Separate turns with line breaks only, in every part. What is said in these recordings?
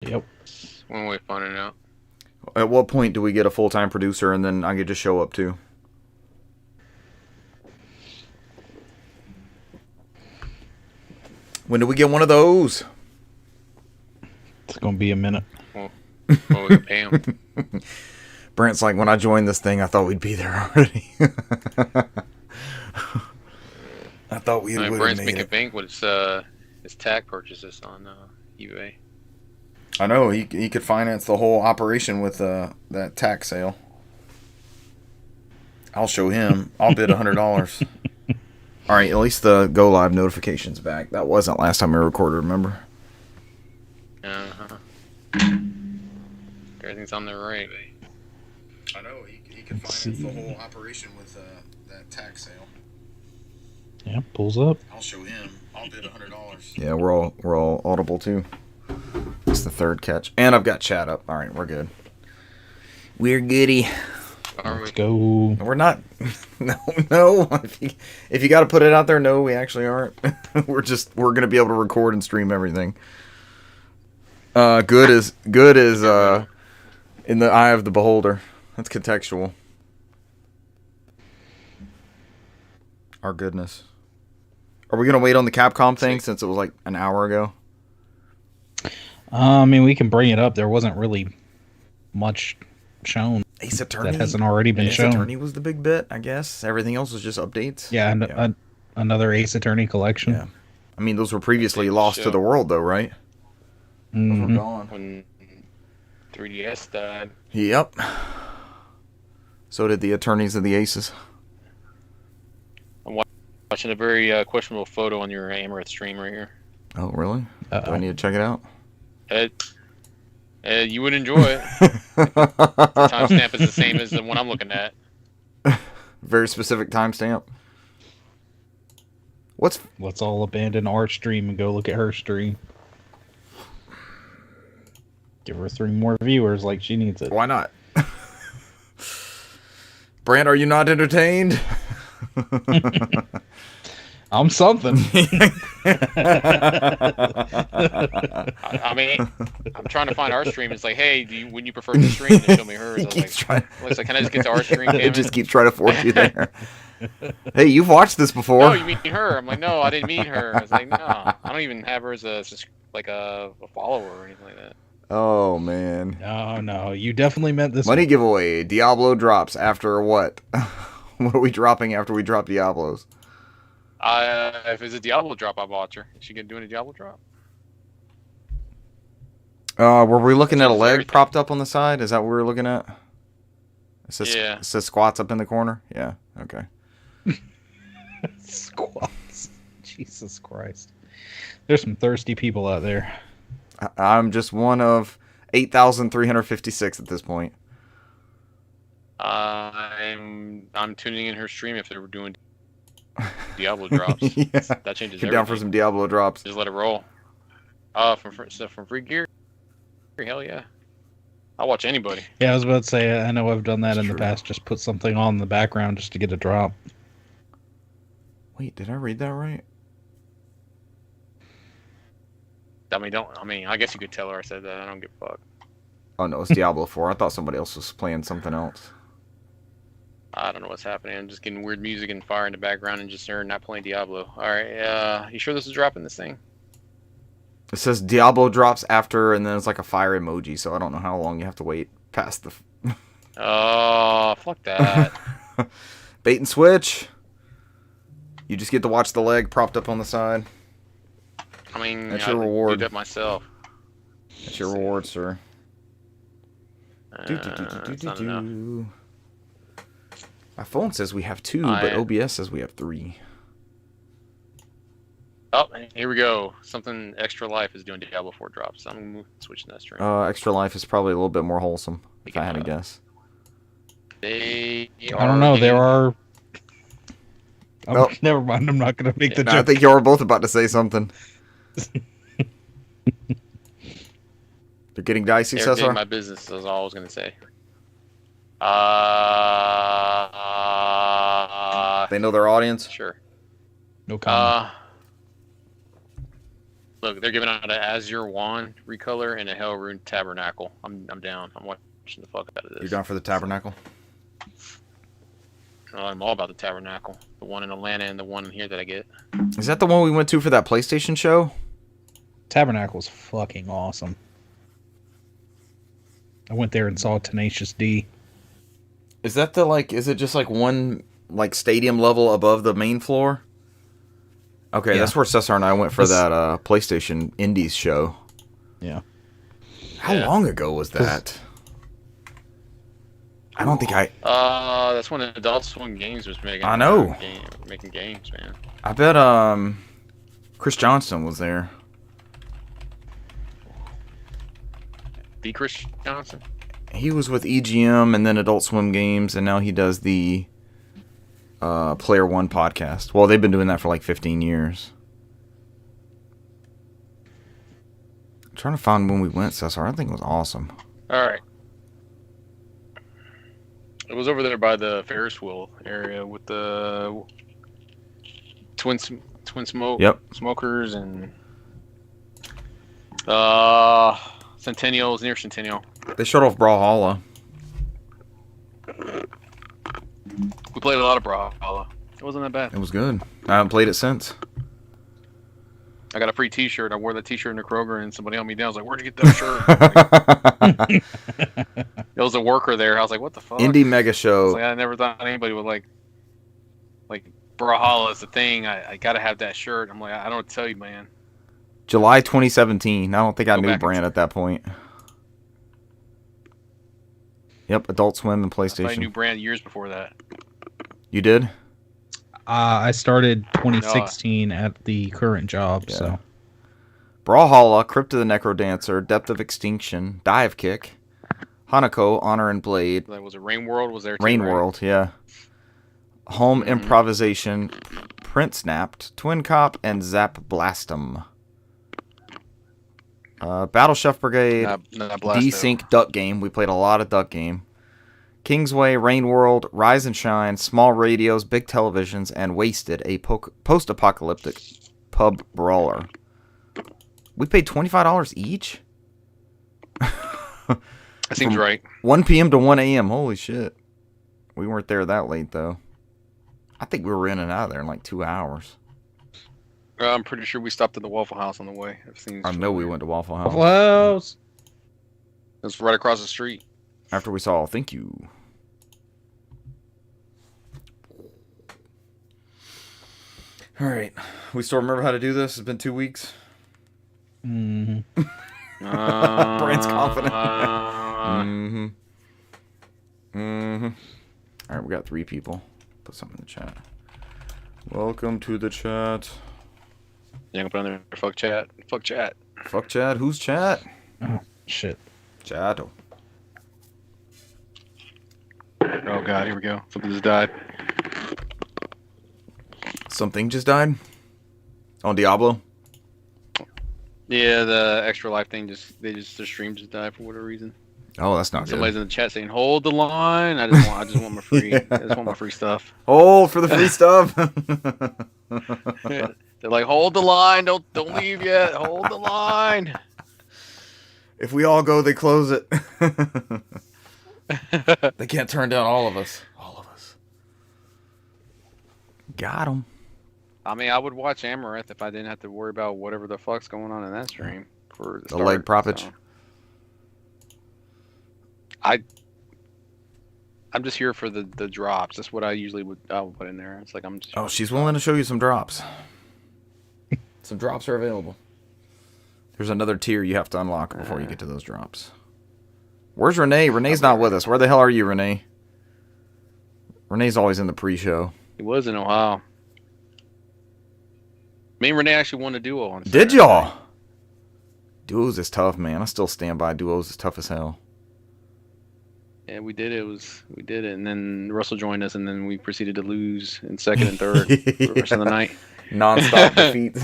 Yep.
One way of finding out.
At what point do we get a full-time producer and then I could just show up too? When do we get one of those?
It's going to be a minute.
Well, we can pay him.
Brent's like, when I joined this thing, I thought we'd be there already. I thought we would have
Brent's
made
making
it.
bank with his tag purchases on eBay.
I know, he could finance the whole operation with that tax sale. I'll show him. I'll bid $100. All right, at least the go live notification's back. That wasn't last time we recorded, remember?
Uh-huh. Everything's on the right.
I know, he could finance the whole operation with that tax sale.
Yeah, pulls up.
I'll show him. I'll bid $100. Yeah, we're all audible too. It's the third catch, and I've got chat up. All right, we're good. We're goody.
Let's go.
We're not. No. If you got to put it out there, no, we actually aren't. we're gonna be able to record and stream everything. Good is in the eye of the beholder. That's contextual. Our goodness. Are we gonna wait on the Capcom thing since it was like an hour ago?
I mean, we can bring it up. There wasn't really much shown.
Ace Attorney
That hasn't already been shown.
Ace Attorney was the big bit, I guess. Everything else was just updates.
Yeah, another Ace Attorney collection.
Yeah. I mean, those were previously lost to the world, though, right?
Mm-hmm.
Those were gone.
When 3DS died.
Yep. So did the Attorneys of the Aces.
I'm watching a very questionable photo on your Amaranth stream right here.
Oh, really? Do I need to check it out?
You would enjoy it. The timestamp is the same as the one I'm looking at.
Very specific timestamp.
Let's all abandon our stream and go look at her stream. Give her 3 more viewers like she needs it.
Why not? Brant, are you not entertained?
I'm something.
I mean, I'm trying to find our stream. It's like, hey, wouldn't you prefer this stream to show me hers? I was like, can I just get to our stream?
It just keeps trying to force you there. Hey, you've watched this before.
No, you mean her? I'm like, no, I didn't mean her. I was like, no, I don't even have her as a follower or anything like that.
Oh man.
No, you definitely meant this.
Money giveaway. Diablo drops after what? What are we dropping after we drop Diablos?
If it's a Diablo drop, I'll watch her. Is she doing a Diablo drop?
Were we looking at a leg propped up on the side? Is that what we were looking at? It says squats up in the corner? Yeah, okay.
Squats. Jesus Christ. There's some thirsty people out there.
I'm just one of 8,356 at this point.
I'm tuning in her stream if they were doing Diablo drops.
Yeah.
That changes
Get
everything.
down for some Diablo drops.
Just let it roll. From free gear? Hell yeah. I'll watch anybody.
Yeah, I was about to say, I know I've done that
That's
in
true.
the past. Just put something on the background just to get a drop.
Wait, did I read that right?
I guess you could tell her I said that. I don't give a fuck.
Oh no, it's Diablo 4. I thought somebody else was playing something else.
I don't know what's happening. I'm just getting weird music and fire in the background and just her not playing Diablo. Alright, you sure this is dropping this thing?
It says Diablo drops after, and then it's like a fire emoji, so I don't know how long you have to wait past the...
Oh, fuck that.
Bait and switch. You just get to watch the leg propped up on the side.
I mean,
That's
I
your reward.
do that myself.
That's your reward, sir.
It's not enough.
My phone says we have 2, but OBS says we have 3.
Oh, and here we go. Something Extra Life is doing Diablo 4 drops. So I'm going to switch to that stream.
Extra Life is probably a little bit more wholesome, if I had to guess.
I don't know. There are... Never mind. I'm not going to make the joke.
I think you were both about to say something. They're getting dicey,
They're
Cesar?
getting my business, is all I was going to say.
They know their audience?
Sure.
No comment.
Look, they're giving out an Azure Wand recolor and a Hellrune Tabernacle. I'm down. I'm watching the fuck out of this.
You're down for the Tabernacle?
I'm all about the Tabernacle. The one in Atlanta and the one here that I get.
Is that the one we went to for that PlayStation show?
Tabernacle's fucking awesome. I went there and saw Tenacious D.
Is that the is it just like one stadium level above the main floor? Okay, yeah. That's where Cesar and I went for that PlayStation Indies show.
Yeah.
How long ago was that? I don't think I...
that's when Adult Swim Games was making...
I know.
Making games, man.
I bet Chris Johnston was there.
The Chris Johnson?
He was with EGM and then Adult Swim Games, and now he does the Player One podcast. Well, they've been doing that for like 15 years. I'm trying to find when we went, Cesar. I think it was awesome.
All right. It was over there by the Ferris wheel area with the twin smoke smokers and Centennials near Centennial.
They showed off Brawlhalla.
We played a lot of Brawlhalla. It wasn't that bad.
It was good. I haven't played it since.
I got a free T-shirt. I wore that T-shirt in the Kroger, and somebody held me down. I was like, "Where'd you get that shirt?" It was a worker there. I was like, "What the fuck?"
Indie Mega Show.
I never thought anybody would like Brawlhalla is the thing. I gotta have that shirt. I'm like, I don't tell you, man.
July 2017. I don't think I knew Brand at that point. Yep, Adult Swim and PlayStation.
I knew Brand years before that.
You did?
I started 2016 at the current job, so.
Brawlhalla, Crypt of the Necrodancer, Depth of Extinction, Dive Kick, Hanako, Honor and Blade.
Was it Rain World? Was there too,
Rain
right?
World, yeah. Home Improvisation, Print Snapped, Twin Cop, and Zap Blastum. Battle Chef Brigade, Desync Duck Game. We played a lot of Duck Game. Kingsway, Rain World, Rise and Shine, Small Radios, Big Televisions, and Wasted, a post-apocalyptic pub brawler. We paid $25 each?
That seems right.
1 p.m. to 1 a.m. Holy shit. We weren't there that late, though. I think we were in and out of there in like 2 hours.
I'm pretty sure we stopped at the Waffle House on the way.
I know we went to Waffle House.
Waffle House!
It's right across the street.
After we saw Thank You. Alright. We still remember how to do this? It's been 2 weeks.
Mm-hmm.
Brand's confident. Mm-hmm. Mm-hmm. Alright, we got 3 people. Put something in the chat. Welcome to the chat.
Yeah, I'm put on there. Fuck chat. Fuck chat.
Fuck chat. Who's chat?
Oh, shit.
Chato.
Oh god, here we go. Something just died.
Something just died? On Diablo?
Yeah, the extra life thing their stream just died for whatever reason.
Oh, that's not
Somebody's
good.
in the chat saying, "Hold the line." I just want my free. I just want my free stuff.
Hold for the free stuff.
They're like, "Hold the line. Don't leave yet. Hold the line."
If we all go, they close it. They can't turn down all of us. All of us. Got them.
I mean, I would watch Amaranth if I didn't have to worry about whatever the fuck's going on in that stream for
the leg proppage.
So. I'm just here for the drops. That's what I usually would put in there. It's like I'm just.
Oh, she's willing to show you some drops. Some drops are available. There's another tier you have to unlock before you get to those drops. Where's Renee? Renee's not with us. Where the hell are you, Renee? Renee's always in the pre-show.
He was in Ohio. Me and Renee actually won a duo on
Saturday. Did y'all? Duos is tough, man. I still stand by duos is tough as hell.
Yeah, we did it. We did it, and then Russell joined us, and then we proceeded to lose in second and third for the rest of the night.
Non-stop defeats.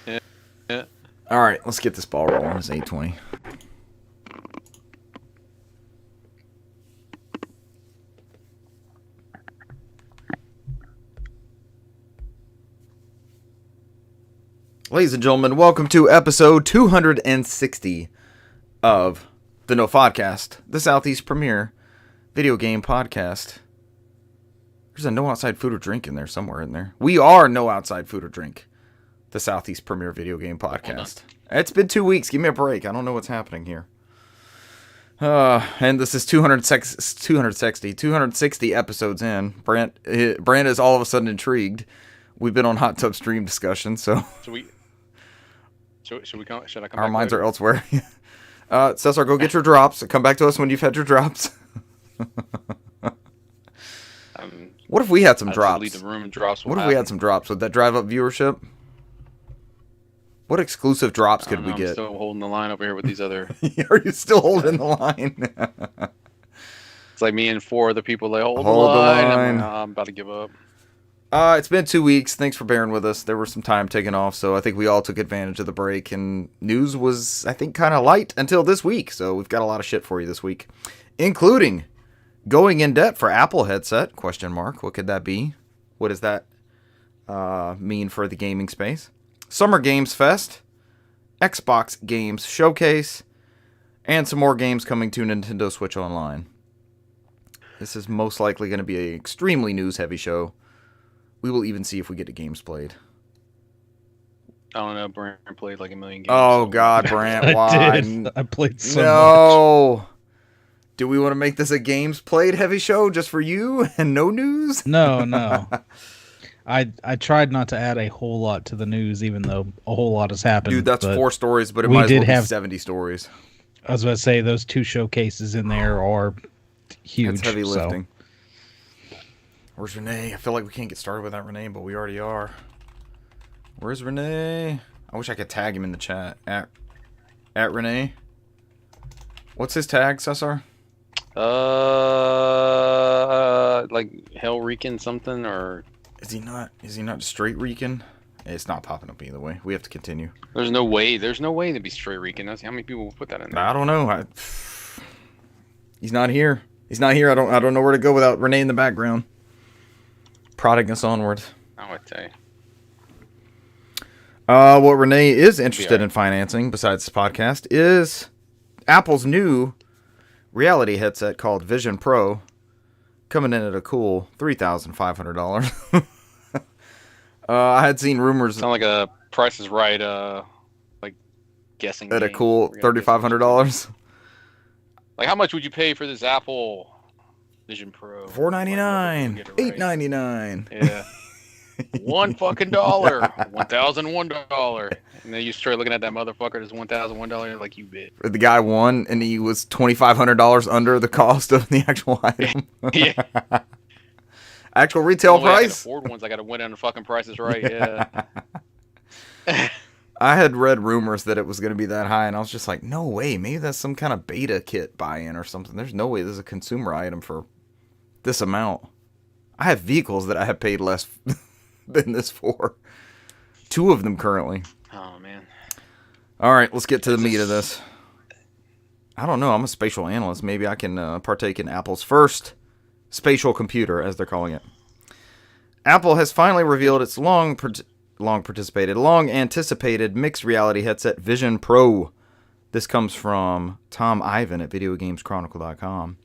Yeah.
All right, let's get this ball rolling. It's 8:20. Ladies and gentlemen, welcome to episode 260 of the NOFODcast, the Southeast premier video game podcast. There's a no outside food or drink in there somewhere in there. We are no outside food or drink, the Southeast premier video game podcast. It's been 2 weeks. Give me a break. I don't know what's happening here. And this is 260 episodes in. Brant is all of a sudden intrigued. We've been on hot tub stream discussion, so
should I come?
Our
back
minds
later?
are elsewhere. Cesar, go get your drops. Come back to us when you've had your drops. What if we had some drops?
Leave the room and drops.
What if we had some drops? Would that drive up viewership? What exclusive drops could we get?
I'm still holding the line over here with these other.
Are you still holding the line?
It's like me and 4 other people. They hold the
line.
I'm about to give up.
It's been 2 weeks. Thanks for bearing with us. There was some time taken off, so I think we all took advantage of the break. And news was, I think, kind of light until this week. So we've got a lot of shit for you this week, including going in debt for Apple headset? ? What could that be? What does that mean for the gaming space? Summer Games Fest, Xbox Games Showcase, and some more games coming to Nintendo Switch Online. This is most likely going to be an extremely news-heavy show. We will even see if we get to games played.
I don't know. Brant played like a million games.
Oh, God, Brant, why?
I played so much.
Do we want to make this a games played heavy show just for you and no news?
No. I tried not to add a whole lot to the news, even though a whole lot has happened.
Dude, that's 4 stories, but it might as well be 70 stories.
I was about to say, those 2 showcases in there are huge.
That's heavy lifting. Where's Renee? I feel like we can't get started without Renee, but we already are. Where's Renee? I wish I could tag him in the chat. At Renee. What's his tag, Cesar?
Like Hell Reekin something, or
is he not straight Reekin? It's not popping up either way. We have to continue.
There's no way to be straight Reekin. That's how many people will put that in there.
I don't know. He's not here. I don't know where to go without Renee in the background, prodding us onward.
I would tell you.
What Renee is interested in financing, besides this podcast, is Apple's new reality headset called Vision Pro, coming in at a cool $3,500. I had seen rumors.
Sound like a Price is Right, like guessing.
At a cool $3,500.
Like, how much would you pay for this Apple Vision Pro?
$499, $899.
Yeah. $1 dollar, $1,001, and then you start looking at that motherfucker. There's $1,001. Like, you bitch.
The guy won, and he was $2,500 under the cost of the actual item.
Yeah.
Actual retail price.
I can afford ones. I got to win on the fucking Prices Right. Yeah.
I had read rumors that it was going to be that high, and I was just like, no way. Maybe that's some kind of beta kit buy-in or something. There's no way this is a consumer item for this amount. I have vehicles that I have paid less than this for. 2 of them currently.
Oh, man.
All right, let's get to the meat of this. I don't know. I'm a spatial analyst. Maybe I can partake in Apple's first spatial computer, as they're calling it. Apple has finally revealed its long anticipated mixed reality headset Vision Pro. This comes from Tom Ivan at VideoGamesChronicle.com.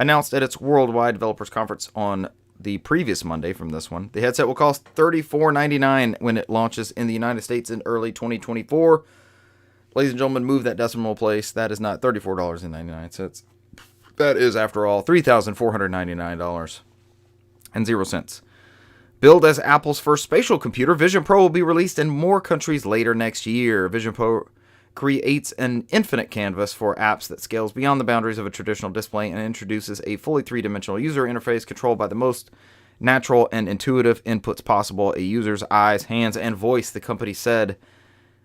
Announced at its Worldwide Developers Conference on the previous Monday from this one. The headset will cost $34.99 when it launches in the United States in early 2024. Ladies and gentlemen, move that decimal place. That is not $34.99. That is, after all, $3,499.00. Billed as Apple's first spatial computer, Vision Pro will be released in more countries later next year. Vision Pro creates an infinite canvas for apps that scales beyond the boundaries of a traditional display and introduces a fully three-dimensional user interface controlled by the most natural and intuitive inputs possible, a user's eyes, hands, and voice, the company said.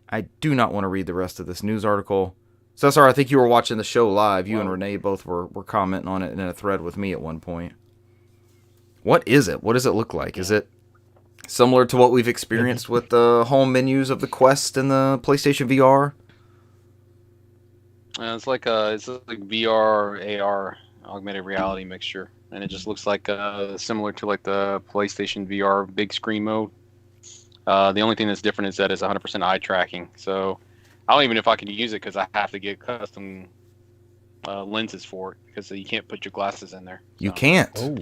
I do not want to read the rest of this news article. Cesar, I think you were watching the show live. You and Renee both were commenting on it in a thread with me at one point. What is it? What does it look like? Is it similar to what we've experienced with the home menus of the Quest and the PlayStation VR?
It's like VR, AR, augmented reality mixture, and it just looks like similar to like the PlayStation VR big screen mode. The only thing that's different is that it's 100% eye tracking. So I don't even know if I can use it because I have to get custom lenses for it because you can't put your glasses in there.
You can't.
Oh.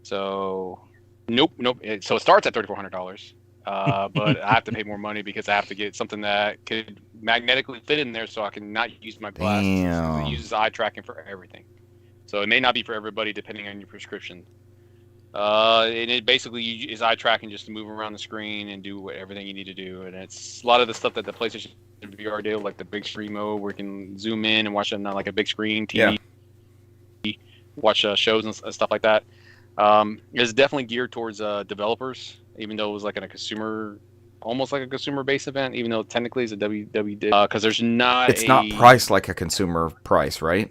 So nope. So it starts at $3,400, but I have to pay more money because I have to get something that could magnetically fit in there, so I can not use my glasses.
Damn.
It uses eye tracking for everything. So it may not be for everybody depending on your prescription. And it basically is eye tracking just to move around the screen and do everything you need to do. And it's a lot of the stuff that the PlayStation VR did, like the big screen mode where you can zoom in and watch it on like a big screen TV, watch shows and stuff like that. It's definitely geared towards developers, even though it was like a consumer, almost like a consumer-based event, even though technically it's a WWD. Because there's not
It's not priced like a consumer price, right?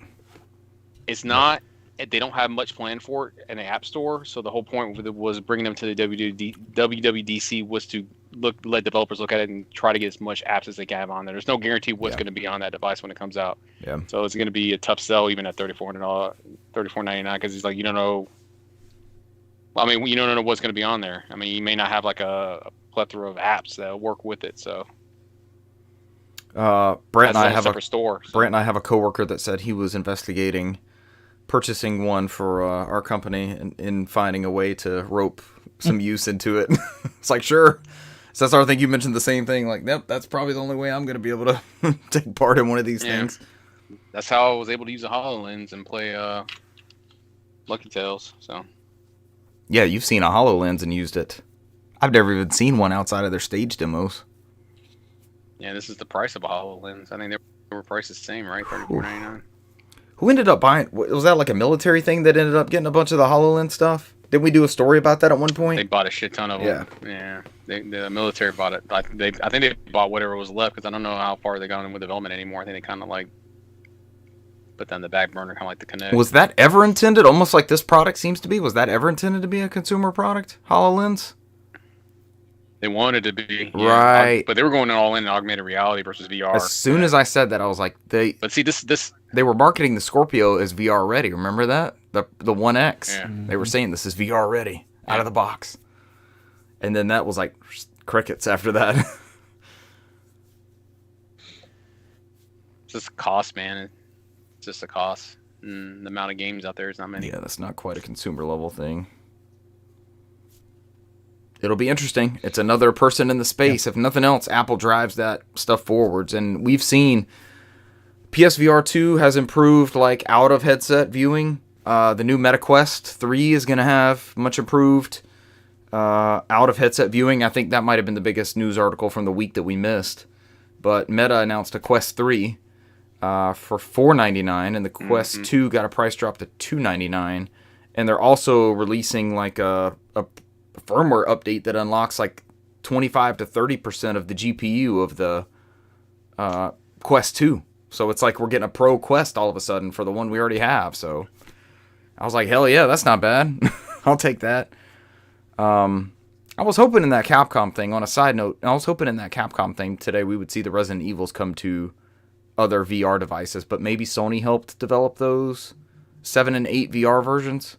It's not. They don't have much planned for it in the App Store, so the whole point was bringing them to the WWDC was to let developers look at it and try to get as much apps as they can have on there. There's no guarantee what's going to be on that device when it comes out.
Yeah.
So it's going to be a tough sell even at $3,499 because it's like you don't know. I mean, you don't know what's going to be on there. I mean, you may not have like a plethora of apps that work with it. So.
Brent and I have
Brent
and I have a coworker that said he was investigating purchasing one for our company and in finding a way to rope some use into it. It's like, sure. So that's I think you mentioned the same thing. Like, nope, that's probably the only way I'm going to be able to take part in one of these things.
That's how I was able to use a HoloLens and play Lucky Tales. So.
Yeah, you've seen a HoloLens and used it. I've never even seen one outside of their stage demos.
Yeah, this is the price of a HoloLens. I think they were priced the same, right? $34.99.
Who ended up buying? Was that like a military thing that ended up getting a bunch of the HoloLens stuff? Didn't we do a story about that at one point?
They bought a shit ton of them. Yeah. The military bought it. I think they bought whatever was left because I don't know how far they got in with development anymore. I think they kind of like put that on the back burner, kind of like the Kinect.
Was that ever intended? Almost like this product seems to be. Was that ever intended to be a consumer product? HoloLens?
They wanted to be,
right,
but they were going all in augmented reality versus VR.
As soon as I said that, I was like,
But see, this
they were marketing the Scorpio as VR ready. Remember that the 1X?
Yeah.
They were saying this is VR ready out of the box, and then that was like crickets after that.
It's just a cost, man. It's just a cost. And the amount of games out there is not many.
Yeah, that's not quite a consumer level thing. It'll be interesting. It's another person in the space. If nothing else, Apple drives that stuff forwards. And we've seen PSVR 2 has improved like out of headset viewing. The new Meta Quest 3 is going to have much improved out of headset viewing. I think that might have been the biggest news article from the week that we missed. But Meta announced a Quest 3 for $499, and the Quest 2 got a price drop to $299. And they're also releasing like a firmware update that unlocks like 25 to 30% of the GPU of the Quest 2. So it's like we're getting a Pro Quest all of a sudden for the one we already have. So I was like, hell yeah, that's not bad. I'll take that. I was hoping in that Capcom thing, on a side note, I was hoping in that Capcom thing today we would see the Resident Evils come to other VR devices, but maybe Sony helped develop those 7 and 8 VR versions.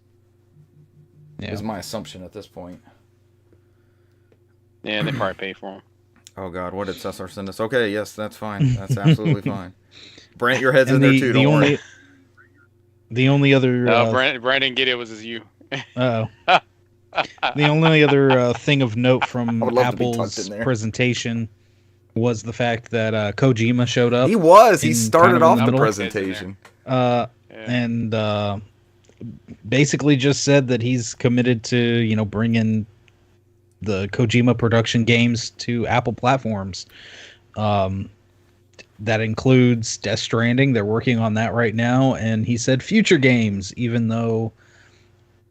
Yeah. Is my assumption at this point.
Yeah, they probably pay for them.
Oh God, what did Cesar send us? Okay, yes, that's fine. That's absolutely fine. Brant, your head's in there too. Don't worry.
The only other.
No, Brant didn't get it. Was you?
Oh. The only other thing of note from Apple's presentation was the fact that Kojima showed up.
He was. He started off the presentation.
And basically just said that he's committed to, bringing the Kojima production games to Apple platforms. That includes Death Stranding. They're working on that right now. And he said future games, even though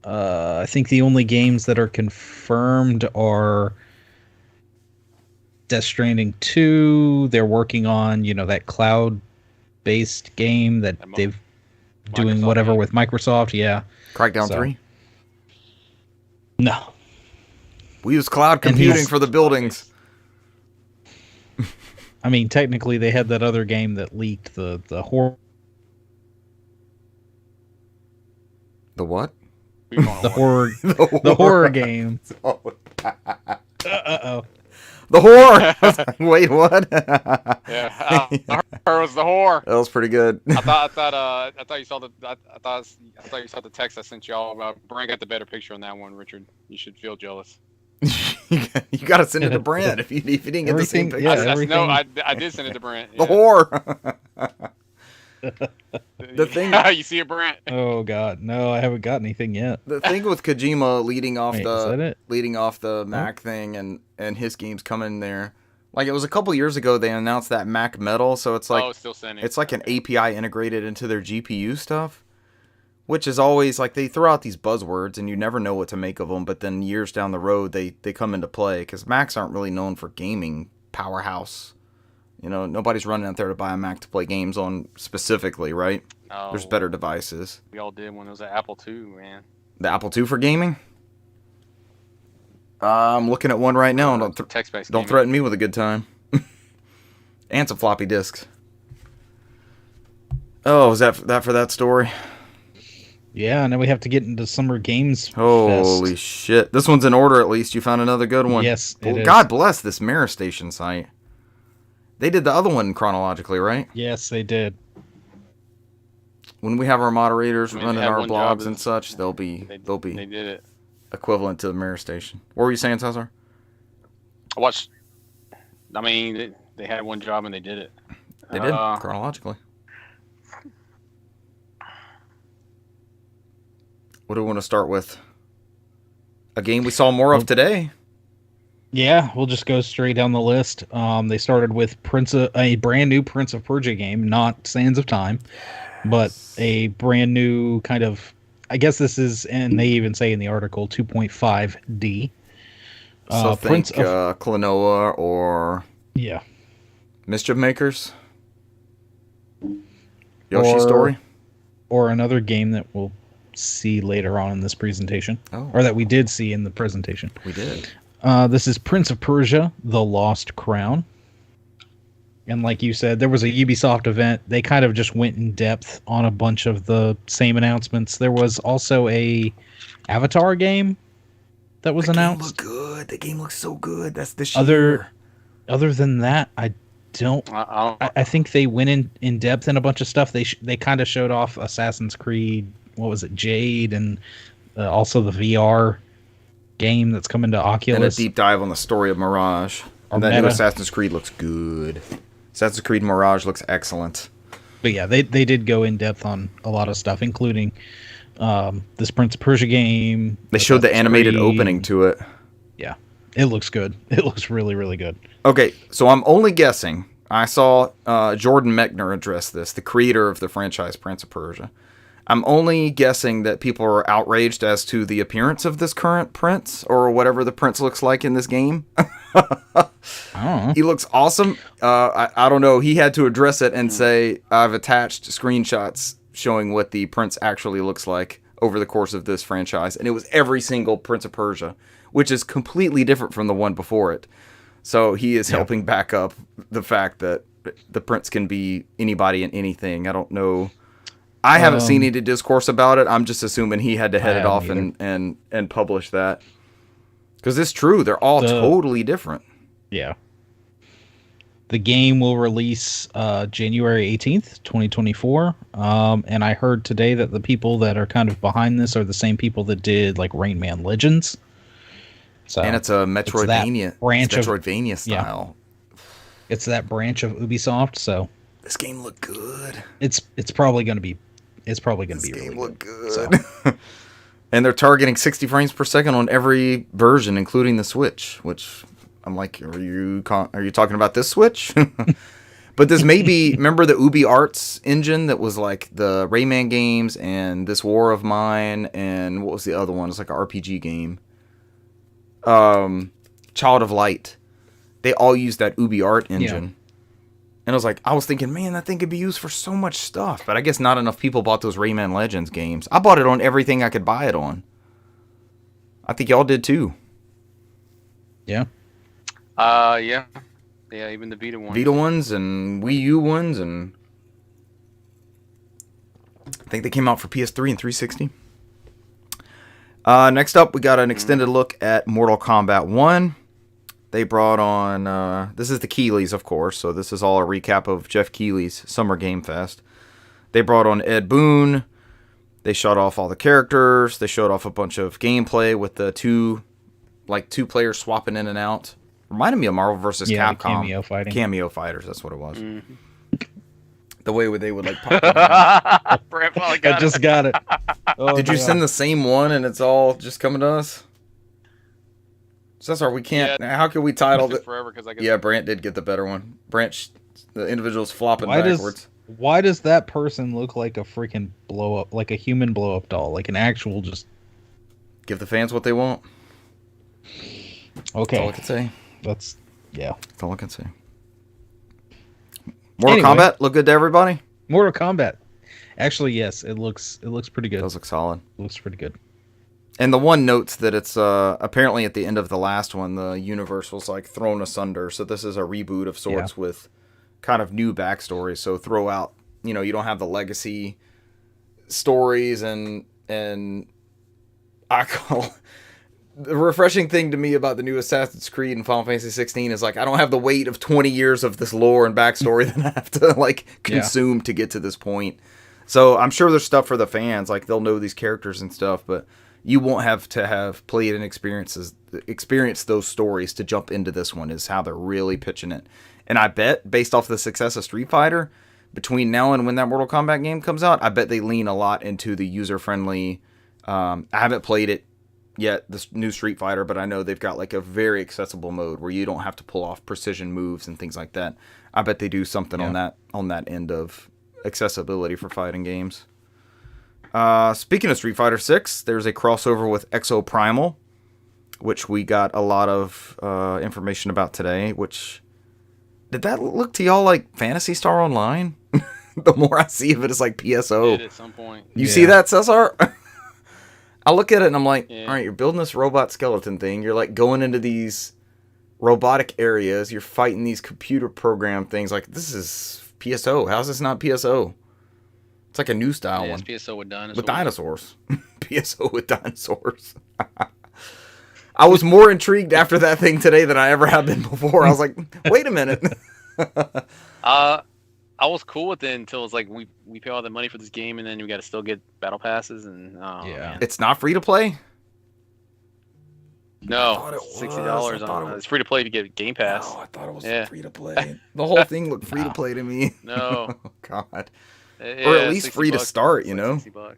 I think the only games that are confirmed are Death Stranding 2. They're working on, that cloud-based game that they've doing Microsoft, whatever with Microsoft. Yeah.
Crackdown 3?
No.
We use cloud computing for the buildings.
I mean, technically, they had that other game that leaked the horror.
The what?
The horror game. Uh-oh.
The whore. I was like, wait, what?
Yeah, her was the whore.
That was pretty good.
I thought you saw the text I sent y'all about. Brand got the better picture on that one, Richard. You should feel jealous.
You got to send it to Brent if you didn't get the same picture.
Yeah, I did send it to Brent.
The whore. The thing
you see it, Brent.
Oh God, no, I haven't got anything yet.
The thing with Kojima leading off
the
Mac thing and his games coming there, like it was a couple years ago they announced that Mac Metal, so it's like it's like an API integrated into their GPU stuff, which is always like they throw out these buzzwords and you never know what to make of them, but then years down the road they come into play because Macs aren't really known for gaming powerhouse. You know, nobody's running out there to buy a Mac to play games on specifically, right?
Oh,
there's better devices.
We all did when it was an Apple II, man.
The Apple II for gaming? I'm looking at one right now. Don't threaten me with a good time. And some floppy disks. Oh, is that for that story?
Yeah, and then we have to get into Summer Games
Holy
Fest.
Shit. This one's in order at least. You found another good one.
Yes,
well, God bless this Mirror Station site. They did the other one chronologically, right?
Yes, they did.
When we have our moderators running our blogs and such, they'll be
they did it
equivalent to the Mirror Station. What were you saying, Cesar?
They had one job and they did it.
They did chronologically. What do we want to start with? A game we saw more of today.
Yeah, we'll just go straight down the list. They started with a brand new Prince of Persia game, not Sands of Time, but a brand new kind of, I guess this is, and they even say in the article, 2.5D.
So Prince of Klonoa or Mischief Makers, Yoshi Story,
or another game that we'll see later on in this presentation, or that we did see in the presentation.
We did.
This is Prince of Persia: The Lost Crown. And like you said, there was a Ubisoft event. They kind of just went in depth on a bunch of the same announcements. There was also a Avatar game that was announced.
The game looked good. The game looks so good. That's this year.
Other than that, I don't. I think they went in depth in a bunch of stuff. They kind of showed off Assassin's Creed. What was it, Jade, and also the VR game that's coming to Oculus.
And a deep dive on the story of Mirage. And that new Assassin's Creed looks good. Assassin's Creed Mirage looks excellent.
But yeah, they did go in depth on a lot of stuff, including this Prince of Persia game.
They showed the animated opening to it.
Yeah, it looks good. It looks really, really good.
Okay, so I'm only guessing. I saw Jordan Mechner address this, the creator of the franchise Prince of Persia. I'm only guessing that people are outraged as to the appearance of this current prince, or whatever the prince looks like in this game.
I don't know.
He looks awesome. I don't know. He had to address it and say, I've attached screenshots showing what the prince actually looks like over the course of this franchise. And it was every single Prince of Persia, which is completely different from the one before it. So he is helping back up the fact that the prince can be anybody and anything. I don't know. I haven't seen any discourse about it. I'm just assuming he had to head it off and publish that. Because it's true. They're all totally different.
Yeah. The game will release January 18th, 2024. And I heard today that the people that are kind of behind this are the same people that did like Rain Man Legends. So
and it's a Metroidvania. Metroidvania style.
Yeah. It's that branch of Ubisoft, so
this game looked good.
It's probably going to be really
look good.
So.
And they're targeting 60 frames per second on every version, including the Switch. Which I'm like, are you talking about this Switch? But this may be. Remember the Ubi Arts engine that was like the Rayman games and this War of Mine and what was the other one? It's like an RPG game. Child of Light. They all use that Ubi Art engine. Yeah. And I was thinking, man, that thing could be used for so much stuff. But I guess not enough people bought those Rayman Legends games. I bought it on everything I could buy it on. I think y'all did too.
Yeah.
Yeah. Yeah, even the Vita ones.
Vita ones and Wii U ones. And I think they came out for PS3 and 360. Next up, we got an extended look at Mortal Kombat 1. They brought on, this is the Keeleys, of course, so this is all a recap of Jeff Keighley's Summer Game Fest. They brought on Ed Boon. They showed off all the characters. They showed off a bunch of gameplay with the two players swapping in and out. Reminded me of Marvel vs. Capcom.
Cameo fighting.
Cameo fighters, that's what it was. Mm-hmm. The way they would pop it.
I just got it.
Oh, did you send the same one and it's all just coming to us? Cesar, we can't. Yeah, how can we title it?
Forever, I guess
Brant did get the better one. Brant, the individual's flopping backwards.
Why does that person look like a freaking blow up, like a human blow up doll, like an actual just?
Give the fans what they want.
Okay.
That's all I can say.
That's
all I can say. Mortal Kombat look good to everybody.
Mortal Kombat, actually, yes, it looks pretty good.
It does look solid.
It looks pretty good.
And the one notes that it's apparently at the end of the last one, the universe was thrown asunder. So this is a reboot of sorts with kind of new backstory. So throw out, you don't have the legacy stories and I call the refreshing thing to me about the new Assassin's Creed and Final Fantasy 16 is I don't have the weight of 20 years of this lore and backstory that I have to consume to get to this point. So I'm sure there's stuff for the fans, they'll know these characters and stuff, but you won't have to have played and experienced those stories to jump into this one is how they're really pitching it. And I bet, based off the success of Street Fighter, between now and when that Mortal Kombat game comes out, I bet they lean a lot into the user-friendly. I haven't played it yet, this new Street Fighter, but I know they've got a very accessible mode where you don't have to pull off precision moves and things like that. I bet they do something on that end of accessibility for fighting games. Speaking of Street Fighter 6, there's a crossover with Exo Primal, which we got a lot of information about today. Which, did that look to y'all like Phantasy Star Online? The more I see of it, it's like PSO.
It did at some point.
You see that, Cesar? I look at it and I'm like, all right, you're building this robot skeleton thing. You're going into these robotic areas. You're fighting these computer program things. This is PSO. How's this not PSO? It's like a new style one.
PSO with dinosaurs.
With dinosaurs. PSO with dinosaurs. I was more intrigued after that thing today than I ever have been before. I was like, wait a minute.
I was cool with it until it's we pay all the money for this game and then we got to still get battle passes and man.
It's not free to play?
No, $60 it's free to play to get Game Pass.
No, I thought it was free to play. The whole thing looked free to play to me.
No.
Oh, God. Or at least free to start, $60.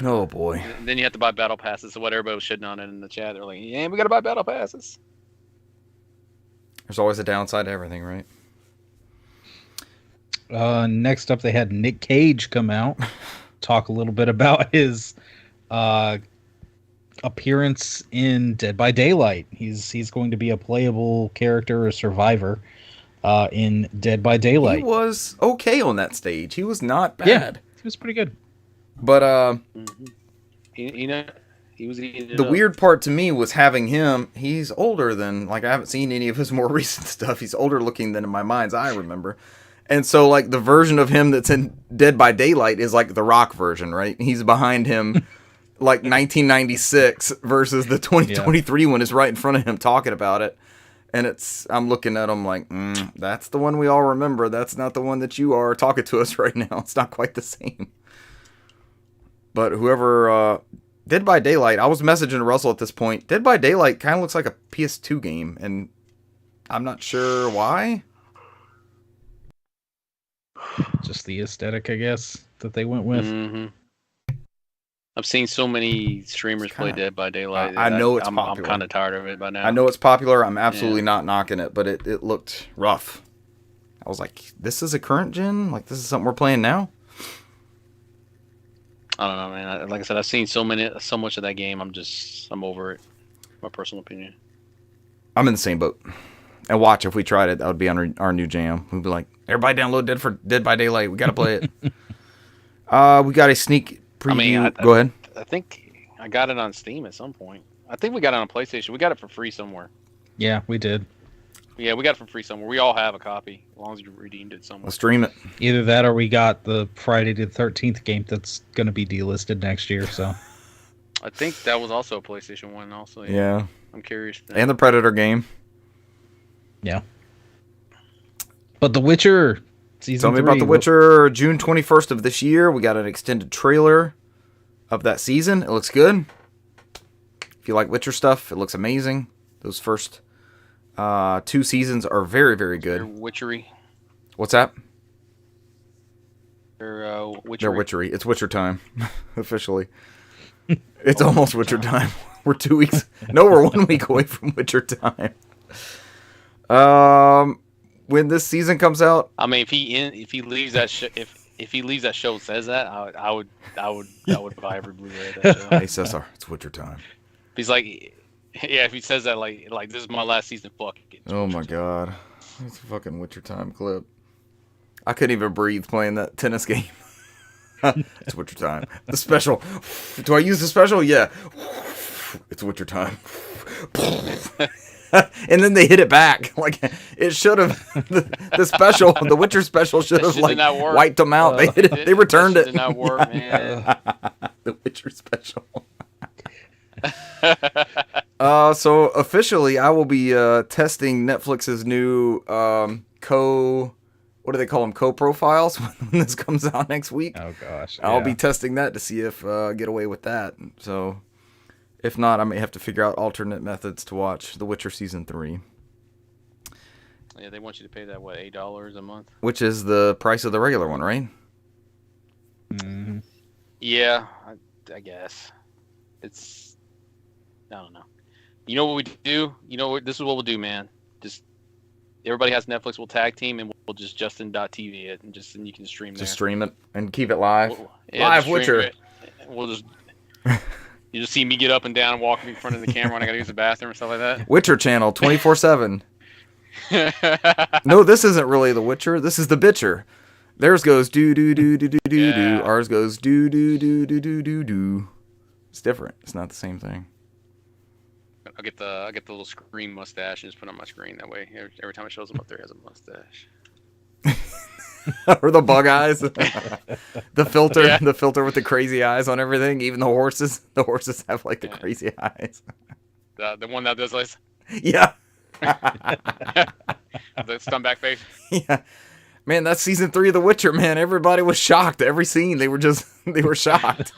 Oh boy.
And then you have to buy battle passes. So what everybody was shitting on it in the chat, they're like, "Yeah, we got to buy battle passes."
There's always a downside to everything, right?
Next up, they had Nick Cage come out, talk a little bit about his appearance in Dead by Daylight. He's going to be a playable character or survivor in Dead by Daylight.
He was okay on that stage. He was not bad. Yeah,
he was pretty good.
But
he was eating
the weird part to me was having him. He's older than I haven't seen any of his more recent stuff. He's older looking than in my mind's eye remember. And so the version of him that's in Dead by Daylight is the Rock version, right? He's behind him 1996 versus the 2023 one is right in front of him talking about it. And I'm looking at him that's the one we all remember. That's not the one that you are talking to us right now. It's not quite the same. But whoever Dead by Daylight, I was messaging Russell at this point. Dead by Daylight kind of looks like a PS2 game, and I'm not sure why.
Just the aesthetic, I guess, that they went with.
Mm-hmm. I've seen so many streamers play Dead by Daylight.
I know it's popular.
I'm kind of tired of it by now.
I know it's popular. I'm absolutely not knocking it, but it looked rough. I was like, this is a current gen? This is something we're playing now?
I don't know, man. Like I said, I've seen so much of that game. I'm over it. My personal opinion.
I'm in the same boat. And watch, if we tried it, that would be on our new jam. We'd be like, everybody download Dead by Daylight. We got to play it. We got a sneak preview. Go ahead.
I think I got it on Steam at some point. I think we got it on PlayStation. We got it for free somewhere.
Yeah, we did.
Yeah, we got it for free somewhere. We all have a copy, as long as you redeemed it somewhere.
Let's stream it.
Either that or we got the Friday the 13th game that's going to be delisted next year. So.
I think that was also a PlayStation 1 also.
Yeah.
I'm curious.
And the Predator game.
Yeah. But The Witcher season 3.
Tell me about The Witcher. June 21st of this year. We got an extended trailer of that season. It looks good. If you like Witcher stuff, it looks amazing. Those first 2 seasons are very, very good.
They're witchery.
What's that?
They're witchery.
They're witchery. It's Witcher time, officially. It's almost Witcher time. We're 2 weeks. No, we're 1 week away from Witcher time. When this season comes out,
I mean, if he leaves that if he leaves that show and says that, I would buy every Blu-ray of that show.
Hey Cesar, it's Witcher time.
He's like, yeah, if he says that like this is my last season, fuck it.
Oh my god, it's a fucking Witcher time clip. I couldn't even breathe playing that tennis game. It's Witcher time. The special. Do I use the special? Yeah. It's Witcher time. And then they hit it back. Like it should have. The special, the Witcher special, should have like wiped them out. They hit it. They returned it.
Did not work, man.
The Witcher special. So officially, I will be testing Netflix's new what do they call them? Co-profiles when this comes out next week.
Oh gosh,
I'll be testing that to see if get away with that. So if not, I may have to figure out alternate methods to watch The Witcher season 3.
Yeah, they want you to pay that $8 a month,
which is the price of the regular one, right?
Mm-hmm.
Yeah, I guess it's. I don't know. You know what we do? You know what? This is what we'll do, man. Just everybody has Netflix. We'll tag team and we'll just Justin.tv it and you can stream there.
Just stream it and keep it live.
Yeah,
live Witcher.
We'll just. You just see me get up and down, walking in front of the camera when I gotta use the bathroom or stuff like that.
Witcher channel 24/7. No, this isn't really the Witcher. This is the Bitcher. Theirs goes do do do do do do do. Ours goes do do do do do do do. It's different. It's not the same thing.
I'll get the little screen mustache and just put it on my screen. That way, every time it shows him up there, it has a mustache.
Or the bug eyes. The filter with the crazy eyes on everything. Even the horses have like the crazy eyes.
The one that does like.
Yeah.
The stun back face.
Yeah. Man, that's season 3 of The Witcher, man. Everybody was shocked. Every scene, they were shocked.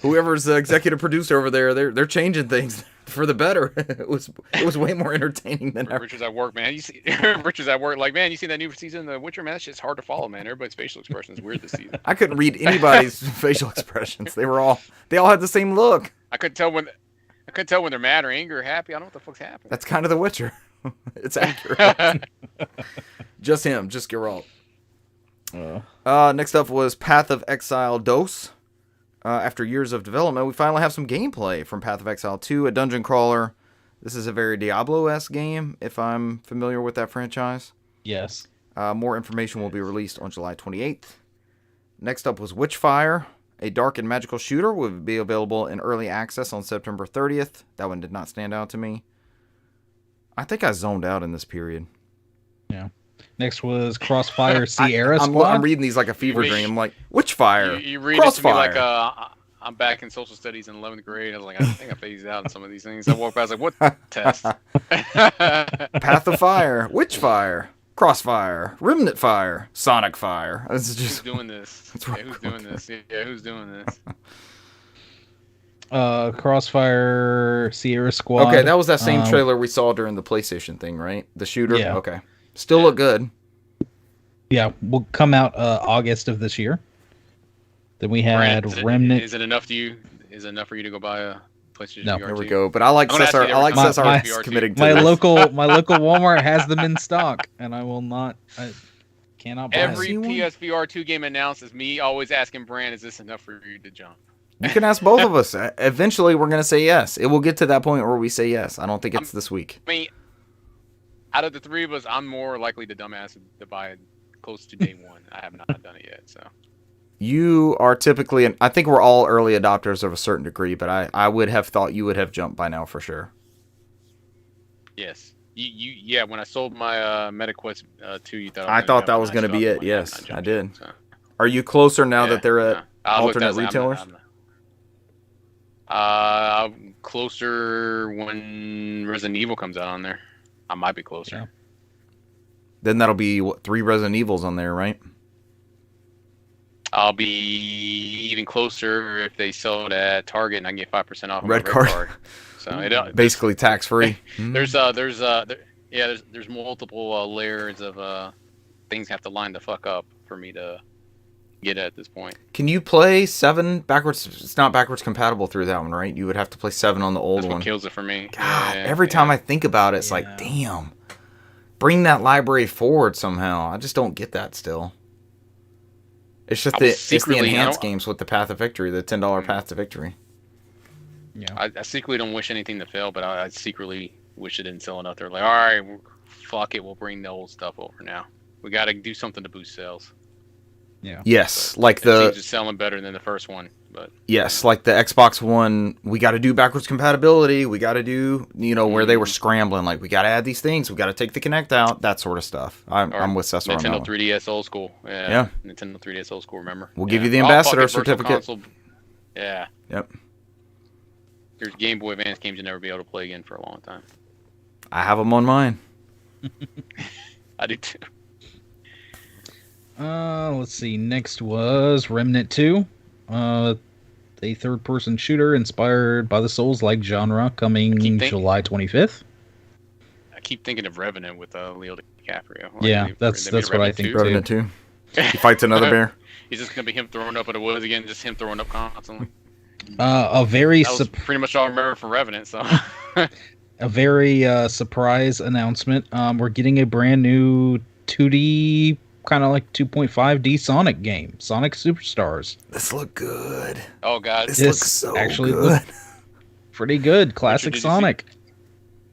Whoever's the executive producer over there, they're changing things for the better. It was way more entertaining than ever.
Richard's at work, man. You see Richard's at work, like, man, you see that new season of The Witcher, man? That shit's hard to follow, man. Everybody's facial expression is weird this season.
I couldn't read anybody's facial expressions. They all had the same look.
I couldn't tell when they're mad or angry or happy. I don't know what the fuck's happening.
That's kind of The Witcher. It's accurate. Just him, just Geralt. Next up was Path of Exile DOS. After years of development, we finally have some gameplay from Path of Exile 2, a dungeon crawler. This is a very Diablo-esque game, if I'm familiar with that franchise.
Yes.
More information will be released on July 28th. Next up was Witchfire, a dark and magical shooter, will be available in early access on September 30th. That one did not stand out to me. I think I zoned out in this period.
Yeah. Next was Crossfire Sierra Squad.
I'm reading these like a fever dream. I'm like, Witchfire,
You read
Crossfire.
it to me like I'm back in social studies in 11th grade. I was like, I think I phased out in some of these things. I walked by, I was like, what test?
Path of Fire, Witchfire, Crossfire, Remnant Fire, Sonic Fire. This is just
who's doing this? Who's doing this? Yeah, who's doing this?
Crossfire Sierra Squad.
Okay, that was that same trailer we saw during the PlayStation thing, right? The shooter?
Yeah.
Okay. Still look good.
Yeah, will come out August of this year. Then we had Remnant.
Is it enough for you to go buy a PlayStation VR 2?
There we go. But I like Cesar. Committing to
my
this.
local Walmart has them in stock, and I will not. I cannot buy
Every
them.
PSVR 2 game announced is me always asking Brand, is this enough for you to jump?
You can ask both of us. Eventually, we're going to say yes. It will get to that point where we say yes. I don't think it's this week.
I mean, out of the three of us, I'm more likely to dumbass to buy it close to day one. I have not done it yet, so.
You are typically, I think we're all early adopters of a certain degree, but I would have thought you would have jumped by now for sure.
Yes. Yeah, when I sold my MetaQuest 2, you thought
I thought that was going to be it. Yes, I did. So. Are you closer now that they're at alternate retailers?
Closer when Resident Evil comes out on there. I might be closer.
Yeah.
Then that'll be 3 Resident Evils on there, right?
I'll be even closer if they sell it at Target and I can get 5% off on
Red
my
card.
red card. So
basically tax free.
There's multiple layers of things have to line the fuck up for me to get it at this point.
Can you play 7 backwards? It's not backwards compatible through that one, right? You would have to play 7 on the old
That's
one.
what kills it for me.
God, every time I think about it, it's like, damn. Bring that library forward somehow. I just don't get that still. It's just it's the enhanced games with the Path of Victory, the $10 Path to Victory.
Yeah. I secretly don't wish anything to fail, but I secretly wish it didn't sell enough. They're like, all right, fuck it, we'll bring the old stuff over now. We got to do something to boost sales.
Yeah. Yes,
but
like the
it's selling better than the first one, but
yes, like the Xbox One, we got to do backwards compatibility. We got to do, where they were scrambling, like we got to add these things, we got to take the Kinect out, that sort of stuff. I'm with Cesar on that
Nintendo 3DS old school. Yeah. Nintendo 3DS old school. Remember?
We'll give you the ambassador certificate.
Yeah.
Yep.
There's Game Boy Advance games you'll never be able to play again for a long time.
I have them on mine.
I do too.
Let's see. Next was Remnant 2. A third-person shooter inspired by the Souls-like genre, coming July 25th.
I keep thinking of Revenant with Leo DiCaprio.
That's what I think.
Revenant 2. He fights another bear.
He's just gonna be him throwing up in the woods again, just him throwing up constantly.
That was
pretty much all I remember from Revenant. So.
A very surprise announcement. We're getting a brand new 2D, kind of like 2.5D Sonic game, Sonic Superstars.
This look good.
Oh god,
this looks so
actually
good.
Pretty good, classic Sonic.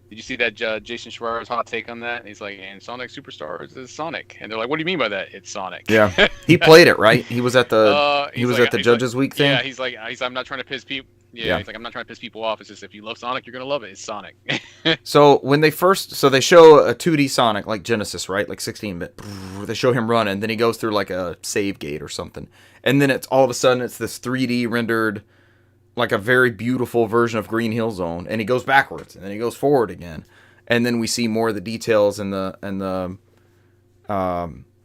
Did you see that Jason Schreier's hot take on that? He's like, and Sonic Superstars is Sonic, and they're like, what do you mean by that? It's Sonic.
Yeah, he played it, right? He was at the Judges Week thing.
Yeah, he's like, I'm not trying to piss people. Yeah, he's like, I'm not trying to piss people off. It's just if you love Sonic, you're gonna love it. It's Sonic.
So when they they show a 2D Sonic like Genesis, right? Like 16-bit. They show him running, then he goes through like a save gate or something, and then it's all of a sudden it's this 3D rendered, like a very beautiful version of Green Hill Zone, and he goes backwards and then he goes forward again, and then we see more of the details and the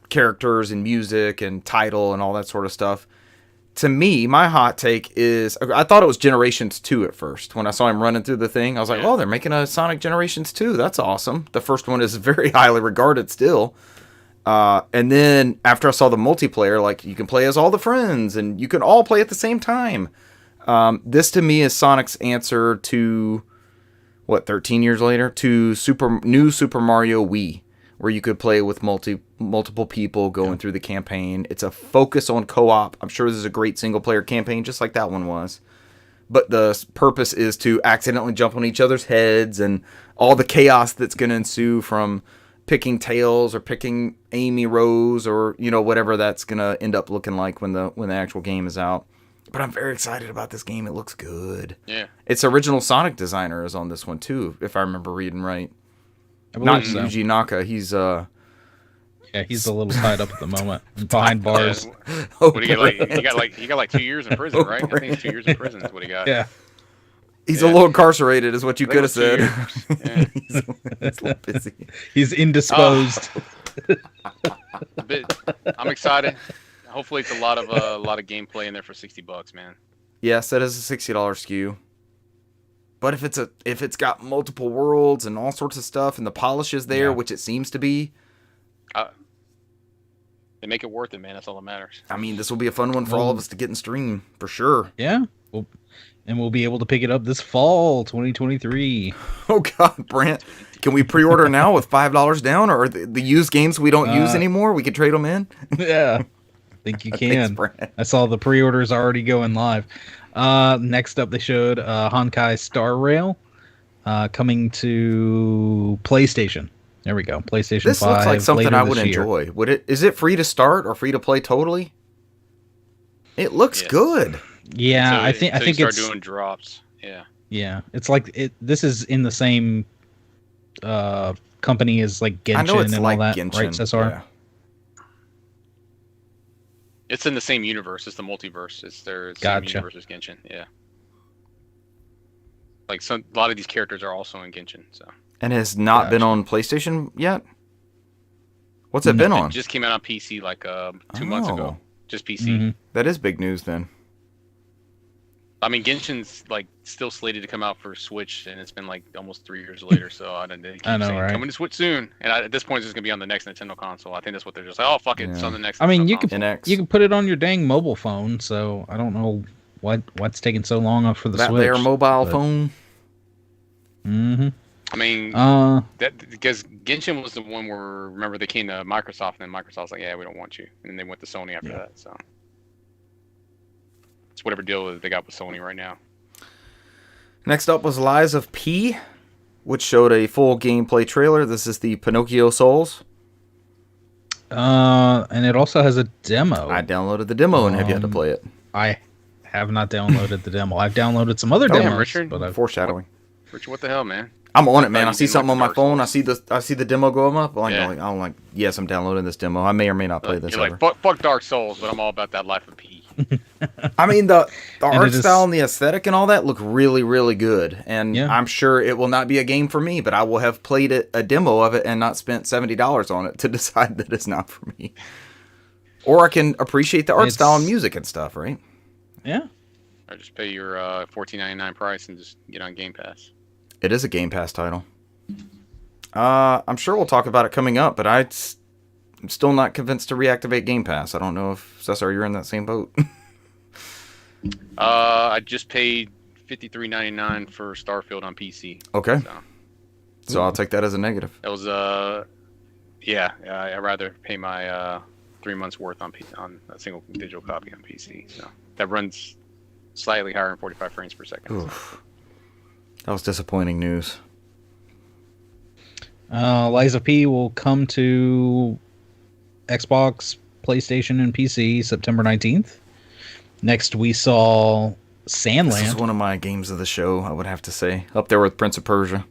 characters and music and title and all that sort of stuff. To me, my hot take is, I thought it was Generations 2 at first. When I saw him running through the thing, I was like, oh, they're making a Sonic Generations 2. That's awesome. The first one is very highly regarded still. And then after I saw the multiplayer, like you can play as all the friends and you can all play at the same time. This to me is Sonic's answer to, 13 years later? To new Super Mario Wii, where you could play with multiple people going through the campaign. It's a focus on co-op. I'm sure this is a great single-player campaign, just like that one was. But the purpose is to accidentally jump on each other's heads and all the chaos that's going to ensue from picking Tails or picking Amy Rose or, whatever that's going to end up looking like when the actual game is out. But I'm very excited about this game. It looks good.
Yeah.
Its original Sonic designer is on this one, too, if I remember reading right.
Not
Yuji Naka. He's
he's a little tied up at the moment, behind bars.
What do you get? He got like 2 years in prison, right? I think it's 2 years in prison is what he got.
Yeah.
He's a little incarcerated, is what you could have said.
Yeah.
He's a little busy.
He's indisposed.
I'm excited. Hopefully, it's a lot of gameplay in there for $60, man.
Yes, that is a $60 SKU. But if it's got multiple worlds and all sorts of stuff, and the polish is there, which it seems to be,
they make it worth it, man. That's all that matters.
I mean, this will be a fun one for all of us to get and stream for sure.
Yeah, we'll be able to pick it up this fall, 2023.
Oh God, Brant, can we pre-order now with $5 down, or the used games we don't use anymore? We can trade them in.
Yeah, I think you can.
Thanks,
I saw the pre-orders already going live. Next up, they showed Honkai Star Rail coming to PlayStation. There we go. PlayStation 5.
This looks like something I would enjoy. Is it free to start or free to play totally? It looks good.
Yeah, I think
start
it's
doing drops. Yeah.
Yeah, it's like this is in the same company as like Genshin
I know it's
and
like
all that,
Genshin,
right, Cesar?
Yeah.
It's in the same universe. It's the multiverse. It's their same universe as Genshin. Yeah. Like a lot of these characters are also in Genshin. So.
And has not been on PlayStation yet? What's it been on?
It just came out on PC like 2 months ago. Just PC. Mm-hmm.
That is big news then.
I mean, Genshin's like still slated to come out for Switch, and it's been like almost 3 years later. So I don't know, right? Coming to Switch soon, and at this point, it's just gonna be on the next Nintendo console. I think that's what they're just like. Oh fuck it, it's on the next.
I mean, you
console.
can put it on your dang mobile phone. So I don't know what's taking so long for the Switch.
Their mobile phone.
Mm-hmm.
I mean, because Genshin was the one where remember they came to Microsoft, and then Microsoft was like, "Yeah, we don't want you," and then they went to Sony after that. So. Whatever deal they got with Sony right now.
Next up was Lies of P, which showed a full gameplay trailer. This is the Pinocchio Souls.
And it also has a demo.
I downloaded the demo and have yet to play it.
I have not downloaded the demo. I've downloaded some other demos.
Richard,
but
foreshadowing.
Richard, what the hell, man?
I'm on it, man. I see something on my phone. I see the demo go up. I'm like, yes, I'm downloading this demo. I may or may not play this.
You're like, fuck Dark Souls, but I'm all about that Life of P.
I mean, the art style and the aesthetic and all that look really, really good. And I'm sure it will not be a game for me, but I will have played a demo of it and not spent $70 on it to decide that it's not for me. Or I can appreciate the art style and music and stuff, right?
Yeah.
Or just pay your $14.99 price and just get on Game Pass.
It is a Game Pass title. I'm sure we'll talk about it coming up, but I'm still not convinced to reactivate Game Pass. I don't know if, Cesar, you're in that same boat.
I just paid $53.99 for Starfield on PC.
Okay. So I'll take that as a negative.
That was, I'd rather pay my 3 months worth on a single digital copy on PC. So that runs slightly higher than 45 frames per second. So.
That was disappointing news.
Lies of P will come to Xbox, PlayStation, and PC September 19th. Next, we saw Sandland.
This is one of my games of the show, I would have to say. Up there with Prince of Persia.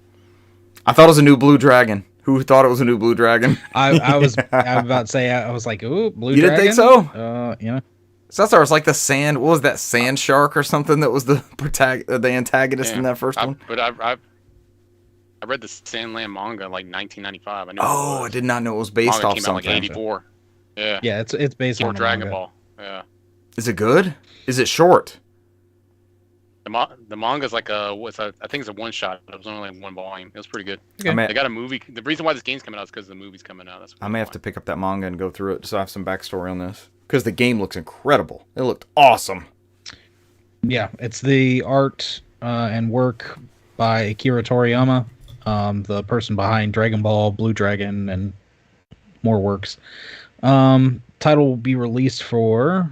I thought it was a new Blue Dragon. Who thought it was a new Blue Dragon?
I was about to say, I was like, ooh, Blue Dragon?
You didn't think so?
Yeah.
So that's was like the sand. What was that, Sand Shark or something that was the antagonist in that first one?
But I read the Sandland manga in like 1995.
I did not know it was based off something.
Out like 84. Yeah.
Yeah, it's based on
Dragon Ball. Yeah.
Is it good? Is it short?
The manga's like I think it's a one shot. It was only like one volume. It was pretty good.
Okay.
They got a movie. The reason why this game's coming out is because the movie's coming out.
I may have to pick up that manga and go through it so I have some backstory on this. Because the game looks incredible. It looked awesome.
Yeah, it's the art and work by Akira Toriyama, the person behind Dragon Ball, Blue Dragon, and more works. Title will be released for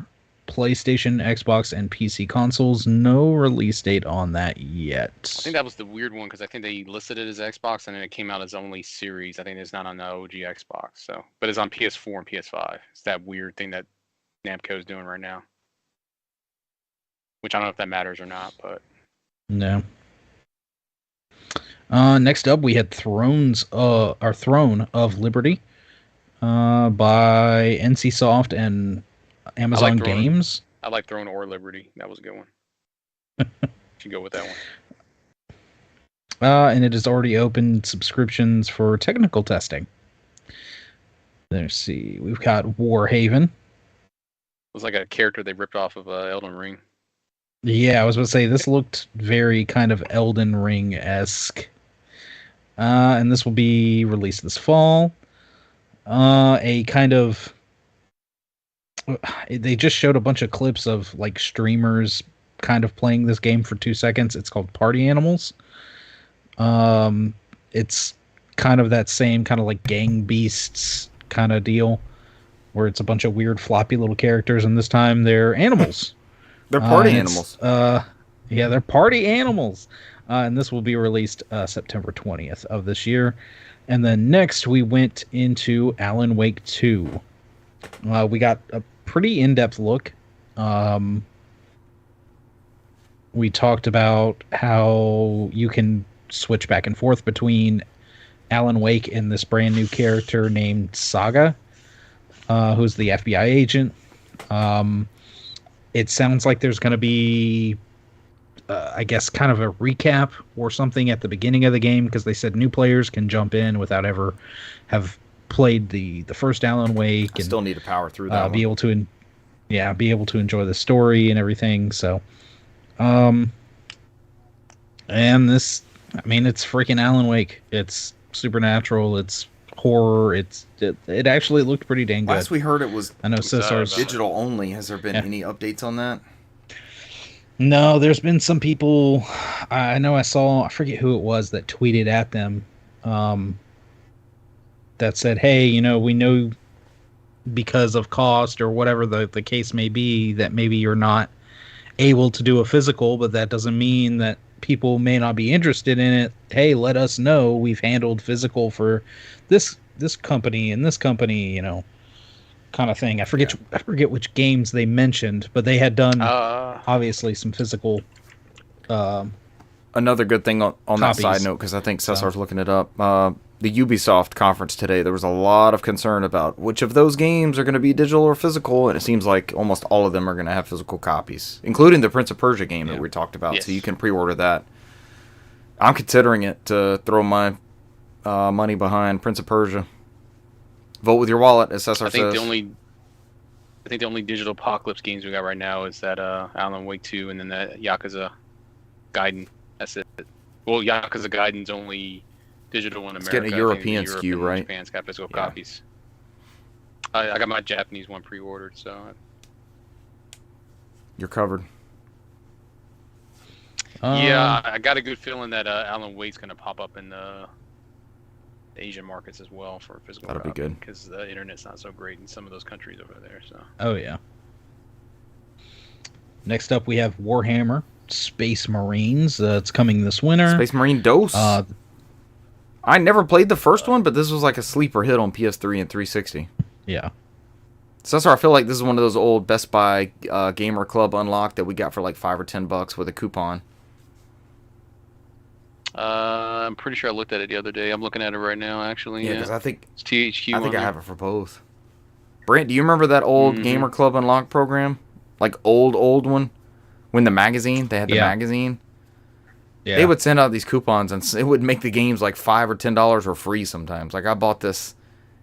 PlayStation, Xbox, and PC consoles. No release date on that yet.
I think that was the weird one because I think they listed it as Xbox and then it came out as only series. I think it's not on the OG Xbox. But it's on PS4 and PS5. It's that weird thing that Namco's doing right now. Which I don't know if that matters or not, but
no. Next up, we had Throne of Liberty by NCSoft and Amazon Games.
I like Throne or Liberty. That was a good one. Should go with that one.
And it has already opened subscriptions for technical testing. Let's see. We've got Warhaven.
It was like a character they ripped off of Elden Ring.
Yeah, I was going to say, this looked very kind of Elden Ring-esque. And this will be released this fall. A kind of... They just showed a bunch of clips of like streamers kind of playing this game for 2 seconds. It's called Party Animals. It's kind of that same kind of like Gang Beasts kind of deal, where it's a bunch of weird floppy little characters, and this time they're animals.
They're party animals.
Yeah, they're party animals. And this will be released September 20th of this year. And then next we went into Alan Wake 2. We got a pretty in-depth look. We talked about how you can switch back and forth between Alan Wake and this brand new character named Saga, who's the FBI agent. It sounds like there's going to be I guess, kind of a recap or something at the beginning of the game, because they said new players can jump in without ever have played the first Alan Wake.
I still need to power through that
be able to, be able to enjoy the story and everything. So, and this, I mean, it's freaking Alan Wake. It's supernatural. It's horror. It actually looked pretty dang good.
Last we heard, it was,
I know Cesar's
digital only. Has there been any updates on that?
No, there's been some people. I know I forget who it was that tweeted at them, that said, "Hey, we know because of cost or whatever the case may be, that maybe you're not able to do a physical, but that doesn't mean that people may not be interested in it. Hey, let us know. We've handled physical for this company and this company, kind of thing." I forget which games they mentioned, but they had done obviously some physical.
Another good thing on that side note, because I think Cesar's looking it up. The Ubisoft conference today, there was a lot of concern about which of those games are going to be digital or physical, and it seems like almost all of them are going to have physical copies, including the Prince of Persia game that we talked about. Yes. So you can pre-order that. I'm considering it to throw my money behind Prince of Persia. Vote with your wallet, as Cesar says.
I think the only digital apocalypse games we got right now is that Alan Wake 2 and then that Yakuza Gaiden. That's it. Well, Yakuza Gaiden's only digital in America.
It's getting a European SKU, right?
Japan's got physical copies. I got my Japanese one pre-ordered, so
you're covered.
Yeah, I got a good feeling that Alan Wake's going to pop up in the Asian markets as well for physical.
That'll be good,
because the internet's not so great in some of those countries over there. So.
Oh yeah. Next up, we have Warhammer Space Marines. It's coming this winter.
Space Marine DOS. I never played the first one, but this was like a sleeper hit on PS3 and 360.
Yeah.
So I feel like this is one of those old Best Buy Gamer Club Unlocked that we got for like $5 or $10 with a coupon.
I'm pretty sure I looked at it the other day. I'm looking at it right now, actually.
Yeah, because I think
it's THQ.
I think I have it for both. Brant, do you remember that old Gamer Club Unlocked program? Like old one? When the magazine, they had the magazine. Yeah. They would send out these coupons, and it would make the games like $5 or $10 or free sometimes. Like I bought this.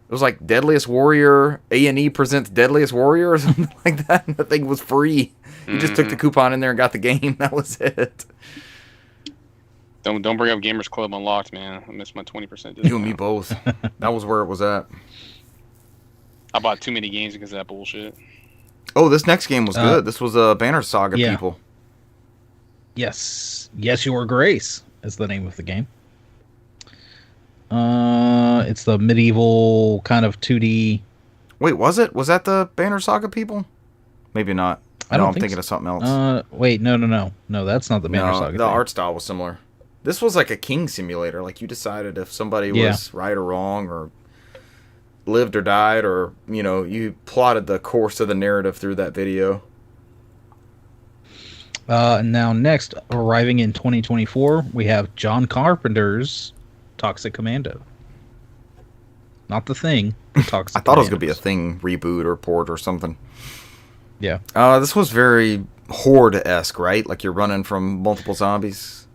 It was like Deadliest Warrior, A&E presents Deadliest Warrior or something like that. And the thing was free. You just took the coupon in there and got the game. That was it.
Don't bring up Gamers Club Unlocked, man. I missed my 20% discount.
You and me both. That was where it was at.
I bought too many games because of that bullshit.
Oh, this next game was good. This was a Banner Saga people.
Yes, Your Grace is the name of the game. It's the medieval kind of 2D.
Wait, was it? Was that the Banner Saga people? Maybe not. I'm thinking of something else.
Wait, no, that's not the Banner Saga.
The art style was similar. This was like a king simulator. Like you decided if somebody was right or wrong, or lived or died, or you plotted the course of the narrative through that video.
Now next, arriving in 2024, we have John Carpenter's Toxic Commando. Not The Thing, Toxic
I thought it was going to be a Thing reboot or port or something.
Yeah.
This was very Horde-esque, right? Like you're running from multiple zombies.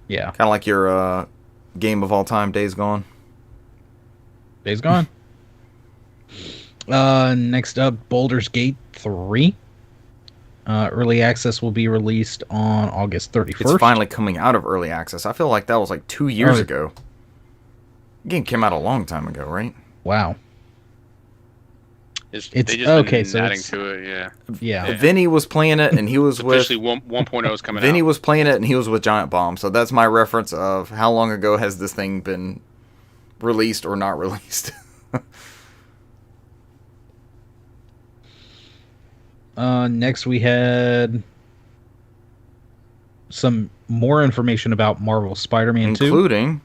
Yeah.
Kind of like your game of all time, Days Gone.
Days Gone. Next up, Baldur's Gate 3. Early access will be released on August 31st.
It's finally coming out of early access. I feel like that was like 2 years ago. The game came out a long time ago, right?
Wow.
It's okay. So adding to it,
yeah.
Vinny was playing it, and he was with.
Officially, 1.0 is coming out.
Vinny was playing it, and he was with Giant Bomb. So that's my reference of how long ago has this thing been released or not released.
Next, we had some more information about Marvel Spider-Man 2,
including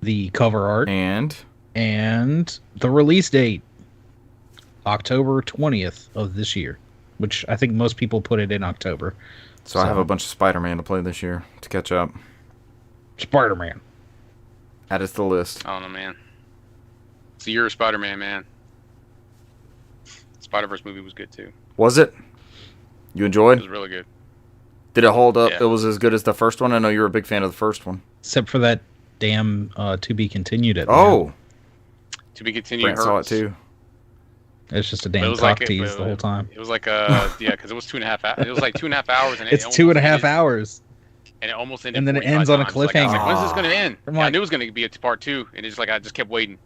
the cover art
and
the release date. October 20th of this year, which I think most people put it in October.
So I have a bunch of Spider-Man to play this year to catch up.
Spider-Man.
Add it to the list.
I don't know, man. It's the year of Spider-Man, man. Spider-Verse movie was good, too.
Was it? You enjoyed?
It was really good.
Did it hold up?
Yeah.
It was as good as the first one? I know you're a big fan of the first one.
Except for that damn to be continued at
To be continued.
Brent saw it too.
It's just a damn cock tease the whole time.
It was like because it was 2.5 hours. It was like 2.5 hours, and
it's 2.5 hours,
and it almost ended.
And then it ends on a cliffhanger.
Like, when's this gonna end? I knew it was gonna be a part 2, and it's like I just kept waiting.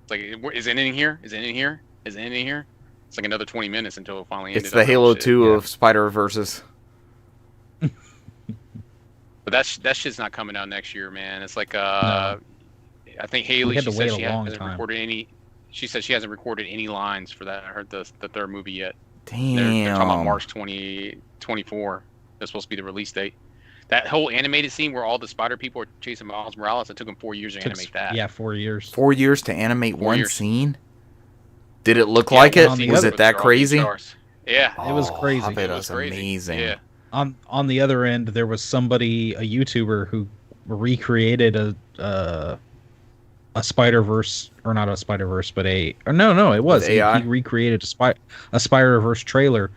It's like, is it in here? Is it in here? Is it in here? It's like another 20 minutes until it finally ended.
It's the Halo 2 of Spider-Verses.
But that shit's not coming out next year, man. It's like I think Haley, she said she hasn't recorded any. She said she hasn't recorded any lines for that. I heard the third movie yet.
Damn.
They're talking about March 2024. That's supposed to be the release date. That whole animated scene where all the spider people are chasing Miles Morales, it took them 4 years to animate that.
Yeah, 4 years.
4 years to animate one scene? Did it look like it? Was it that crazy?
Yeah.
It was crazy.
I bet it was amazing.
Yeah.
On the other end, there was somebody, a YouTuber, who recreated a Spider-Verse, or not a Spider-Verse, but it was. He recreated a Spider-Verse trailer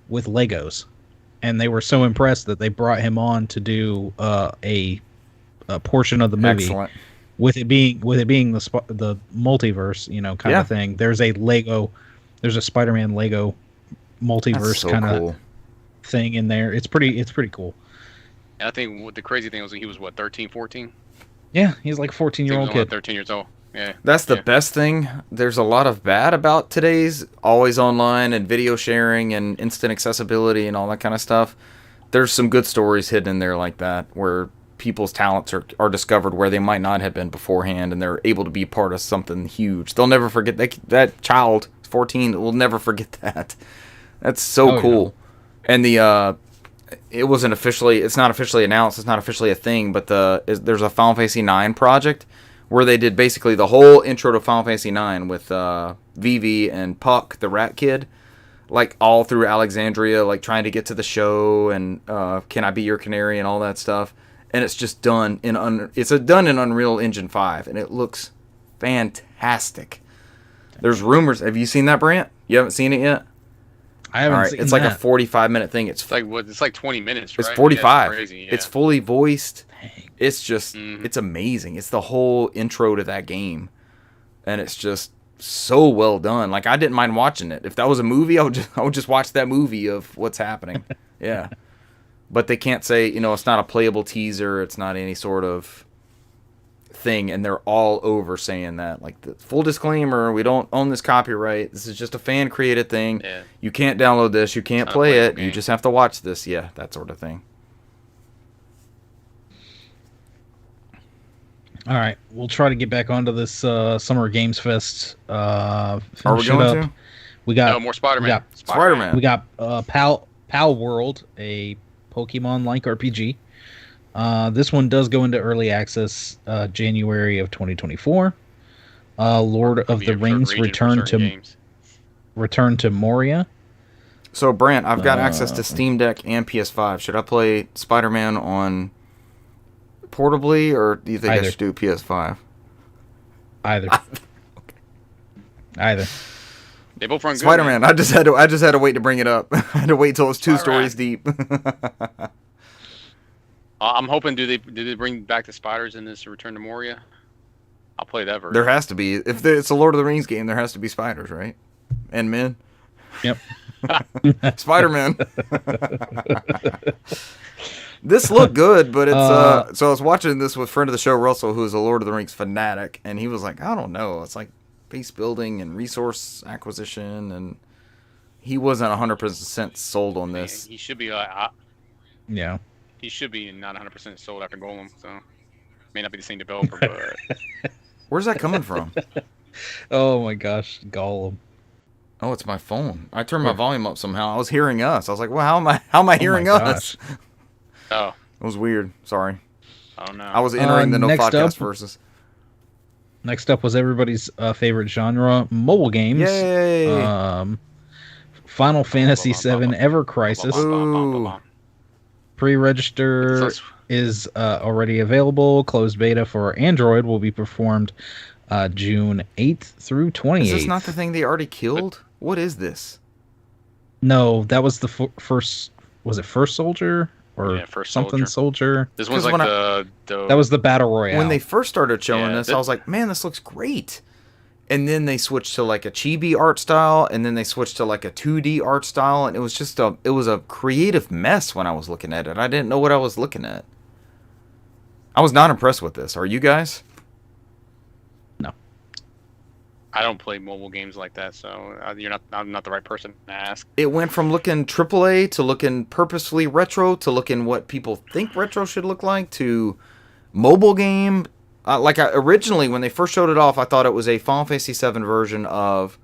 with Legos, and they were so impressed that they brought him on to do a portion of the movie.
Excellent.
With it being the multiverse, kind of thing. There's a Spider-Man Lego multiverse kind of thing in there. It's pretty cool.
And I think what the crazy thing was, he was 13, 14.
Yeah, he's like a 14-year-old kid.
13 years old. Yeah.
That's the best thing. There's a lot of bad about today's always online and video sharing and instant accessibility and all that kind of stuff. There's some good stories hidden in there like that, where people's talents are discovered where they might not have been beforehand, and they're able to be part of something huge. They'll never forget that child, 14, will never forget that. That's so cool. Yeah. And it's not officially announced, it's not officially a thing, but there's a Final Fantasy IX project where they did basically the whole intro to Final Fantasy IX with Vivi and Puck, the rat kid, like all through Alexandria, like trying to get to the show, and Can I Be Your Canary and all that stuff. And it's just done in Unreal Engine 5, and it looks fantastic. There's rumors. Have you seen that, Brant? You haven't seen it yet?
I haven't seen it.
It's like a 45-minute thing. It's
like 20 minutes, right?
It's 45.
Yeah, it's crazy, yeah.
It's fully voiced. It's just it's amazing. It's the whole intro to that game, and it's just so well done. Like, I didn't mind watching it. If that was a movie, I would just watch that movie of what's happening. Yeah. But they can't say, it's not a playable teaser, it's not any sort of thing, and they're all over saying that. Like, the full disclaimer, we don't own this copyright. This is just a fan-created thing. Yeah. You can't download this, you can't play it, you just have to watch this. Yeah, that sort of thing.
All right, we'll try to get back onto this Summer Games Fest.
Are we going to?
We got
more Spider-Man.
Spider-Man.
We got Pal World, a Pokemon-like RPG. This one does go into early access January of 2024. Lord of the Rings Return to Moria.
So, Brant, I've got access to Steam Deck and PS5. Should I play Spider-Man on portably, or do you think I should do PS5?
Either. Either.
They both run good.
Spider-Man. I just had to wait to bring it up. I had to wait till it's two stories deep.
I'm hoping. Do they bring back the spiders in this Return to Moria? I'll play that version.
There has to be. If it's a Lord of the Rings game, there has to be spiders, right? And men.
Yep.
Spider-Man. This looked good, but it's so I was watching this with friend of the show Russell, who's a Lord of the Rings fanatic, and he was like, I don't know, it's like base building and resource acquisition, and he wasn't 100% sold on this.
He should be
yeah.
He should be not 100% sold after Golem, so may not be the same developer, but
where's that coming from?
Oh my gosh, Golem.
Oh, it's my phone. I turned my volume up somehow. I was hearing us. I was like, well, how am I hearing us?
Oh.
It was weird. Sorry.
Oh no.
I was entering the NOFODcast versus.
Next up was everybody's favorite genre, mobile games.
Yay!
Final Fantasy VII Ever Crisis. Pre-register is already available. Closed beta for Android will be performed June 8th through 28th.
Is this not the thing they already killed? What is this?
No, that was the first. Was it First Soldier? or
First
something soldier.
This one's like
that was the battle royale.
When they first started showing this, I was like, man, this looks great. And then they switched to like a chibi art style, and then they switched to like a 2D art style, and it was just it was a creative mess when I was looking at it. I didn't know what I was looking at. I was not impressed with this. Are you guys?
No.
I don't play mobile games like that, so I'm not the right person to ask.
It went from looking AAA to looking purposefully retro to looking what people think retro should look like to mobile game. Originally, when they first showed it off, I thought it was a Final Fantasy VII version of...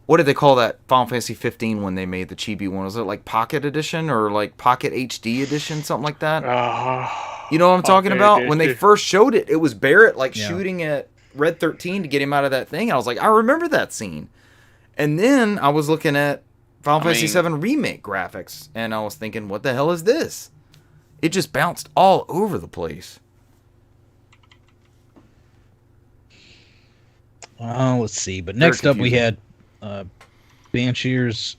What did they call that Final Fantasy 15 when they made the chibi one? Was it like Pocket Edition or like Pocket HD Edition, something like that? You know what I'm talking about? Edition. When they first showed it, it was Barrett shooting at Red 13 to get him out of that thing. And I was like, I remember that scene. And then I was looking at Final Fantasy VII Remake graphics, and I was thinking, what the hell is this? It just bounced all over the place.
Let's see. But next up, we had Banshee's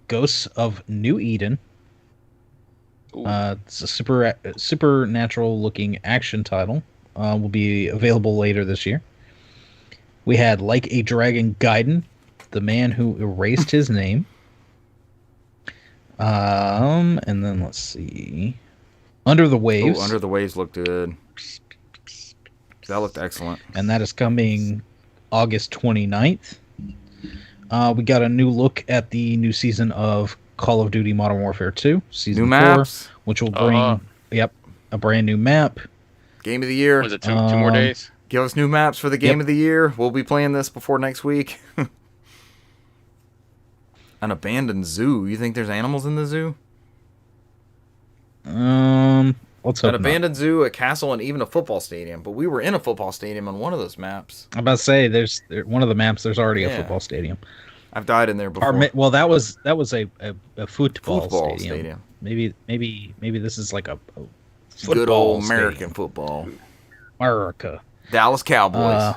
Ghosts of New Eden. It's a supernatural-looking action title. Will be available later this year. We had Like a Dragon Gaiden, The Man Who Erased His Name. And then let's see. Under the Waves.
Under the Waves looked good. That looked excellent.
And that is coming August 29th. We got a new look at the new season of Call of Duty Modern Warfare 2, Season 4, which will bring a brand new map.
Game of the year.
Was it two more days?
Give us new maps for the game of the year. We'll be playing this before next week. An abandoned zoo. You think there's animals in the zoo?
Let's hope
an abandoned zoo, a castle, and even a football stadium. But we were in a football stadium on one of those maps.
I'm about to say, there's one of the maps. There's already a football stadium.
I've died in there before.
Well, that was a football stadium. Maybe this is like a
good old American football.
America.
Dallas Cowboys.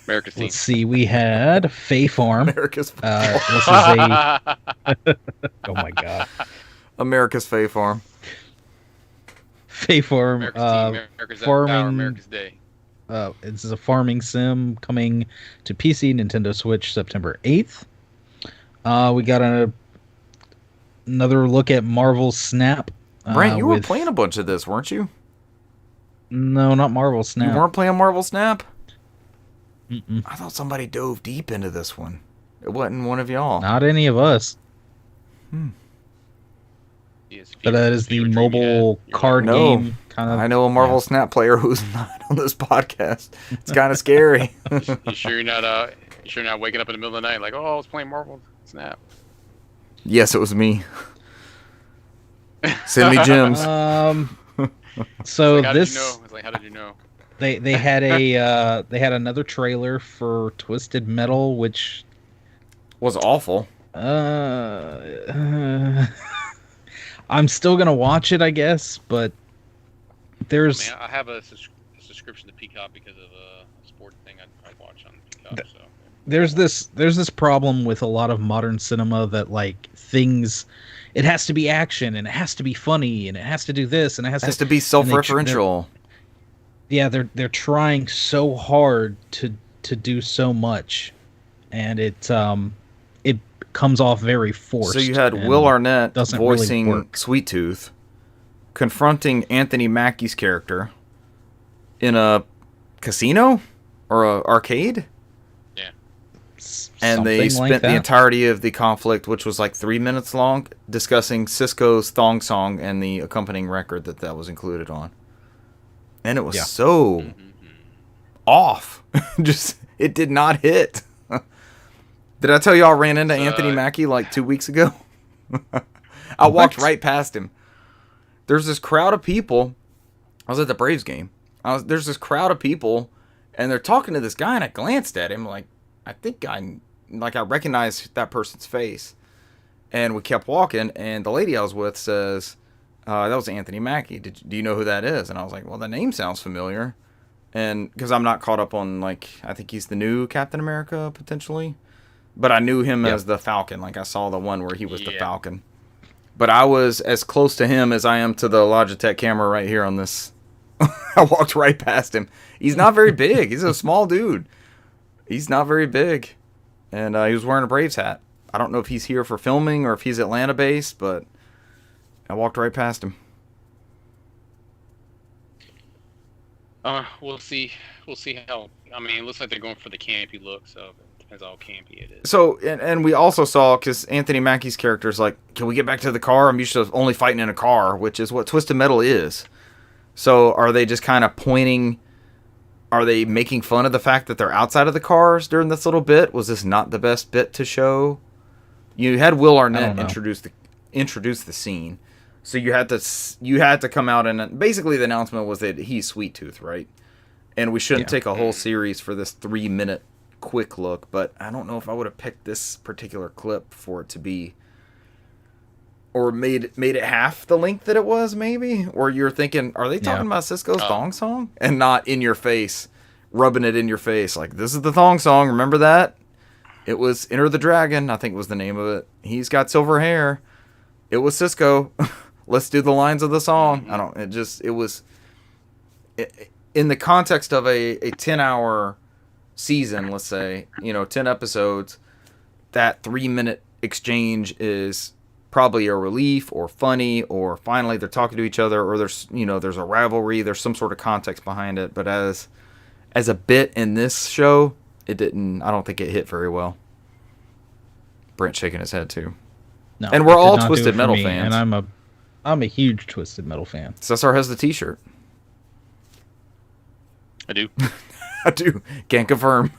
America's team.
Let's see. We had Fae Farm.
America's football.
This is a. Oh my god.
America's Fae Farm.
Fae Farm.
America's
farming.
America's Day.
This is a farming sim coming to PC, Nintendo Switch, September 8th. We got another look at Marvel Snap.
Brent, you were playing a bunch of this, weren't you?
No, not Marvel Snap.
You weren't playing Marvel Snap?
Mm-mm.
I thought somebody dove deep into this one. It wasn't one of y'all.
Not any of us. But that is the mobile card game kind of.
I know a Marvel Snap player who's not on this podcast. It's kind of scary.
You sure you're not waking up in the middle of the night like, oh, I was playing Marvel Snap?
Yes, it was me. Send me gems.
So
how
this.
Did you know? It's like, how did you know?
They had another trailer for Twisted Metal, which
was awful.
I'm still gonna watch it, I guess, but there's.
I have a subscription to Peacock because of a sport thing I watch on Peacock. So
there's this problem with a lot of modern cinema that like things. It has to be action, and it has to be funny, and it has to do this, and it has
to be self-referential.
They're trying so hard to do so much, and it comes off very forced.
So you had Will Arnett voicing
really
Sweet Tooth, confronting Anthony Mackie's character in a casino or a arcade.
Yeah.
And they spent the entirety of the conflict, which was like 3 minutes long, discussing Cisco's Thong Song and the accompanying record that was included on. And it was so off. Just, it did not hit. Did I tell you I ran into Anthony Mackie like 2 weeks ago? I walked right past him. There's this crowd of people. I was at the Braves game. There's this crowd of people, and they're talking to this guy, and I glanced at him like, I recognized that person's face. And we kept walking, and the lady I was with says, that was Anthony Mackie. Do you know who that is? And I was like, well, the name sounds familiar. And because I'm not caught up on, like, I think he's the new Captain America, potentially. But I knew him as the Falcon. Like, I saw the one where he was the Falcon. But I was as close to him as I am to the Logitech camera right here on this. I walked right past him. He's not very big. He's a small dude. He's not very big. And he was wearing a Braves hat. I don't know if he's here for filming or if he's Atlanta-based, but I walked right past him.
We'll see. We'll see how. I mean, it looks like they're going for the campy look, so it depends how campy it is.
So, and we also saw, because Anthony Mackie's character is like, can we get back to the car? I'm used to only fighting in a car, which is what Twisted Metal is. So, are they just kind of pointing? Are they making fun of the fact that they're outside of the cars during this little bit? Was this not the best bit to show? You had Will Arnett introduce the scene. So you had to come out and basically the announcement was that he's Sweet Tooth, right? And we shouldn't take a whole series for this 3-minute quick look, but I don't know if I would have picked this particular clip for it to be, or made it half the length that it was, maybe. Or you're thinking, are they talking about Cisco's thong song, and not in your face, rubbing it in your face like this is the thong song? Remember that? It was Enter the Dragon, I think was the name of it. He's got silver hair. It was Cisco. Let's do the lines of the song. It was in the context of a 10-hour season, let's say, 10 episodes, that 3-minute exchange is probably a relief or funny, or finally they're talking to each other, or there's a rivalry, there's some sort of context behind it. But as a bit in this show, I don't think it hit very well. Brent shaking his head too.
No,
and we're all Twisted Metal fans.
And I'm a huge Twisted Metal fan.
Cesar has the t-shirt.
I do.
I do. Can't confirm.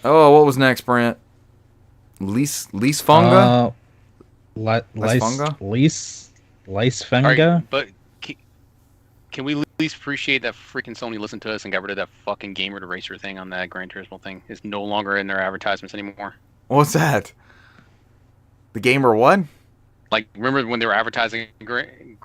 Oh, what was next, Brent? Lice Funga?
Lice Funga?
Right, but can we at least appreciate that freaking Sony listened to us and got rid of that fucking Gamer to Racer thing on that Gran Turismo thing? It's no longer in their advertisements anymore.
What's that? The Gamer what?
Like, remember when they were advertising Gran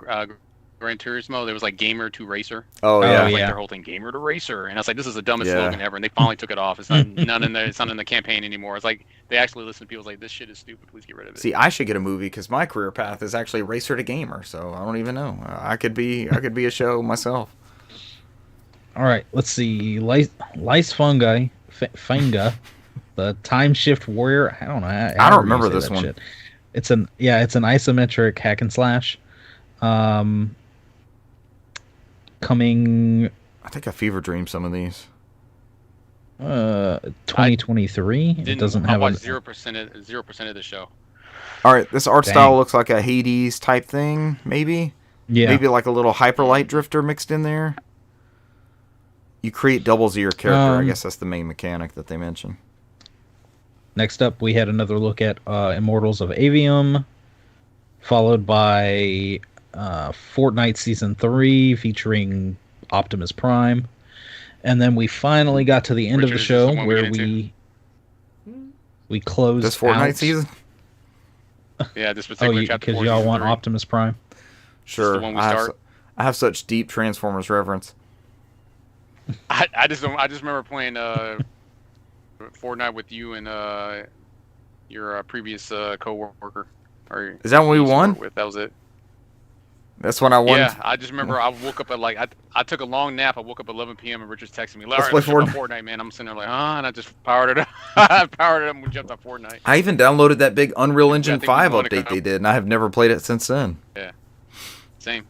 Turismo? There was like Gamer to Racer.
Oh yeah,
like their whole thing, Gamer to Racer, and I was like, this is the dumbest slogan ever. And they finally took it off. It's not it's not in the campaign anymore. It's like they actually listen to people like, this shit is stupid. Please get rid of it.
See, I should get a movie because my career path is actually Racer to Gamer. So I don't even know. I could be a show myself.
All right, let's see. Lice Funga, the Time Shift Warrior. I don't know.
I don't remember this one.
Shit. It's an isometric hack and slash. Coming.
I think I fever dreamed some of these.
2023. It doesn't have
0% of the show.
All right, this art style looks like a Hades type thing, maybe.
Yeah.
Maybe like a little Hyperlight Drifter mixed in there. You create doubles of your character. I guess that's the main mechanic that they mention.
Next up, we had another look at Immortals of Avium, followed by Fortnite Season 3 featuring Optimus Prime. And then we finally got to the end of the show where we closed
this Fortnite
out.
season?
Yeah, this particular chapter.
Because y'all want 3. Optimus Prime?
Sure. I have such deep Transformers reverence.
I just remember playing Fortnite with you and your previous co-worker.
Is that when we won?
That was it.
That's when I won.
Yeah, I just remember I woke up at I took a long nap. I woke up at 11 p.m. and Richard's texting me,
let's play
Fortnite, man. I'm sitting there like, and I just powered it up. I powered it up and we jumped on Fortnite.
I even downloaded that big Unreal Engine 5 update they did, and I have never played it since then.
Yeah, same.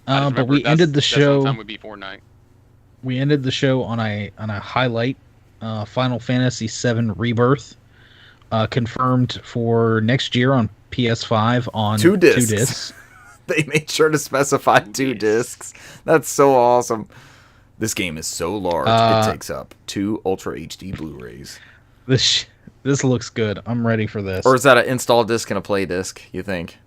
But we ended the show.
Time would be Fortnite.
We ended the show on a highlight. Final Fantasy VII Rebirth, confirmed for next year on PS5 on
2 discs. They made sure to specify 2 discs. That's so awesome. This game is so large, it takes up 2 Ultra HD Blu-rays.
This looks good. I'm ready for this.
Or is that an install disc and a play disc, you think?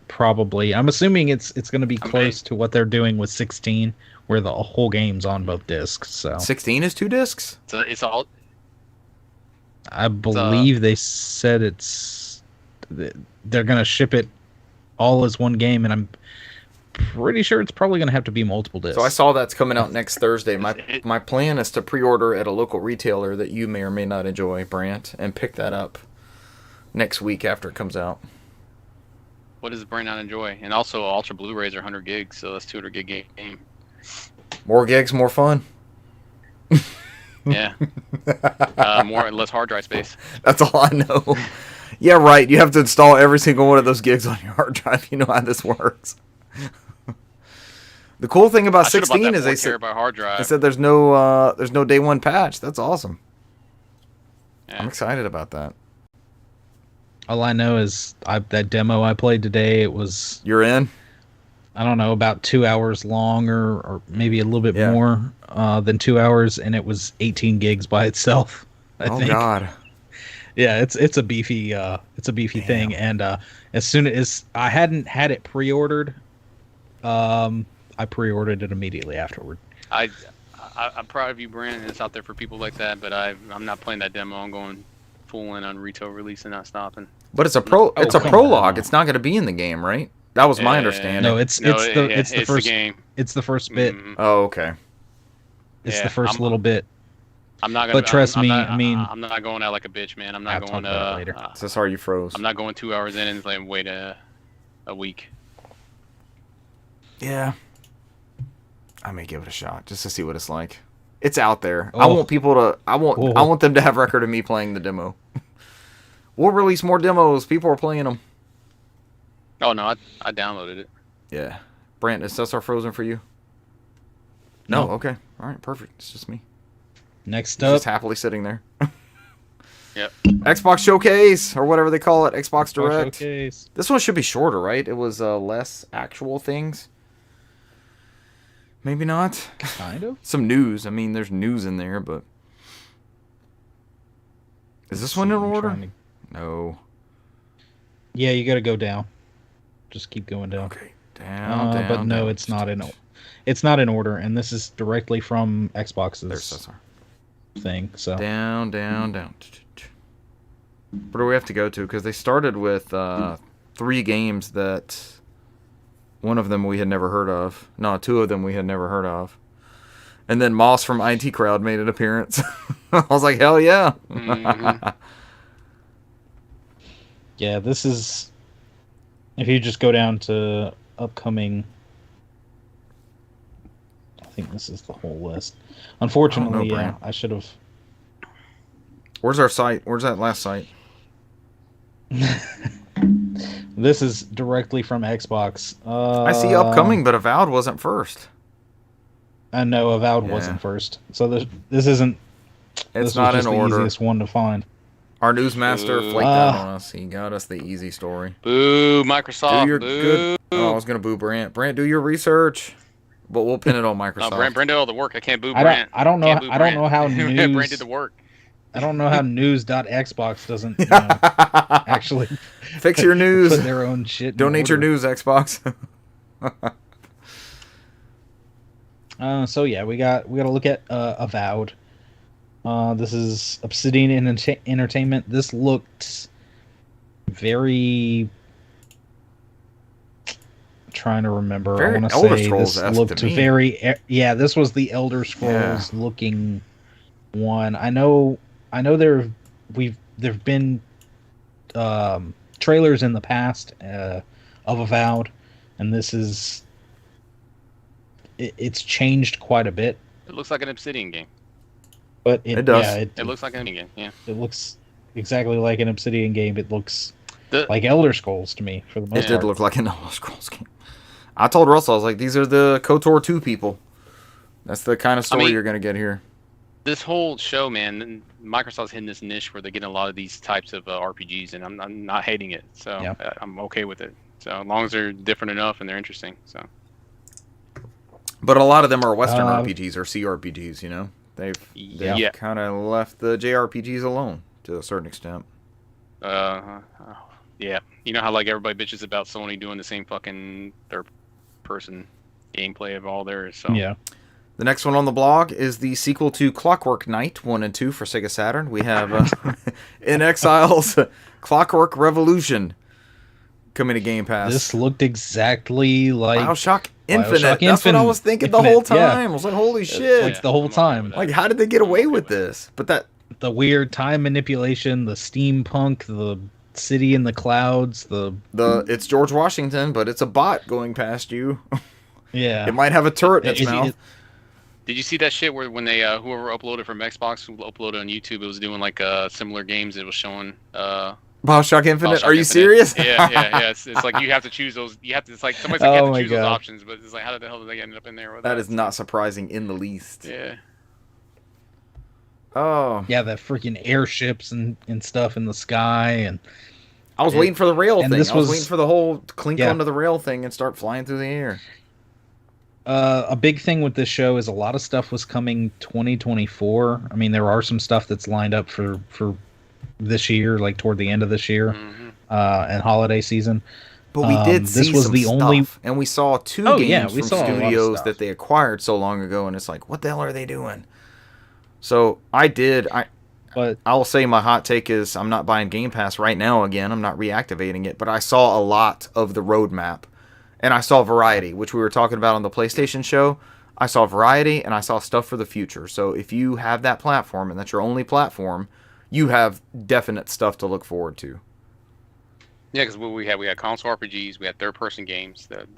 Probably. I'm assuming it's going to be close to what they're doing with 16, where the whole game's on both discs. So
16 is 2 discs?
So it's all...
I believe they said they're going to ship it all as one game, and I'm pretty sure it's probably going to have to be multiple discs.
So I saw that's coming out next Thursday. My plan is to pre-order at a local retailer that you may or may not enjoy, Brant, and pick that up next week after it comes out.
What does Brant not enjoy? And also, Ultra Blu-rays are 100 gigs, so that's 200 gig game.
More gigs, more fun.
Yeah. Less hard drive space.
That's all I know. Yeah, right. You have to install every single one of those gigs on your hard drive. You know how this works. The cool thing about 16 is they said there's no day one patch. That's awesome. Yeah. I'm excited about that.
All I know is that demo I played today. It was
you're in.
I don't know, about 2 hours long or maybe a little bit more than 2 hours, and it was 18 gigs by itself. I think.
God.
Yeah, it's a beefy thing, and as soon as I hadn't had it pre-ordered, I pre-ordered it immediately afterward.
I'm proud of you, Brandon. It's out there for people like that, but I'm not playing that demo. I'm going full in on retail release and not stopping.
But it's a prologue. It's not going to be in the game, right? That was my understanding.
No, it's the first
game.
It's the first bit.
Mm-hmm.
Oh, okay.
It's the first little bit.
I'm not gonna.
But trust me,
I'm not going out like a bitch, man. I'm not going.
Later.
So sorry you froze.
I'm not going 2 hours in and like wait a week.
Yeah. I may give it a shot just to see what it's like. It's out there. I want people to. I want them to have record of me playing the demo. We'll release more demos. People are playing them.
Oh no, I downloaded it.
Yeah. Brant, is SSR frozen for you? No. Okay. All right. Perfect. It's just me.
Next
He's
up,
just happily sitting there.
Yep.
Xbox Showcase or whatever they call it. Xbox Direct.
Showcase.
This one should be shorter, right? It was less actual things. Maybe not.
Kind of.
Some news. I mean, there's news in there, but is this one in order? No.
Yeah, you got to go down. Just keep going down.
Okay. Down.
But no,
down.
it's not in. It's not in order, and this is directly from Xbox's thing. So
down. Where do we have to go to? Because they started with 3 games that one of them we had never heard of. No, 2 of them we had never heard of. And then Moss from IT Crowd made an appearance. I was like, hell yeah.
Mm-hmm.
Yeah, this is. If you just go down to upcoming, I think this is the whole list. Unfortunately, I should have.
Where's our site? Where's that last site?
This is directly from Xbox.
I see upcoming, but Avowed wasn't first.
I know Avowed wasn't first, so this isn't.
It's not in order.
The easiest one to find.
Our newsmaster flaked out on us. He got us the easy story.
Boo, Microsoft.
Do your
boo.
good. Oh, I was gonna boo Brant. Brant, do your reresearch. But we'll pin it on Microsoft.
Brant did all the work. I can't boo Brant.
I don't know how news.
Brant did the work.
I don't know how news.xbox doesn't actually
fix your news.
Put their own shit.
Donate your news, Xbox.
So yeah, we got to look at Avowed. This is Obsidian Entertainment. This looked very. Trying to remember.
Very
I want to say this looked very. Yeah, this was the Elder Scrolls looking one. I know there've been trailers in the past of Avowed, and this is it's changed quite a bit.
It looks like an Obsidian game.
But it does.
Yeah, it looks like an Obsidian game. Yeah.
It looks exactly like an Obsidian game. It looks like Elder Scrolls to me for the most part.
It did look like an Elder Scrolls game. I told Russell, I was like, these are the KOTOR 2 people. That's the kind of story you're going to get here.
This whole show, man, Microsoft's hitting this niche where they're getting a lot of these types of RPGs, and I'm not hating it. So I'm okay with it. So as long as they're different enough and they're interesting. So.
But a lot of them are Western RPGs or CRPGs, you know? They've kind of left the JRPGs alone to a certain extent.
Yeah. You know how like everybody bitches about Sony doing the same fucking third-person gameplay of all theirs. So.
Yeah.
The next one on the blog is the sequel to Clockwork Knight 1 and 2 for Sega Saturn. We have In Exile's Clockwork Revolution coming to Game Pass.
This looked exactly like
Bioshock Infinite. That's what I was thinking the whole time. Yeah. I was like, holy shit.
Like the whole time.
Like, how did they get away with this? But that...
The weird time manipulation, the steampunk, the city in the clouds,
it's George Washington, but it's a bot going past you.
Yeah.
It might have a turret in its mouth.
Did you see that shit where when they whoever uploaded from Xbox uploaded on YouTube, it was doing like similar games? It was showing
Bioshock Infinite. Are you serious?
Yeah. It's like you have to choose those. You have to. It's like somebody's like you have to choose those options, but it's like how the hell did they end up in there? With
that is not surprising in the least.
Yeah.
Oh.
Yeah, the freaking airships and stuff in the sky, and
I was waiting for the rail thing. I was waiting for the whole clink onto the rail thing and start flying through the air.
A big thing with this show is a lot of stuff was coming 2024. I mean, there are some stuff that's lined up for this year, like toward the end of this year, and holiday season.
But we did see this was some the stuff, only, and we saw two games from studios that they acquired so long ago, and it's like, what the hell are they doing? So I'll say my hot take is I'm not buying Game Pass right now again. I'm not reactivating it, but I saw a lot of the roadmap. And I saw variety, which we were talking about on the PlayStation show. I saw variety, and I saw stuff for the future. So if you have that platform, and that's your only platform, you have definite stuff to look forward to.
Yeah, because we had console RPGs, we had third-person games. The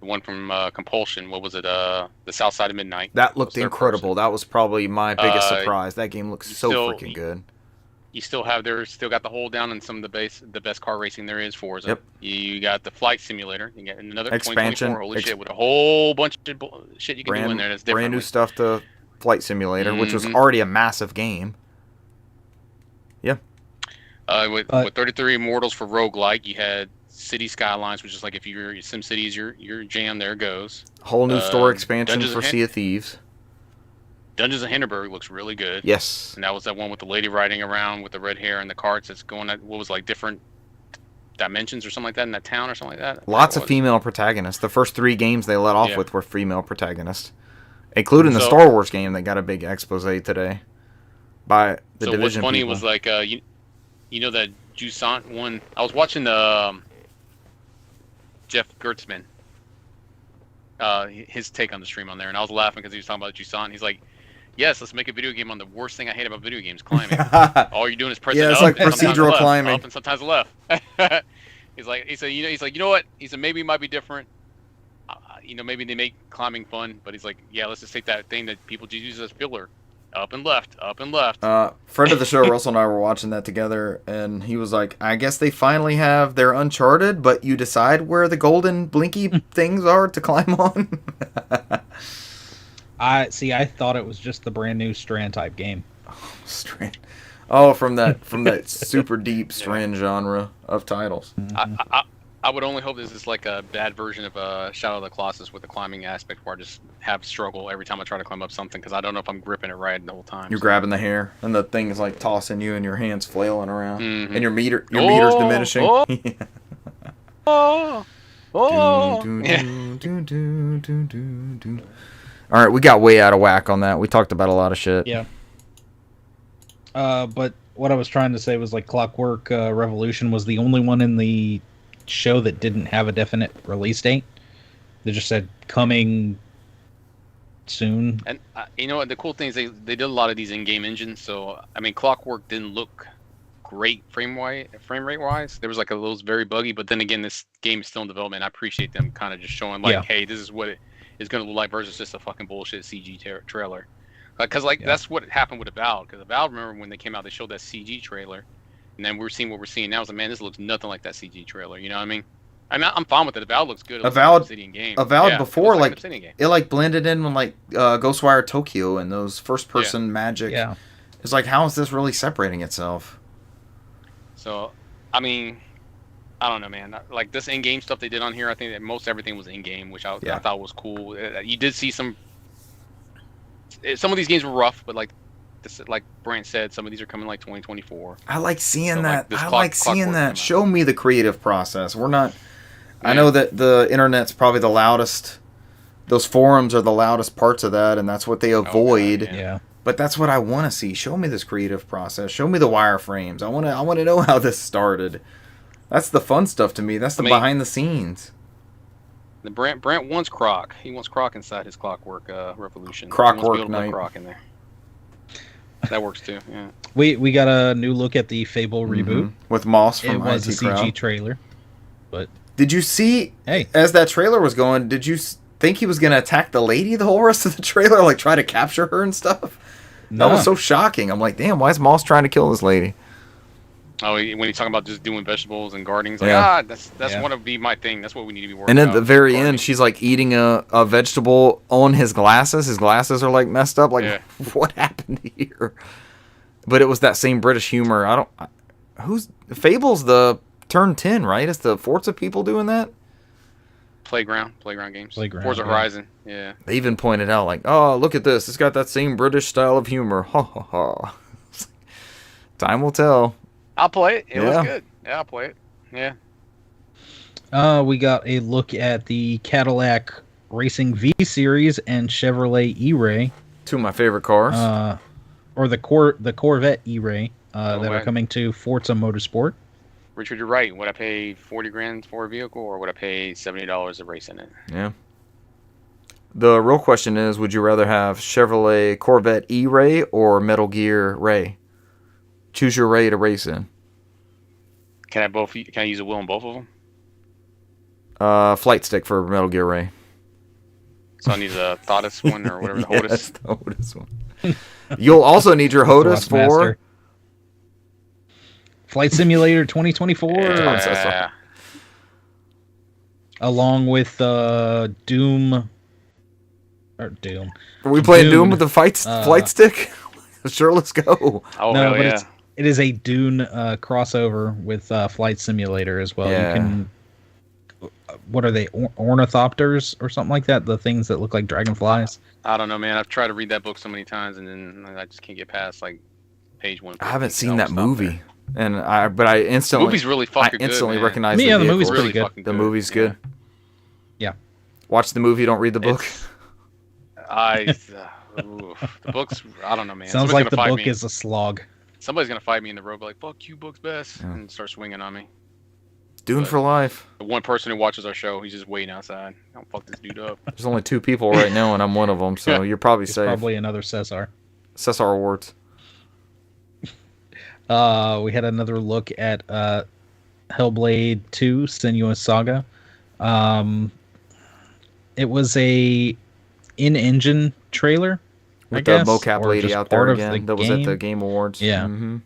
one from Compulsion, what was it? The South Side of Midnight.
That looked incredible. That was probably my biggest surprise. That game looks so freaking good.
You still got the hold down on some of the best car racing there is, Forza.
Yep.
You got the flight simulator. You got another
expansion.
2024. Holy shit, with a whole bunch of shit you can do in there that's different.
Brand new stuff to Flight Simulator, which was already a massive game. Yeah.
With 33 Immortals for roguelike, you had City Skylines, which is like if you're SimCity is your jam, there it goes.
Whole new store expansion for Sea of Thieves.
Dungeons of Hinterberg looks really good.
Yes.
And that was that one with the lady riding around with the red hair and the carts that's going at what was like different dimensions or something like that in that town or something like that.
Lots of female protagonists. The first 3 games they let off with were female protagonists. Including the Star Wars game that got a big expose today by the Division
what's funny
people.
Was like you know that Jusant one. I was watching the Jeff Gertzman his take on the stream on there, and I was laughing because he was talking about Jusant. He's like, yes, let's make a video game on the worst thing I hate about video games, climbing. All you're doing is pressing up.
It's like procedural climbing.
Up and sometimes left. He said, you know what? He said, maybe it might be different. Maybe they make climbing fun, but he's like, yeah, let's just take that thing that people just use as filler. Up and left, up and left.
Friend of the show, Russell and I were watching that together, and he was like, I guess they finally have their Uncharted, but you decide where the golden blinky things are to climb on.
I thought it was just the brand new Strand type game.
Strand. Oh, from that super deep Strand genre of titles.
I would only hope this is like a bad version of Shadow of the Colossus with the climbing aspect, where I just have struggle every time I try to climb up something because I don't know if I'm gripping it right the whole time.
You're grabbing the hair, and the thing is like tossing you, and your hands flailing around, and your meter's diminishing. All right, we got way out of whack on that. We talked about a lot of shit.
Yeah. But what I was trying to say was like Clockwork Revolution was the only one in the show that didn't have a definite release date. They just said coming soon.
And you know what? The cool thing is they did a lot of these in-game engines. So I mean, Clockwork didn't look great frame rate wise. There was like those very buggy. But then again, this game is still in development. I appreciate them kind of just showing like, hey, this is what it is going to look like versus just a fucking bullshit CG trailer. Because that's what happened with Avowed. Because Avowed, remember when they came out, they showed that CG trailer. And then we're seeing what we're seeing now. Is like, man, this looks nothing like that CG trailer. You know what I mean? I'm fine with it. Avowed looks good.
Avowed before like it like blended in with like Ghostwire Tokyo and those first person magic.
Yeah.
It's like, how is this really separating itself?
So, I mean, I don't know, man. Like this in-game stuff they did on here, I think that most everything was in-game, which I thought was cool. You did see some of these games were rough, but like Brant said, some of these are coming like 2024.
I like seeing that. I like seeing that. Show me the creative process. We're not. I know that the internet's probably the loudest. Those forums are the loudest parts of that, and that's what they avoid.
Oh, God, yeah.
But that's what I want to see. Show me this creative process. Show me the wireframes. I want to know how this started. That's the fun stuff to me. That's the behind the scenes.
The Brent wants Croc. He wants Croc inside his Clockwork Revolution.
Croc
he wants
work
to be able to
night.
put Croc in there. That works too. Yeah.
We got a new look at the Fable reboot
with Moss from
It was
IT
a CG
Crowd.
trailer, but
did you see?
Hey,
as that trailer was going, did you think he was going to attack the lady the whole rest of the trailer, like try to capture her and stuff? That was so shocking. I'm like, damn, why is Moss trying to kill this lady?
Oh, when you're talking about just doing vegetables and gardening, like, that's want to be my thing. That's what we need to be working on.
And at the very end, she's like eating a vegetable on his glasses. His glasses are like messed up. Like, what happened here? But it was that same British humor. Fable's the turn 10, right? It's the Forza people doing that?
Playground games. Forza Horizon, yeah.
They even pointed out, like, oh, look at this. It's got that same British style of humor. Ha, ha, ha. Time will tell.
I'll play it. It looks good. Yeah, I'll play it. Yeah.
We got a look at the Cadillac Racing V Series and Chevrolet E-Ray.
Two of my favorite cars.
Or the Corvette E-Ray that are coming to Forza Motorsport.
Richard, you're right. Would I pay $40,000 for a vehicle, or would I pay $70 to race in it?
Yeah. The real question is, would you rather have Chevrolet Corvette E-Ray or Metal Gear Ray? Choose your Ray to race in.
Can I use a wheel on both of them?
Flight stick for Metal Gear Ray.
So I need a Thotis one or whatever, the HOTAS?
Yes, the HOTAS one. You'll also need your HOTAS for...
Flight Simulator 2024.
Yeah.
Along with Doom. Or Doom.
Are we playing Doom with the flight stick? Sure, let's go.
Oh, no, but yeah.
It is a Dune crossover with Flight Simulator as well.
Yeah.
You can... What are they? Ornithopters or something like that? The things that look like dragonflies?
I don't know, man. I've tried to read that book so many times, and then I just can't get past like page 1.
I haven't seen that movie, but I instantly...
The movie's really fucking good.
I instantly recognize
the movie's pretty good.
The movie's good.
Yeah.
Watch the movie, don't read the book.
The book's... I don't know, man.
Sounds like the book is a slog.
Somebody's gonna fight me in the road, like, fuck you, book's best, and start swinging on me.
Dune for life.
The one person who watches our show, he's just waiting outside. Don't fuck this dude up.
There's only 2 people right now, and I'm one of them, so you're probably safe.
Probably another Cesar.
Cesar Awards.
We had another look at Hellblade 2: Senua's Saga. It was a in-engine trailer,
with the mocap lady out there again. That was at the Game Awards.
Yeah.
Mm-hmm.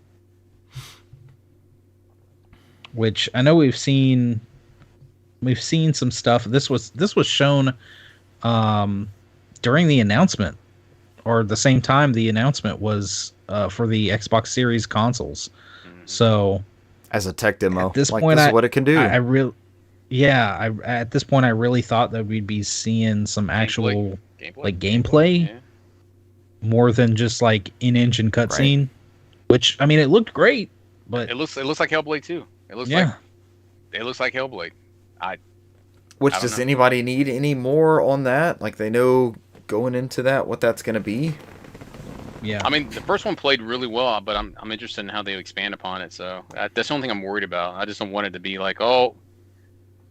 Which I know we've seen some stuff. This was shown during the announcement, or the same time the announcement was for the Xbox Series consoles. So
as a tech demo,
at this point,
this is what it can do.
At this point I really thought that we'd be seeing some actual gameplay more than just like in-engine cutscene. Right. Which, I mean, it looked great, but
it looks like Hellblade 2. It looks like Hellblade.
Does anybody need any more on that? Like, they know going into that what that's going to be?
Yeah.
I mean, the first one played really well, but I'm interested in how they expand upon it. So that's the only thing I'm worried about. I just don't want it to be like, oh,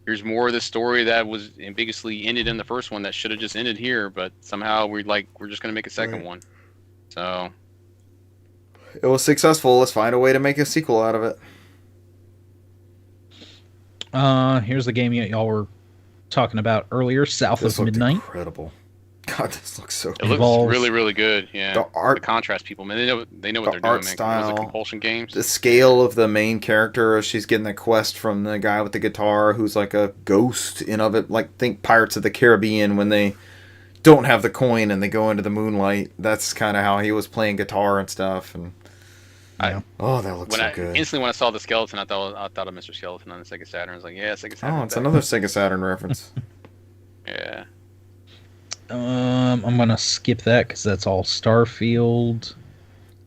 here's more of the story that was ambiguously ended in the first one that should have just ended here, but somehow we're just going to make a second one. So
it was successful. Let's find a way to make a sequel out of it.
Here's the game y'all were talking about earlier, South of Midnight.
Incredible. God, this looks so
good. It looks really, really good. Yeah.
The
contrast people, man, they know what they're doing, man.
Style,
those are compulsion games.
The scale of the main character, she's getting the quest from the guy with the guitar who's like a ghost in of it. Like, think Pirates of the Caribbean when they don't have the coin and they go into the moonlight. That's kind of how he was playing guitar and stuff. And that looks so good.
Instantly, when I saw the skeleton, I thought of Mr. Skeleton on the Sega Saturn. I was like, yeah, Sega Saturn.
Oh, it's another Sega Saturn reference.
Yeah.
I'm gonna skip that because that's all Starfield.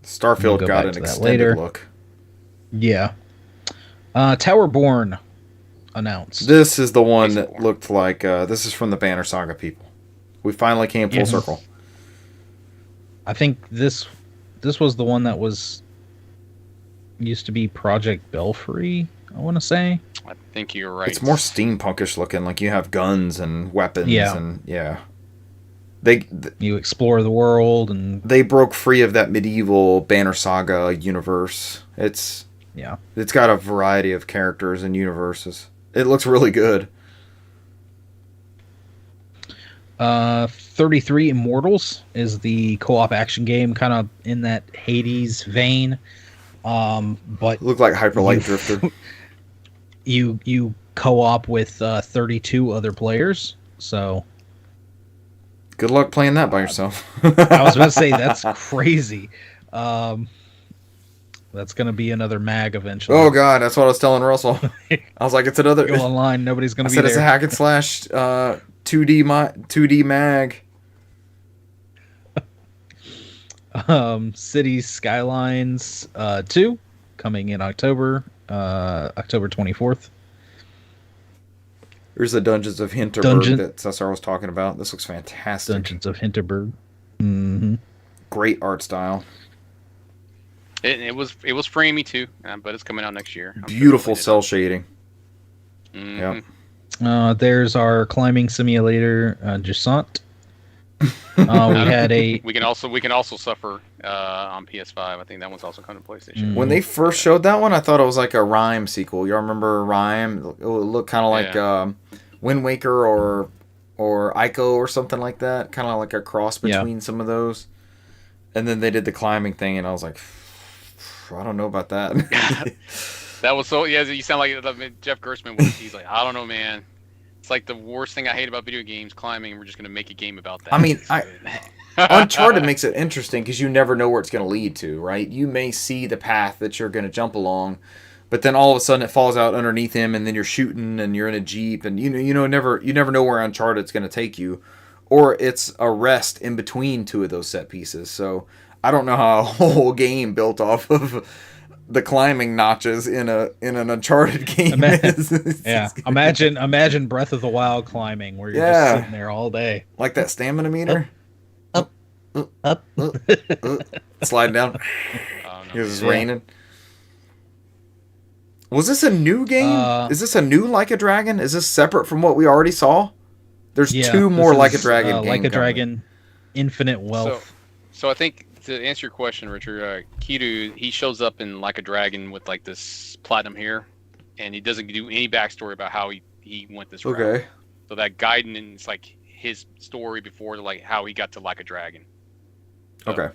Starfield got an extended look.
Yeah. Towerborn announced.
This is the one that looked like this is from the Banner Saga people. We finally came full circle.
I think this was the one that was used to be Project Belfry, I want to say.
I think you're right.
It's more steampunkish looking, like you have guns and weapons and
you explore the world, and
they broke free of that medieval Banner Saga universe. It's got a variety of characters and universes. It looks really good.
33 Immortals is the co-op action game, kind of in that Hades vein. But
look like Hyper Light Drifter.
You co-op with 32 other players, so
good luck playing that by yourself.
I was about to say, that's crazy. That's going to be another mag eventually.
Oh god, that's what I was telling Russell. I was like, it's another.
Go online, nobody's going to be
there. I
there.
said it's a hack and slash 2D mag.
Cities Skylines 2 coming in October 24th.
Here's the Dungeons of Hinterberg that Cesar was talking about. This looks fantastic.
Dungeons of Hinterberg. Mm-hmm.
Great art style.
It was framey too, but it's coming out next year.
Beautiful cell shading.
Mm-hmm.
Yep.
There's our climbing simulator, Jusant. We
can also suffer on PS5. I think that one's also coming to PlayStation.
When they first showed that one, I thought it was like a Rime sequel. Y'all remember Rime? It looked kind of like Wind Waker or Ico or something like that. Kind of like a cross between some of those. And then they did the climbing thing, and I was like, I don't know about that.
That was so. Yeah, you sound like Jeff Gerstmann. He's like, I don't know, man. It's like the worst thing I hate about video games, climbing. We're just going to make a game about that.
I mean, Uncharted makes it interesting because you never know where it's going to lead to, right? You may see the path that you're going to jump along, but then all of a sudden it falls out underneath him, and then you're shooting, and you're in a Jeep, and you never know where Uncharted's going to take you, or it's a rest in between two of those set pieces. So I don't know how a whole game built off of the climbing notches in an Uncharted game
Imagine Breath of the Wild climbing, where you're just sitting there all day.
Like that stamina meter.
Up.
Sliding down. Because it's raining. Was this a new game? Is this a new Like a Dragon? Is this separate from what we already saw? There's two more Like a Dragon games.
Like a Dragon Infinite Wealth.
So I think, to answer your question, Richard, Kiru, he shows up in Like a Dragon with like this platinum hair, and he doesn't do any backstory about how he went this route.
Okay.
So that Gaiden is like his story before, like how he got to Like a Dragon. So,
okay.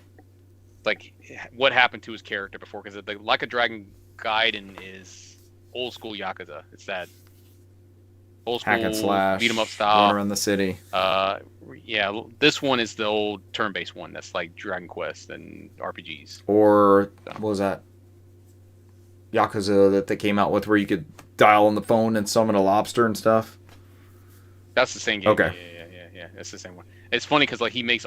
Like what happened to his character before, because the Like a Dragon Gaiden is old school Yakuza. It's that old school
hack and slash,
beat 'em up style.
Run around the city.
Yeah, this one is the old turn-based one. That's like Dragon Quest and RPGs.
Or what was that? Yakuza that they came out with, where you could dial on the phone and summon a lobster and stuff.
That's the same game.
Okay.
Yeah. That's the same one. It's funny because like he makes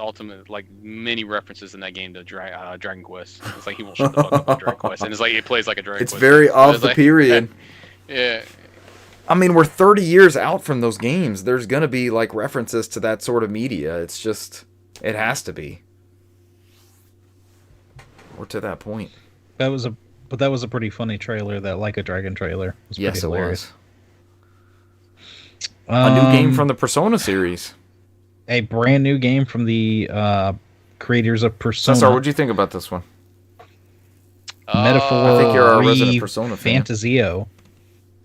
many references in that game to Dragon Quest. It's like he won't shut the fuck up on Dragon Quest, and it's like it plays like a Dragon Quest.
It's very of the period.
Yeah.
I mean, we're 30 years out from those games. There's going to be like references to that sort of media. It's just, it has to be. Or to that point.
That was a pretty funny trailer, that Like a Dragon trailer.
Yes, it was.
A
new game from the Persona series.
A brand new game from the creators of Persona.
Cesar, what'd you think about this one?
Metaphor.
I think you're a resident Persona fan.
Fantasio.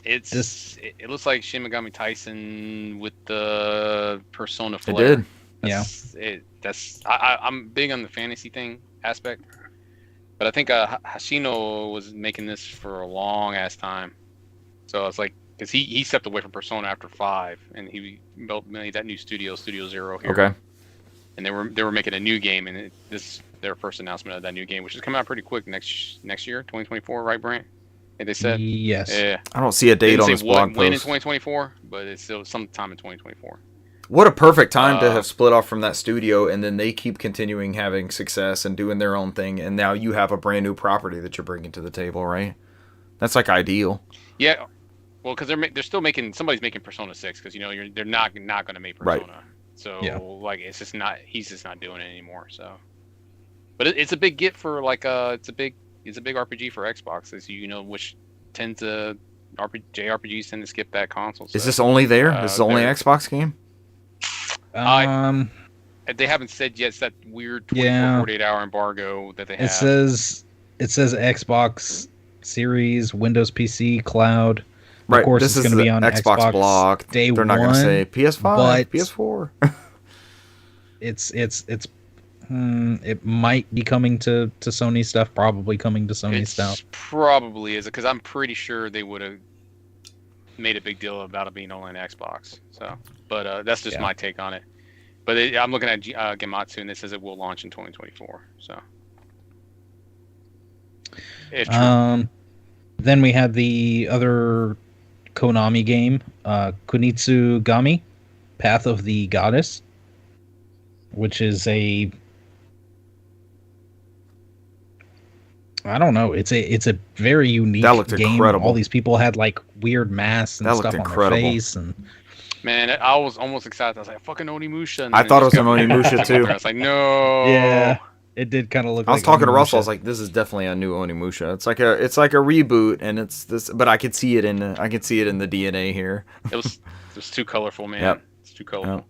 It looks like Shin Megami Tyson with the Persona flair.
It did.
I'm big on the fantasy aspect, but I think Hashino was making this for a long ass time. So it's like, because he stepped away from Persona after 5, and he made that new Studio Zero here.
Okay.
And they were making a new game, and their first announcement of that new game, which is coming out pretty quick next year, 2024, right, Brant? And they said,
yes.
Yeah.
I don't see a date on this blog post.
When in 2024, but it's still sometime in 2024.
What a perfect time to have split off from that studio, and then they keep continuing having success and doing their own thing, and now you have a brand new property that you're bringing to the table, right? That's like ideal.
Yeah. Well, because they're still somebody's making Persona 6, because they're not going to make Persona.
Right.
So like it's just not, he's just not doing it anymore. So, but it's a big get for like it's a big it's a big RPG for Xbox. So which tends to JRPGs tend to skip that console. So,
is this only there? This is only an Xbox game?
They haven't said yet. It's that weird 24, 48 hour embargo that they have.
It says Xbox Series, Windows PC, Cloud.
Right.
Of course,
this
it's
is
going to be on
Xbox blog.
Day
They're not going to say PS5, PS4.
It might be coming to Sony stuff. Probably coming to Sony stuff.
Probably is, because I'm pretty sure they would have made a big deal about it being only on Xbox. So, but that's just my take on it. But I'm looking at Gematsu, and it says it will launch in 2024. So, if true.
Then we had the other Konami game, Kunitsugami, Path of the Goddess, which is I don't know. It's a very unique game.
Incredible.
All these people had like weird masks and stuff on their face, and
man, I was almost excited. I was like, "Fucking Onimusha!"
I thought it was an Onimusha too.
I was like, "No."
Yeah, it did kind of look.
I was talking to Russell. I was like, "This is definitely a new Onimusha. It's like a reboot, and it's this, but I could see it in the DNA here."
It was too colorful, man.
Yep.
It's too colorful.
Yep.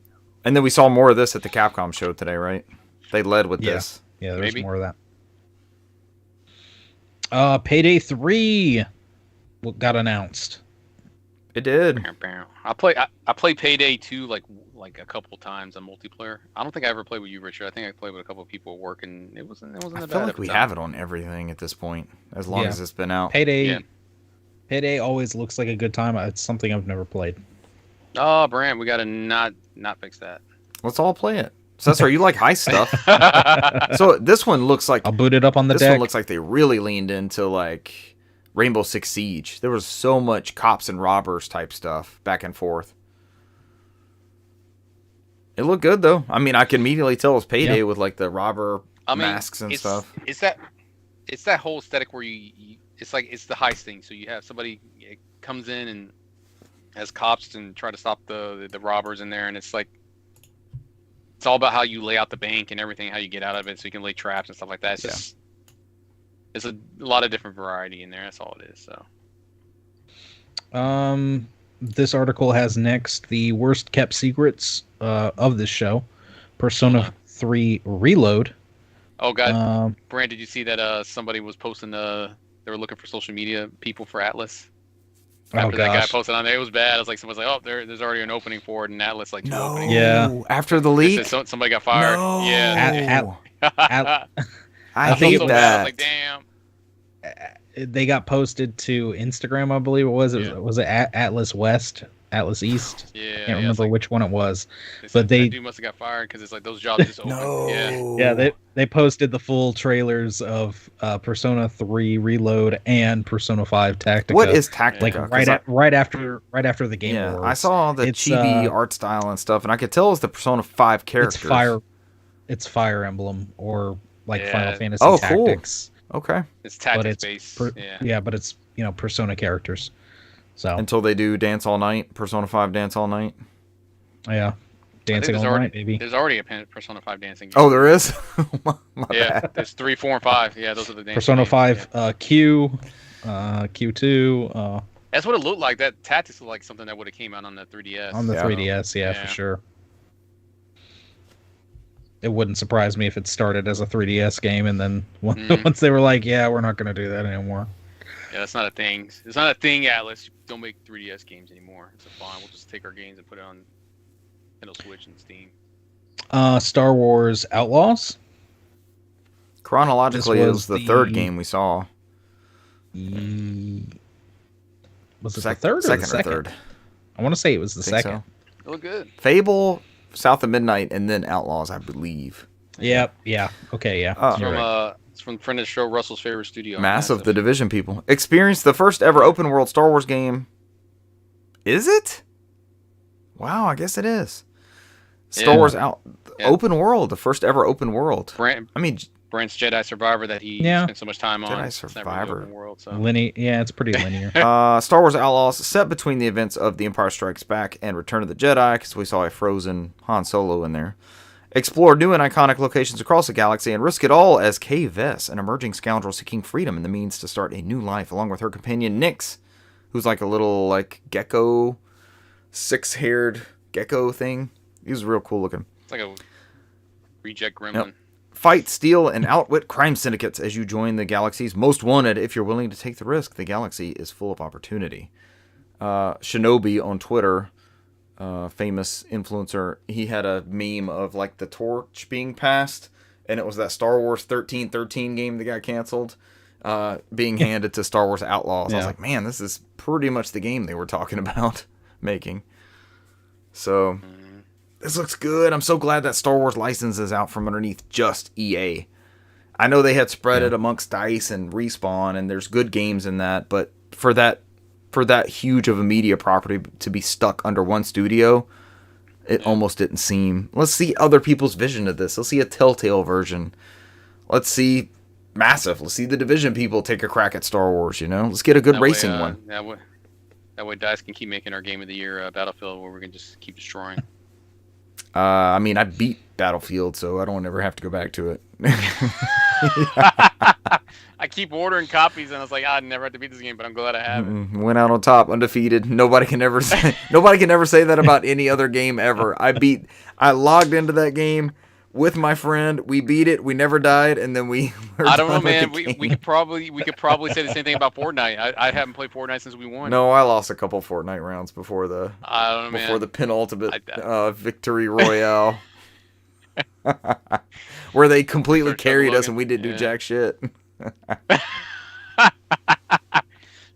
And then we saw more of this at the Capcom show today, right? They led with this.
Yeah, there's more of that. Payday 3 got announced.
It did.
I played Payday 2 like a couple times on multiplayer. I don't think I ever played with you, Richard. I think I played with a couple of people at work, and it wasn't that bad.
I feel like we have it on everything at this point, as long as it's been out.
Payday always looks like a good time. It's something I've never played.
Oh, Brant, we gotta not fix that.
Let's all play it. So that's right. You like heist stuff. So this one looks like
I'll boot it up on the deck.
This one looks like they really leaned into like Rainbow Six Siege. There was so much cops and robbers type stuff back and forth. It looked good though. I mean, I can immediately tell it's Payday with like the robber masks and stuff.
It's that whole aesthetic where it's the heist thing. So you have somebody comes in and has cops and try to stop the robbers in there, and it's like it's all about how you lay out the bank and everything, how you get out of it, so you can lay traps and stuff like that. It's a lot of different variety in there. That's all it is. So,
this article has next the worst kept secrets of this show, Persona 3 Reload.
Oh God, Brand, did you see that somebody was posting they were looking for social media people for Atlas? After that guy posted on there, it was bad. I was like, someone's like, "Oh, there's already an opening for it," and Atlas like two openings.
Yeah,
after the leak,
somebody got fired.
No.
Yeah,
I hate that.
I was like, damn.
They got posted to Instagram, I believe it was. Was it Atlas West, Atlas East?
Yeah,
I can't remember which one it was.
But that dude must have got fired because it's like those jobs just open.
No.
Yeah, they posted the full trailers of Persona 3 Reload and Persona 5 Tactica.
What is Tactica?
Like right after the game.
Yeah,
Awards.
I saw the chibi art style and stuff, and I could tell it's the Persona 5 characters.
It's Fire Emblem or like Final Fantasy Tactics.
Cool. Okay.
It's tactics based.
But it's Persona characters. So
until they do Dance All Night, Persona 5 Dance All Night.
Yeah. Dancing All Night, maybe.
There's already a Persona 5 dancing game.
Oh, there is? My
bad. There's 3, 4, and 5. Yeah, those are the dancing
Persona
games.
5 Q, Q2.
That's what it looked like. That Tactics looked like something that would have came out on the 3DS.
On the 3DS, for sure. It wouldn't surprise me if it started as a 3DS game, and then once they were like, "Yeah, we're not going to do that anymore."
Yeah, that's not a thing. It's not a thing, Atlas. Don't make 3DS games anymore. It's fine. We'll just take our games and put it on Nintendo Switch and Steam.
Star Wars Outlaws.
Chronologically, it was the third game we saw.
Was it the third or
second
the second?
Or third?
I want to say it was the second.
So.
It looked good.
Fable, South of Midnight, and then Outlaws, I believe.
Yep. Yeah. Okay. Yeah.
It's from friend of the show, Russell's favorite studio.
Massive, the Division people. Experienced the first ever open world Star Wars game. Is it? Wow, I guess it is. Star Wars open world, the first ever open world.
Brent's Jedi Survivor that he spent so much time on.
Jedi Survivor.
Open world, so.
It's pretty linear.
Star Wars Outlaws, set between the events of The Empire Strikes Back and Return of the Jedi, because we saw a frozen Han Solo in there. Explore new and iconic locations across the galaxy and risk it all as Kay Vess, an emerging scoundrel seeking freedom and the means to start a new life, along with her companion Nyx, who's like a little like gecko, 6-haired gecko thing. He was real cool looking.
It's like a reject gremlin.
Yep. Fight, steal, and outwit crime syndicates as you join the galaxy's most wanted. If you're willing to take the risk, the galaxy is full of opportunity. Shinobi on Twitter, famous influencer, he had a meme of like the torch being passed, and it was that Star Wars 1313 game that got canceled, being handed to Star Wars Outlaws. Yeah. I was like, man, this is pretty much the game they were talking about making. So this looks good. I'm so glad that Star Wars license is out from underneath just EA. I know they had spread it amongst DICE and Respawn, and there's good games in that, but for that huge of a media property to be stuck under one studio, it almost didn't seem. Let's see other people's vision of this. Let's see a Telltale version. Let's see Massive. Let's see the Division people take a crack at Star Wars, Let's get a good racing one.
That way DICE can keep making our Game of the Year Battlefield, where we can just keep destroying.
I mean, I beat Battlefield, so I don't ever have to go back to it.
I keep ordering copies, and I was like, I never have to beat this game, but I'm glad I have it.
Went out on top, undefeated. Nobody can ever say that about any other game ever. I logged into that game with my friend. We beat it. We never died, and then we.
I don't know, man. We could probably say the same thing about Fortnite. I haven't played Fortnite since we won.
No, I lost a couple Fortnite rounds before the.
I don't know,
before the penultimate victory royale, where they completely carried us and we didn't do jack shit.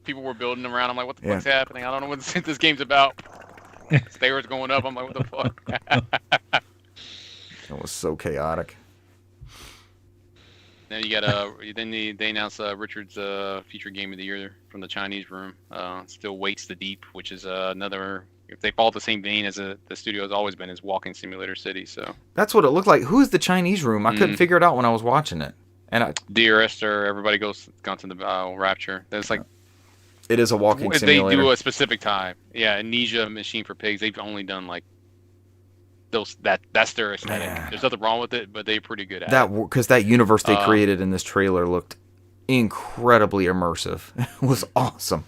People were building them around. I'm like, what the fuck's happening? I don't know what this game's about. Stairs going up. I'm like, what the fuck?
It was so chaotic.
Then you got then they announced Richard's feature game of the year from the Chinese room. Still Waits the Deep, which is another. If they follow the same vein as the studio has always been, is Walking Simulator City. So that's
what it looked like. Who is the Chinese room? I couldn't figure it out when I was watching it. And
Dear Esther, everybody gone to the Rapture. That's like.
It is a walking simulator.
They do a specific time. Yeah, Amnesia, Machine for Pigs. They've only done like those. That's their aesthetic. Man. There's nothing wrong with it, but they're pretty good at it.
Because that universe they created in this trailer looked incredibly immersive. It was awesome.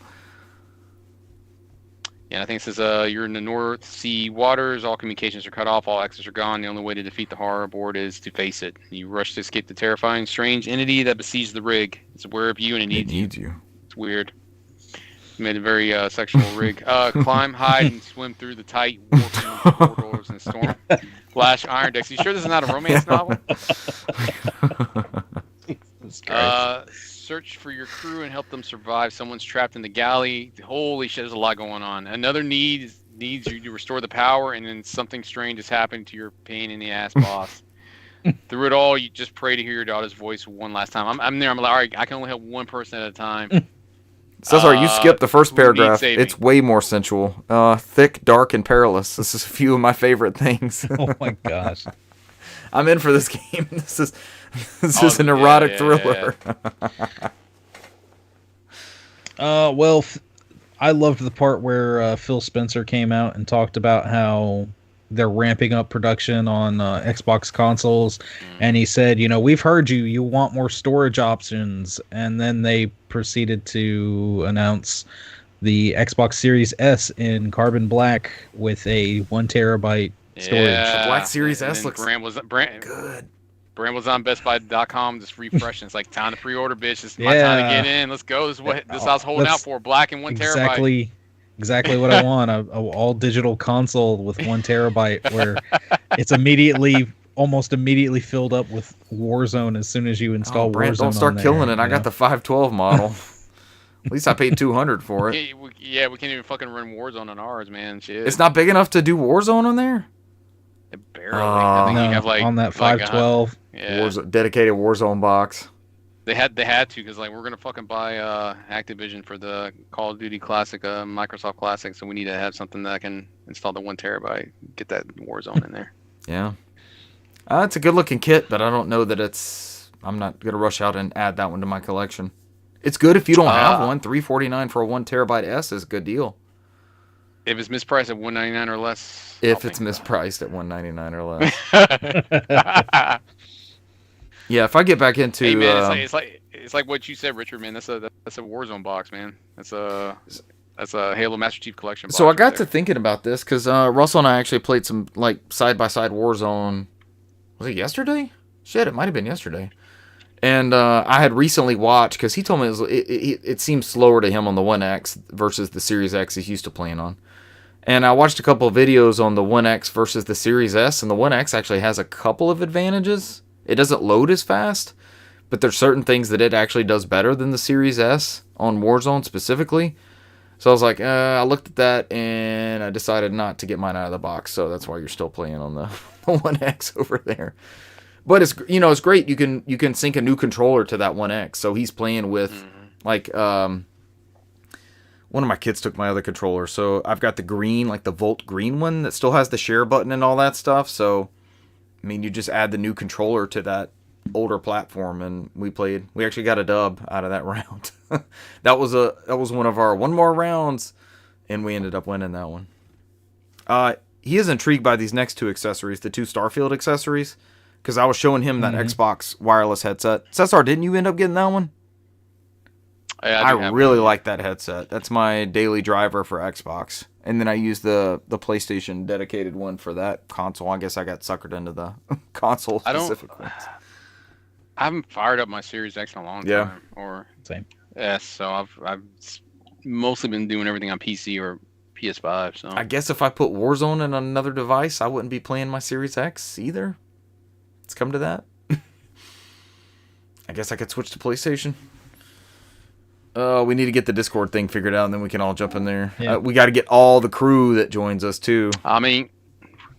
Yeah, I think it says you're in the North Sea waters. All communications are cut off. All exits are gone. The only way to defeat the horror aboard is to face it. You rush to escape the terrifying, strange entity that besieges the rig. It's aware of you and it needs you. It's weird. Made a very sexual rig. Climb, hide, and swim through the tight warping corridors in the storm. Flash iron decks. You sure this is not a romance novel? Search for your crew and help them survive. Someone's trapped in the galley. Holy shit, there's a lot going on. Another needs you to restore the power, and then something strange has happened to your pain in the ass boss. Through it all, you just pray to hear your daughter's voice one last time. I'm there. I'm like, all right, I can only help one person at a time.
So sorry, you skipped the first paragraph. It's way more sensual. Thick, dark, and perilous. This is a few of my favorite things.
Oh my gosh.
I'm in for this game. This is an erotic thriller.
Well, I loved the part where Phil Spencer came out and talked about how they're ramping up production on Xbox consoles, and he said, we've heard you want more storage options, and then they proceeded to announce the Xbox Series S in carbon black with a 1 terabyte storage.
The Black Series S looks
good. Brand was on BestBuy.com just refreshing. It's like, time to pre-order, bitch. It's my time to get in. Let's go. This is I was holding out for. Black and 1 terabyte.
Exactly what I want. A all digital console with 1 terabyte where it's almost immediately filled up with Warzone as soon as you install Warzone.
Don't start killing it. I got the 512 model. At least I paid $200 for it.
Yeah, we can't even fucking run Warzone on ours, man. Shit.
It's not big enough to do Warzone on there?
Barely. I think you have
on that 512.
Dedicated Warzone box.
They had to, because we're gonna fucking buy Activision for the Call of Duty Classic, Microsoft Classic, so we need to have something that can install the 1 terabyte, get that Warzone in there.
Yeah, it's a good looking kit, but I don't know that I'm not gonna rush out and add that one to my collection. It's good if you don't have one. $349 for a 1 terabyte S is a good deal.
If it's mispriced at $199 or less.
If it's mispriced at $199 or less. Yeah, if I get back into.
Hey man, it's like what you said, Richard. Man, that's a Warzone box, man. That's a Halo Master Chief Collection box.
So I got to thinking about this because Russell and I actually played some like side by side Warzone. Was it yesterday? Shit, it might have been yesterday. And I had recently watched because he told me it seems slower to him on the One X versus the Series X he's used to playing on. And I watched a couple of videos on the One X versus the Series S, and the One X actually has a couple of advantages. It doesn't load as fast, but there's certain things that it actually does better than the Series S on Warzone specifically. So I was like, I looked at that and I decided not to get mine out of the box. So that's why you're still playing on the One X over there. But it's it's great. You can sync a new controller to that One X. So he's playing with like one of my kids took my other controller. So I've got the green, like the Volt green one that still has the share button and all that stuff. So I mean, you just add the new controller to that older platform, and we played. We actually got a dub out of that round. that was one of our one more rounds, and we ended up winning that one. He is intrigued by these next two accessories, the two Starfield accessories, because I was showing him that Xbox wireless headset. Cesar, didn't you end up getting that one?
Yeah,
I really like that headset. That's my daily driver for Xbox. And then I use the PlayStation dedicated one for that console. I guess I got suckered into the console specific ones.
I haven't fired up my Series X in a long time. Or
same.
Yes, so I've mostly been doing everything on PC or PS5. So
I guess if I put Warzone in another device, I wouldn't be playing my Series X either. It's come to that. I guess I could switch to PlayStation. We need to get the Discord thing figured out, and then we can all jump in there. Yeah. We got to get all the crew that joins us, too.
I mean,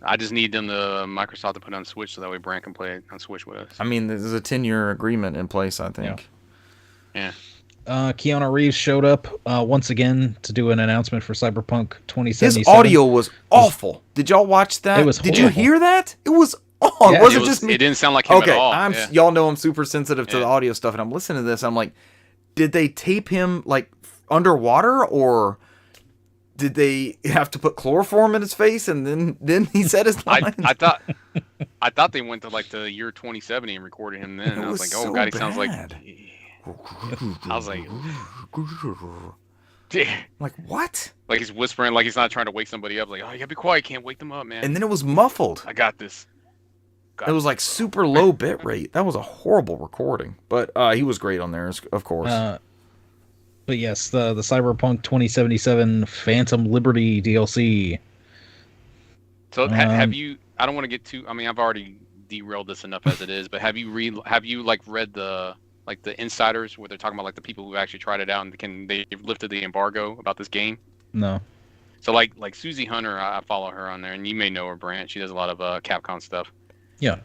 I just need them to Microsoft to put on Switch so that way Brant can play it on Switch with us.
I mean, there's a 10-year agreement in place, I think.
Yeah.
Keanu Reeves showed up once again to do an announcement for Cyberpunk 2077.
His audio was awful. Did y'all watch that?
It was horrible.
Did you hear that? It was awful.
Yeah,
wasn't just me.
It didn't sound like him at all.
Y'all know I'm super sensitive to the audio stuff, and I'm listening to this. I'm like, did they tape him like underwater, or did they have to put chloroform in his face and then he said his lines?
I thought they went to like the year 2070 and recorded him then. And I was like, oh god, he sounds like. I was like,
like what?
Like he's whispering, like he's not trying to wake somebody up. Like, oh, you gotta be quiet, can't wake them up, man.
And then it was muffled.
I got this.
It was like super low bit rate. That was a horrible recording, but he was great on there, of course.
But yes, the Cyberpunk 2077 Phantom Liberty DLC.
So have you? I don't want to get too. I mean, I've already derailed this enough as it is. But have you read the insiders where they're talking about like the people who actually tried it out and they've lifted the embargo about this game?
No.
So like Susie Hunter, I follow her on there, and you may know her, Brant. She does a lot of Capcom stuff.
Yeah.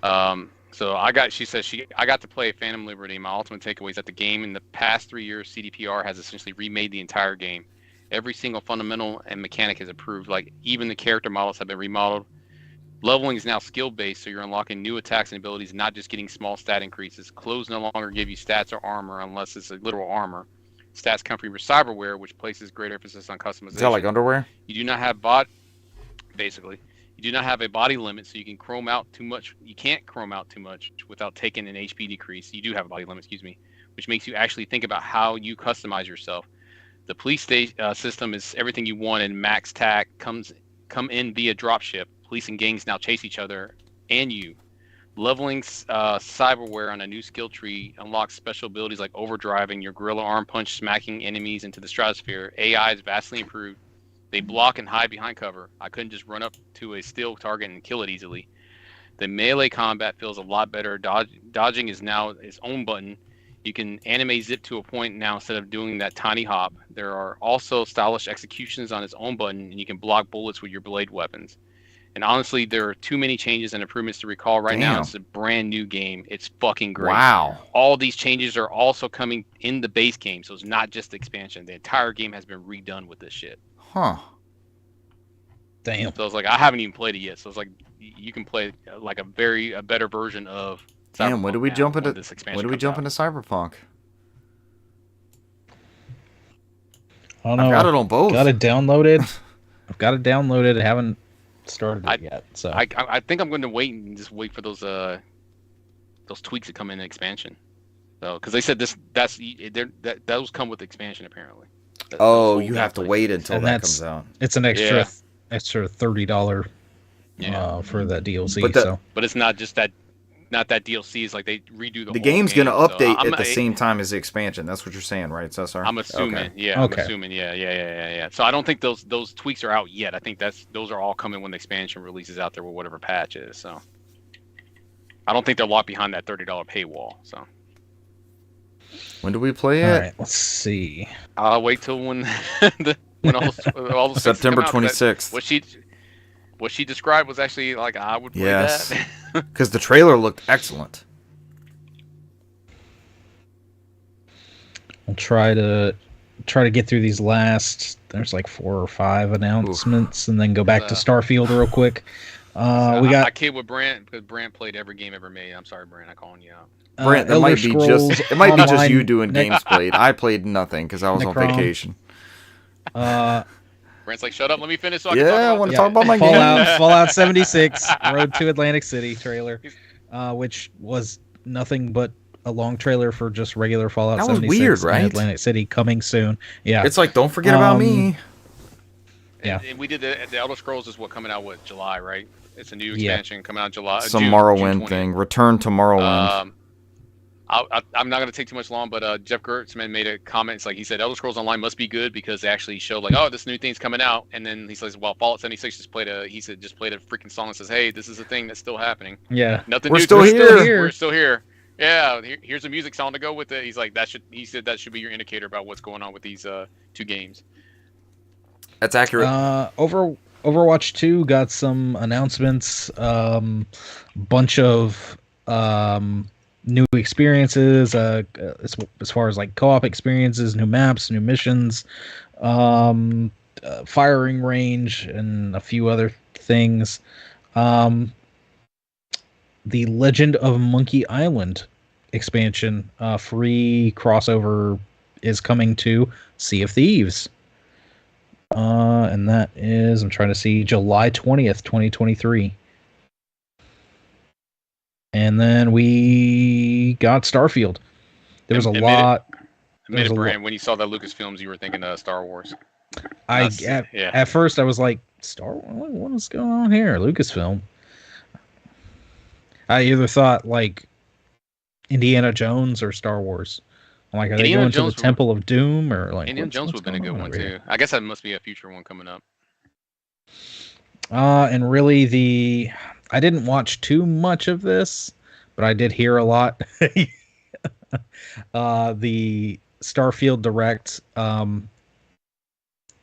So I got to play Phantom Liberty. My ultimate takeaway is that the game in the past 3 years, CDPR has essentially remade the entire game. Every single fundamental and mechanic is improved. Like even the character models have been remodeled. Leveling is now skill based, so you're unlocking new attacks and abilities, not just getting small stat increases. Clothes no longer give you stats or armor unless it's a literal armor. Stats come from your cyberware, which places greater emphasis on customization.
Is that like underwear?
You do not have basically. You do not have a body limit, so you can chrome out too much. You can't chrome out too much without taking an HP decrease. You do have a body limit, which makes you actually think about how you customize yourself. The police system is everything you want, and max tac come in via dropship. Police and gangs now chase each other and you. Leveling cyberware on a new skill tree unlocks special abilities like overdriving, your gorilla arm punch smacking enemies into the stratosphere. AI is vastly improved. They block and hide behind cover. I couldn't just run up to a still target and kill it easily. The melee combat feels a lot better. Dodging is now its own button. You can anime zip to a point now instead of doing that tiny hop. There are also stylish executions on its own button, and you can block bullets with your blade weapons. And honestly, there are too many changes and improvements to recall right now. It's a brand new game. It's fucking great.
Wow.
All these changes are also coming in the base game, so it's not just the expansion. The entire game has been redone with this shit.
Huh.
Damn.
So it's like, I haven't even played it yet. So it's like, you can play like a better version of Cyberpunk.
Damn, when do we jump into
I
Cyberpunk?
don't know.
I got it on both.
Got it downloaded. I've got it downloaded. I haven't started it yet. So
I think I'm going to wait and just wait for those tweaks to come in the expansion. So because they said those come with expansion apparently.
You have to wait until that comes out.
It's an extra $30 for that DLC.
But it's not just that. Not that DLC is like they redo the
game's
game,
going to update at the same time as the expansion. That's what you're saying, right, Cesar?
I'm assuming.
Okay.
Yeah. I'm assuming. Yeah. So I don't think those tweaks are out yet. I think those are all coming when the expansion releases out there with whatever patch is. So I don't think they're locked behind that $30 paywall. So
when do we play it?
All right, let's see.
I'll wait till when all the
September 26th.
What she described was actually like I would play that.
Because the trailer looked excellent.
I'll try to get through these last. There's like 4 or 5 announcements, and then go back to Starfield real quick.
I kid with Brant because Brant played every game ever made. I'm sorry, Brant, I'm calling you out.
Brant, that might be just you doing games played. I played nothing because I was on vacation.
Brant's like, shut up, let me finish so I can talk about
talk about my game.
Fallout 76, Road to Atlantic City trailer, which was nothing but a long trailer for just regular Fallout 76.
That was weird, right?
Atlantic City coming soon. Yeah.
It's like, don't forget about me.
Yeah. And we did the Elder Scrolls is coming out July, right? It's a new expansion coming out in July.
Some Morrowind thing. Return to Morrowind.
I'm not going to take too much long, but Jeff Gertzman made a comment. It's like he said, Elder Scrolls Online must be good because they actually showed like, oh, this new thing's coming out, and then he says, well, Fallout 76 just played a freaking song that says, hey, this is a thing that's still happening.
Yeah,
nothing.
We're
new.
Still here.
We're still here. Yeah, here's a music song to go with it. He's like, he said that should be your indicator about what's going on with these 2 games.
That's accurate.
Overwatch 2 got some announcements. Bunch of new experiences, as far as like co-op experiences, new maps, new missions, firing range, and a few other things. The Legend of Monkey Island expansion, free crossover, is coming to Sea of Thieves. And that is, I'm trying to see, July 20th, 2023. And then we got Starfield. There was a lot.
Admit it, Brand, when you saw that Lucasfilms, you were thinking Star Wars.
At first, I was like, Star Wars? What is going on here? Lucasfilm. I either thought like Indiana Jones or Star Wars. I'm like, are they going to the Temple of Doom or like?
Indiana Jones would have been a good one too. I guess that must be a future one coming up.
And really I didn't watch too much of this, but I did hear a lot. The Starfield Direct,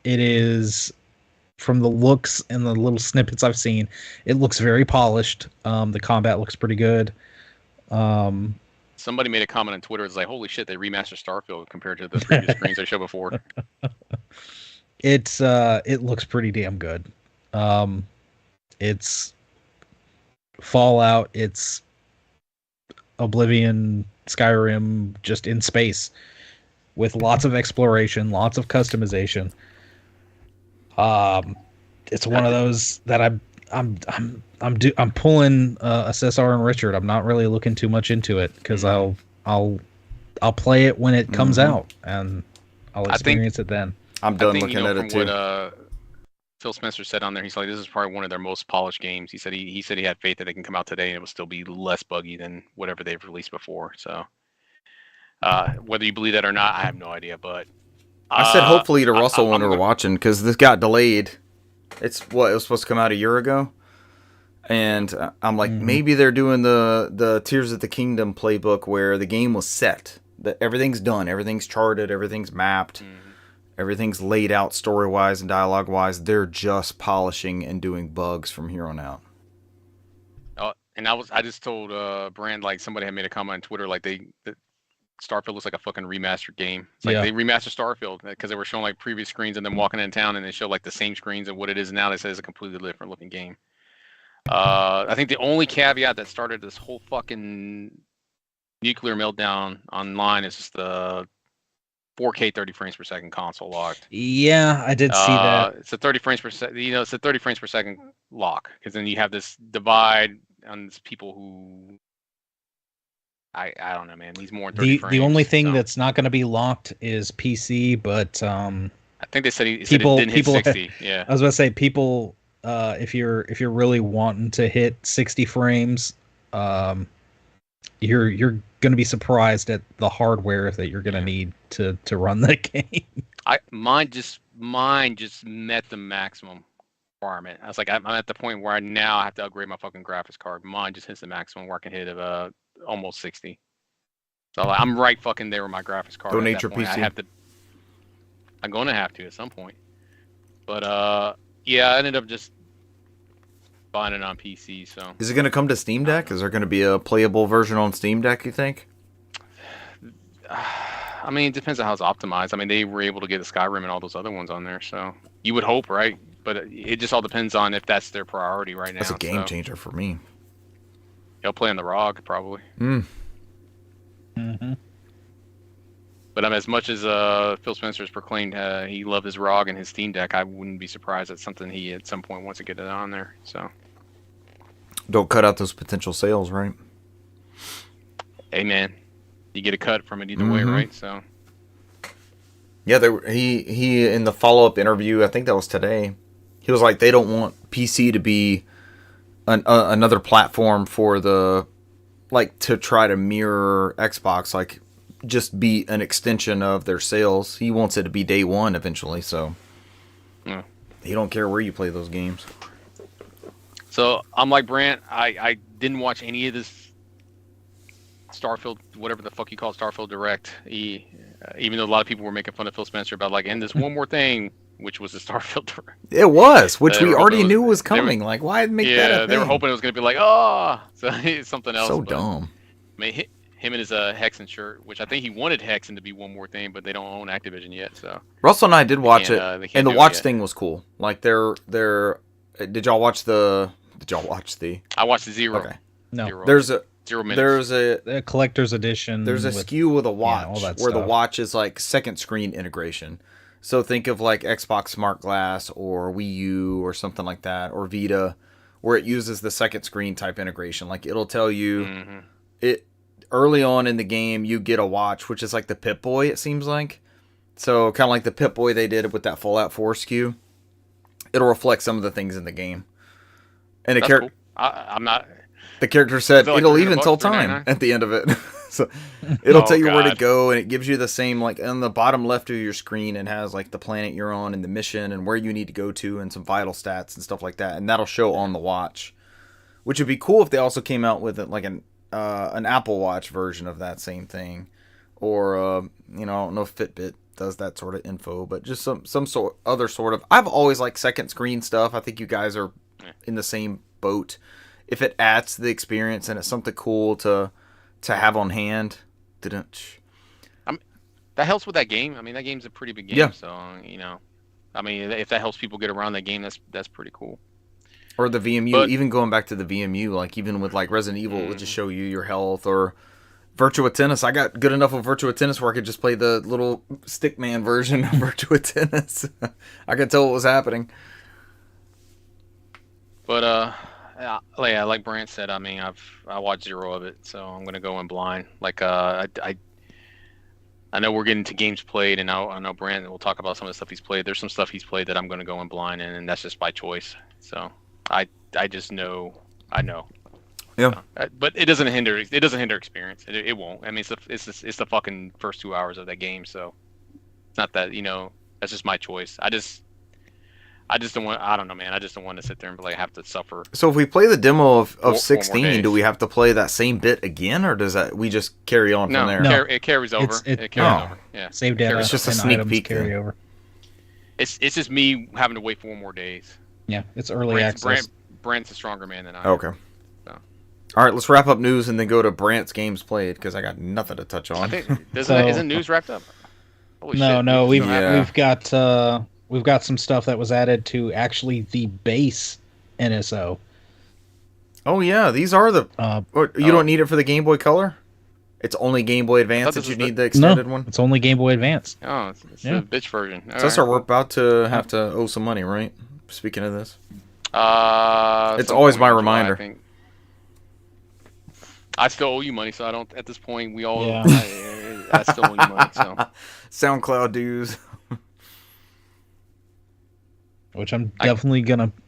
it is, from the looks and the little snippets I've seen, it looks very polished. The combat looks pretty good.
Somebody made a comment on Twitter. It's like, holy shit, they remastered Starfield compared to the previous screens they showed before.
It looks pretty damn good. It's Fallout, it's Oblivion, Skyrim, just in space, with lots of exploration, lots of customization. It's one of those that I'm pulling Cesar and Richard. I'm not really looking too much into it because I'll play it when it comes out and I'll experience it then.
I'm done looking at it too.
What Phil Spencer said on there, he's like, this is probably one of their most polished games. He said he had faith that it can come out today and it will still be less buggy than whatever they've released before. So whether you believe that or not, I have no idea. But
I said hopefully to Russell when we were watching, because this got delayed. It was supposed to come out a year ago. And I'm like, maybe they're doing the Tears of the Kingdom playbook where the game was set. Everything's done. Everything's charted. Everything's mapped. Everything's laid out story-wise and dialogue-wise. They're just polishing and doing bugs from here on out.
And I just told Brand, like, somebody had made a comment on Twitter, like Starfield looks like a fucking remastered game. It's like they remastered Starfield because they were showing like previous screens and then walking in town and they show like the same screens and what it is now. They say it's a completely different looking game. I think the only caveat that started this whole fucking nuclear meltdown online is just 4K 30 frames per second console locked.
Yeah, I did see that.
It's a 30 frames per second. It's a 30 frames per second lock, because then you have this divide on these people who I don't know, man. He's more than 30 frames.
The only thing that's not going to be locked is PC, but
I think they said it didn't hit 60. Yeah,
I was about to say people. If you're really wanting to hit 60 frames, you're going to be surprised at the hardware that you're going to need to run that game.
Mine just met the maximum requirement. I was like, I'm at the point where I have to upgrade my fucking graphics card. Mine just hits the maximum where I can hit of almost 60. So I'm right fucking there with my graphics card.
Donate your PC.
I'm going to have to at some point. But yeah, I ended up just buying it on PC. So
is it going to come to Steam Deck? Is there going to be a playable version on Steam Deck, you think?
I mean, it depends on how it's optimized. I mean, they were able to get the Skyrim and all those other ones on there, so you would hope, right? But it just all depends on if that's their priority right now.
That's a game changer for me.
He'll play on the ROG, probably.
Mm-hmm.
But as much as Phil Spencer has proclaimed he loved his ROG and his Steam Deck, I wouldn't be surprised at something he at some point wants to get it on there. So
don't cut out those potential sales, right?
Hey, man. You get a cut from it either way, right? So,
yeah, he in the follow-up interview, I think that was today, he was like, they don't want PC to be another platform for to try to mirror Xbox, like just be an extension of their sales. He wants it to be day one eventually, so he don't care where you play those games.
So I'm like Brant, I didn't watch any of this Starfield, whatever the fuck you call it, Starfield Direct. Even though a lot of people were making fun of Phil Spencer about and there's one more thing, which was the Starfield Direct.
It was, which we already knew was coming. Why make that a thing?
They were hoping it was going to be so it's something else.
So dumb.
I mean, him and his Hexen shirt, which I think he wanted Hexen to be one more thing, but they don't own Activision yet. So
Russell and I did watch it, and the watch thing was cool. Like did y'all watch the?
I watched the Zero.
Okay.
No.
Zero.
There's a
0 minutes.
There's a
collector's edition.
There's a SKU with a watch where
stuff.
the watch is like second screen integration. So think of like Xbox Smart Glass or Wii U or something like that, or Vita, where it uses the second screen type integration. Like it'll tell you it early on in the game you get a watch, which is like the Pip-Boy, it seems like. So kind of like the Pip-Boy they did with that Fallout 4 SKU. It'll reflect some of the things in the game. And
Cool. I'm not.
The character said it'll even tell time at the end of it. So it'll tell you where to go, and it gives you the same, like on the bottom left of your screen, it has like the planet you're on and the mission and where you need to go to and some vital stats and stuff like that. And that'll show on the watch, which would be cool if they also came out with like an Apple Watch version of that same thing. Or, I don't know if Fitbit does that sort of info, but just some other sort of, I've always liked second screen stuff. I think you guys are in the same boat. If it adds to the experience and it's something cool to have on hand, that
helps with that game. I mean, that game's a pretty big game, so I mean, if that helps people get around that game, that's pretty cool.
Or the VMU, even going back to the VMU, like even with like Resident Evil, it would just show you your health. Or Virtua Tennis, I got good enough with Virtua Tennis where I could just play the little Stickman version of Virtua Tennis. I could tell what was happening.
But like Brant said, I mean, I watched zero of it, so I'm gonna go in blind. Like I know we're getting to games played, and I know Brant will talk about some of the stuff he's played. There's some stuff he's played that I'm gonna go in blind in, and that's just by choice. So I just know.
Yeah.
So, but it doesn't hinder experience. It won't. I mean, it's the fucking first 2 hours of that game, so it's not that that's just my choice. I just don't want. I don't know, man. I just don't want to sit there and have to suffer.
So if we play the demo of 16, do we have to play that same bit again, or does we just carry on from there?
No, it carries over. It carries over. Yeah,
save data.
It's just a sneak peek.
Carry over.
It's just me having to wait 4 more days.
Yeah, it's early access.
Brant's a stronger man than I am.
Okay. So. All right, let's wrap up news and then go to Brant's games played because I got nothing to touch on.
I think isn't news wrapped up? Holy shit.
No, we've got some stuff that was added to actually the base NSO.
Oh yeah, these are the. You don't need it for the Game Boy Color. It's only Game Boy Advance that you need the extended one?
It's only Game Boy Advance.
Oh, it's the bitch version.
So we're about to have to owe some money, right? Speaking of this. It's
some
always
point
my
in July,
reminder.
I think. I still owe you money, so I don't. At this point, we all.
Yeah.
I still owe you money. So
SoundCloud dues.
Which I'm definitely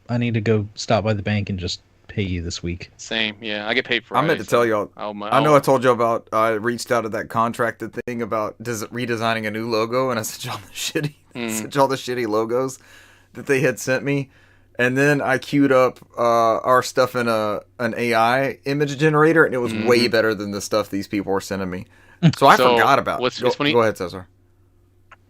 I need to go stop by the bank and just pay you this week.
same, yeah. I get paid for.
I meant to tell y'all. I know I told you about. I reached out to that contracted thing about redesigning a new logo, and I sent y'all the shitty logos that they had sent me, and then I queued up our stuff in an AI image generator, and it was way better than the stuff these people were sending me. So I forgot about it.
It's funny.
Go ahead, Cesar.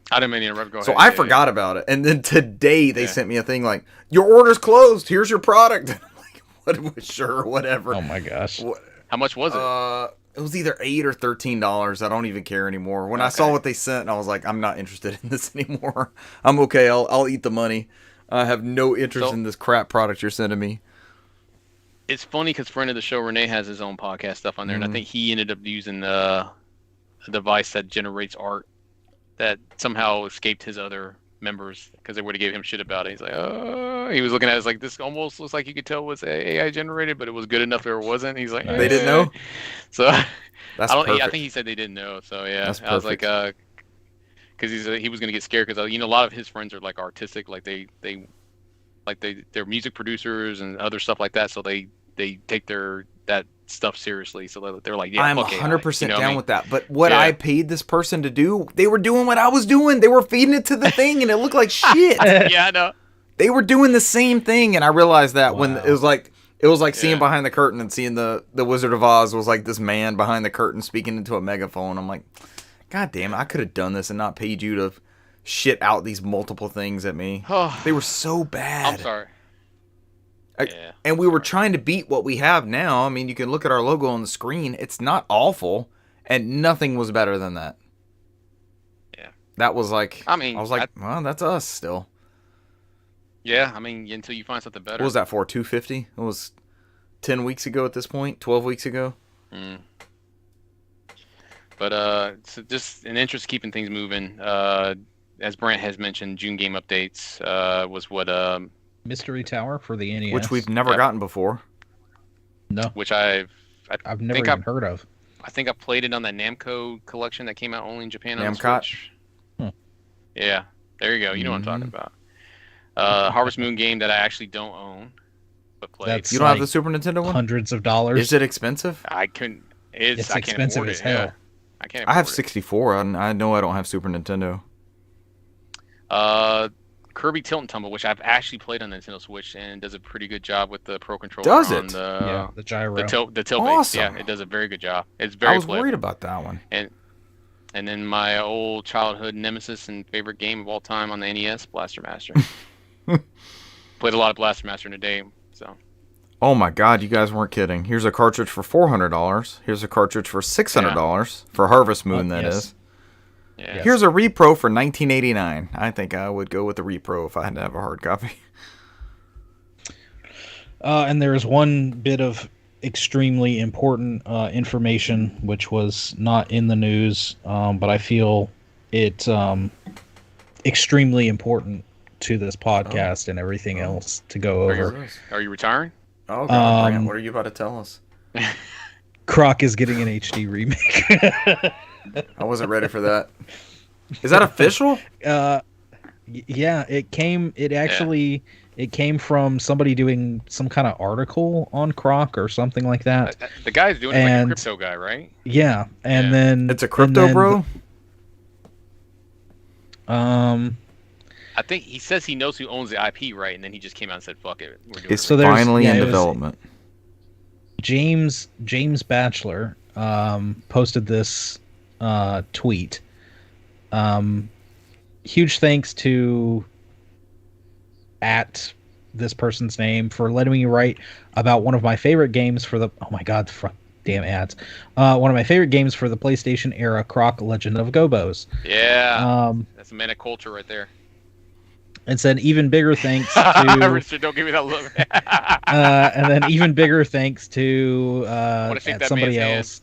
I didn't mean to interrupt. Go ahead.
So I forgot about it, and then today they sent me a thing like, "Your order's closed. Here's your product." And I'm like, "What? Sure, whatever."
Oh my gosh!
How much was it?
It was either $8 or $13. I don't even care anymore. When I saw what they sent, I was like, "I'm not interested in this anymore. I'm okay. I'll eat the money. I have no interest in this crap product you're sending me."
It's funny because friend of the show Renee has his own podcast stuff on there, and I think he ended up using a device that generates art that somehow escaped his other members because they would have gave him shit about it. He's like, oh, he was looking at it, like, this almost looks like you could tell it was AI generated, but it was good enough that it wasn't. He's like,
they didn't know.
So
That's
I
perfect.
think he said they didn't know. So yeah,
That's
I was like,
perfect.
because he was gonna get scared because a lot of his friends are like artistic, like they're music producers and other stuff like that. So they take that stuff seriously. So they're like, yeah,
I'm
fuck
100%
AI,
down with that. But what I paid this person to do, they were doing what I was doing. They were feeding it to the thing, and it looked like shit.
Yeah, I know.
They were doing the same thing, and I realized that when it was like seeing behind the curtain and seeing the Wizard of Oz was like this man behind the curtain speaking into a megaphone. I'm like, God damn it, I could have done this and not paid you to shit out these multiple things at me. They were so bad.
I'm sorry.
And we were trying to beat what we have now. I mean, you can look at our logo on the screen. It's not awful, and nothing was better than that.
Yeah.
That was like,
I mean,
I was like, well, that's us still.
Yeah, I mean, until you find something better.
What was that for, $250? It was 10 weeks ago at this point, 12 weeks ago.
But so just an interest keeping things moving. As Brant has mentioned, June game updates was what...
Mystery Tower for the NES,
which we've never gotten before.
No,
which I've
never even heard of.
I think I played it on that Namco collection that came out only in Japan on the
Namco.
Switch. Yeah, there you go. You know what I'm talking about. Harvest Moon game that I actually don't own, but played.
You don't have the Super Nintendo one?
Hundreds of dollars.
Is it expensive?
I couldn't.
It's
I
expensive
can't
as
afford it.
hell.
Yeah. I can't.
I have
afford
64. I know I don't have Super Nintendo.
Kirby Tilt and Tumble, which I've actually played on the Nintendo Switch and does a pretty good job with the Pro Controller.
Does
on
it?
The gyro.
The tilt
Awesome.
base. Yeah, it does a very good job. It's very
I was
playable.
worried about that one.
And then my old childhood nemesis and favorite game of all time on the NES, Blaster Master. Played a lot of Blaster Master in a day, so.
Oh my God, you guys weren't kidding. Here's a cartridge for $400. Here's a cartridge for $600 for Harvest Moon. That is.
Yeah.
Here's a repro for $19.89. I think I would go with the repro if I had to have a hard copy.
And there is one bit of extremely important information which was not in the news, but I feel it extremely important to this podcast and everything else to go over.
Are you retiring?
Oh God, Brant, what are you about to tell us?
Croc is getting an HD remake.
I wasn't ready for that. Is that official?
Yeah, it came. It came from somebody doing some kind of article on Croc or something like that.
The guy's doing it like a crypto guy, right?
Yeah, and then
it's a crypto bro.
I think he says he knows who owns the IP, right? And then he just came out and said, "Fuck it, we're doing
it's
it."
finally in development.
James Batchelor posted this tweet. Huge thanks to at this person's name for letting me write about one of my favorite games for the damn ads. One of my favorite games for the PlayStation era, Croc Legend of Gobos.
Yeah, that's a man of culture right there.
And said even bigger thanks to
Richard, don't give me that look.
And then even bigger thanks to somebody else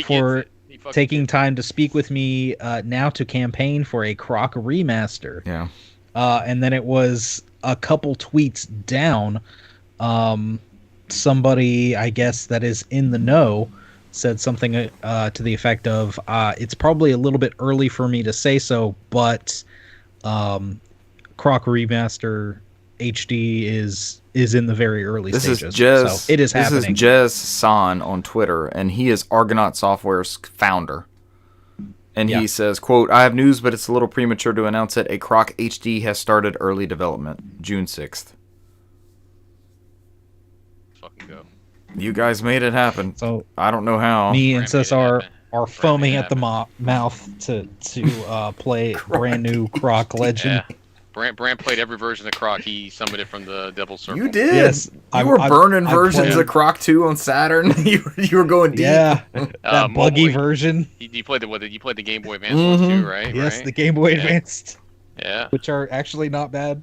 for taking time to speak with me now to campaign for a Croc remaster.
Yeah.
And then it was a couple tweets down. Somebody, I guess, that is in the know said something to the effect of, it's probably a little bit early for me to say so, but Croc Remaster HD is in the very early stages. So it is happening.
This is Jez San on Twitter, and he is Argonaut Software's founder. And he says, quote, I have news, but it's a little premature to announce it. A Croc HD has started early development, June 6th.
Fucking go.
You guys made it happen.
So
I don't know how.
Me and Sis are foaming at the mouth to play brand new Croc Legend. Yeah.
Brant played every version of Croc. He summoned it from the Devil's Circle.
You did. Yes, you were burning versions of Croc 2 on Saturn. you were going deep.
Yeah, that buggy version.
You played the Game Boy Advance ones too, right?
Yes, the Game Boy Advanced.
Yeah,
which are actually not bad.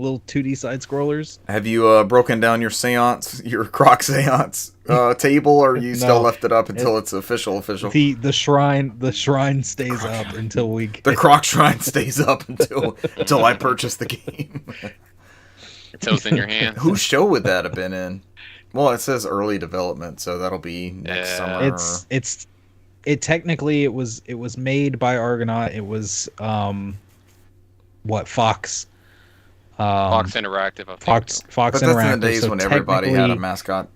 Little 2D side scrollers.
Have you broken down your Croc seance table, or you still left it up until it's official?
The shrine stays up until we.
The Croc shrine stays up until I purchase the game.
Until it's in your hand.
Whose show would that have been in? Well, it says early development, so that'll be next summer.
It technically it was made by Argonaut. It was Fox.
Fox Interactive, I think.
Fox
but
Interactive.
That's in the days when everybody had a mascot.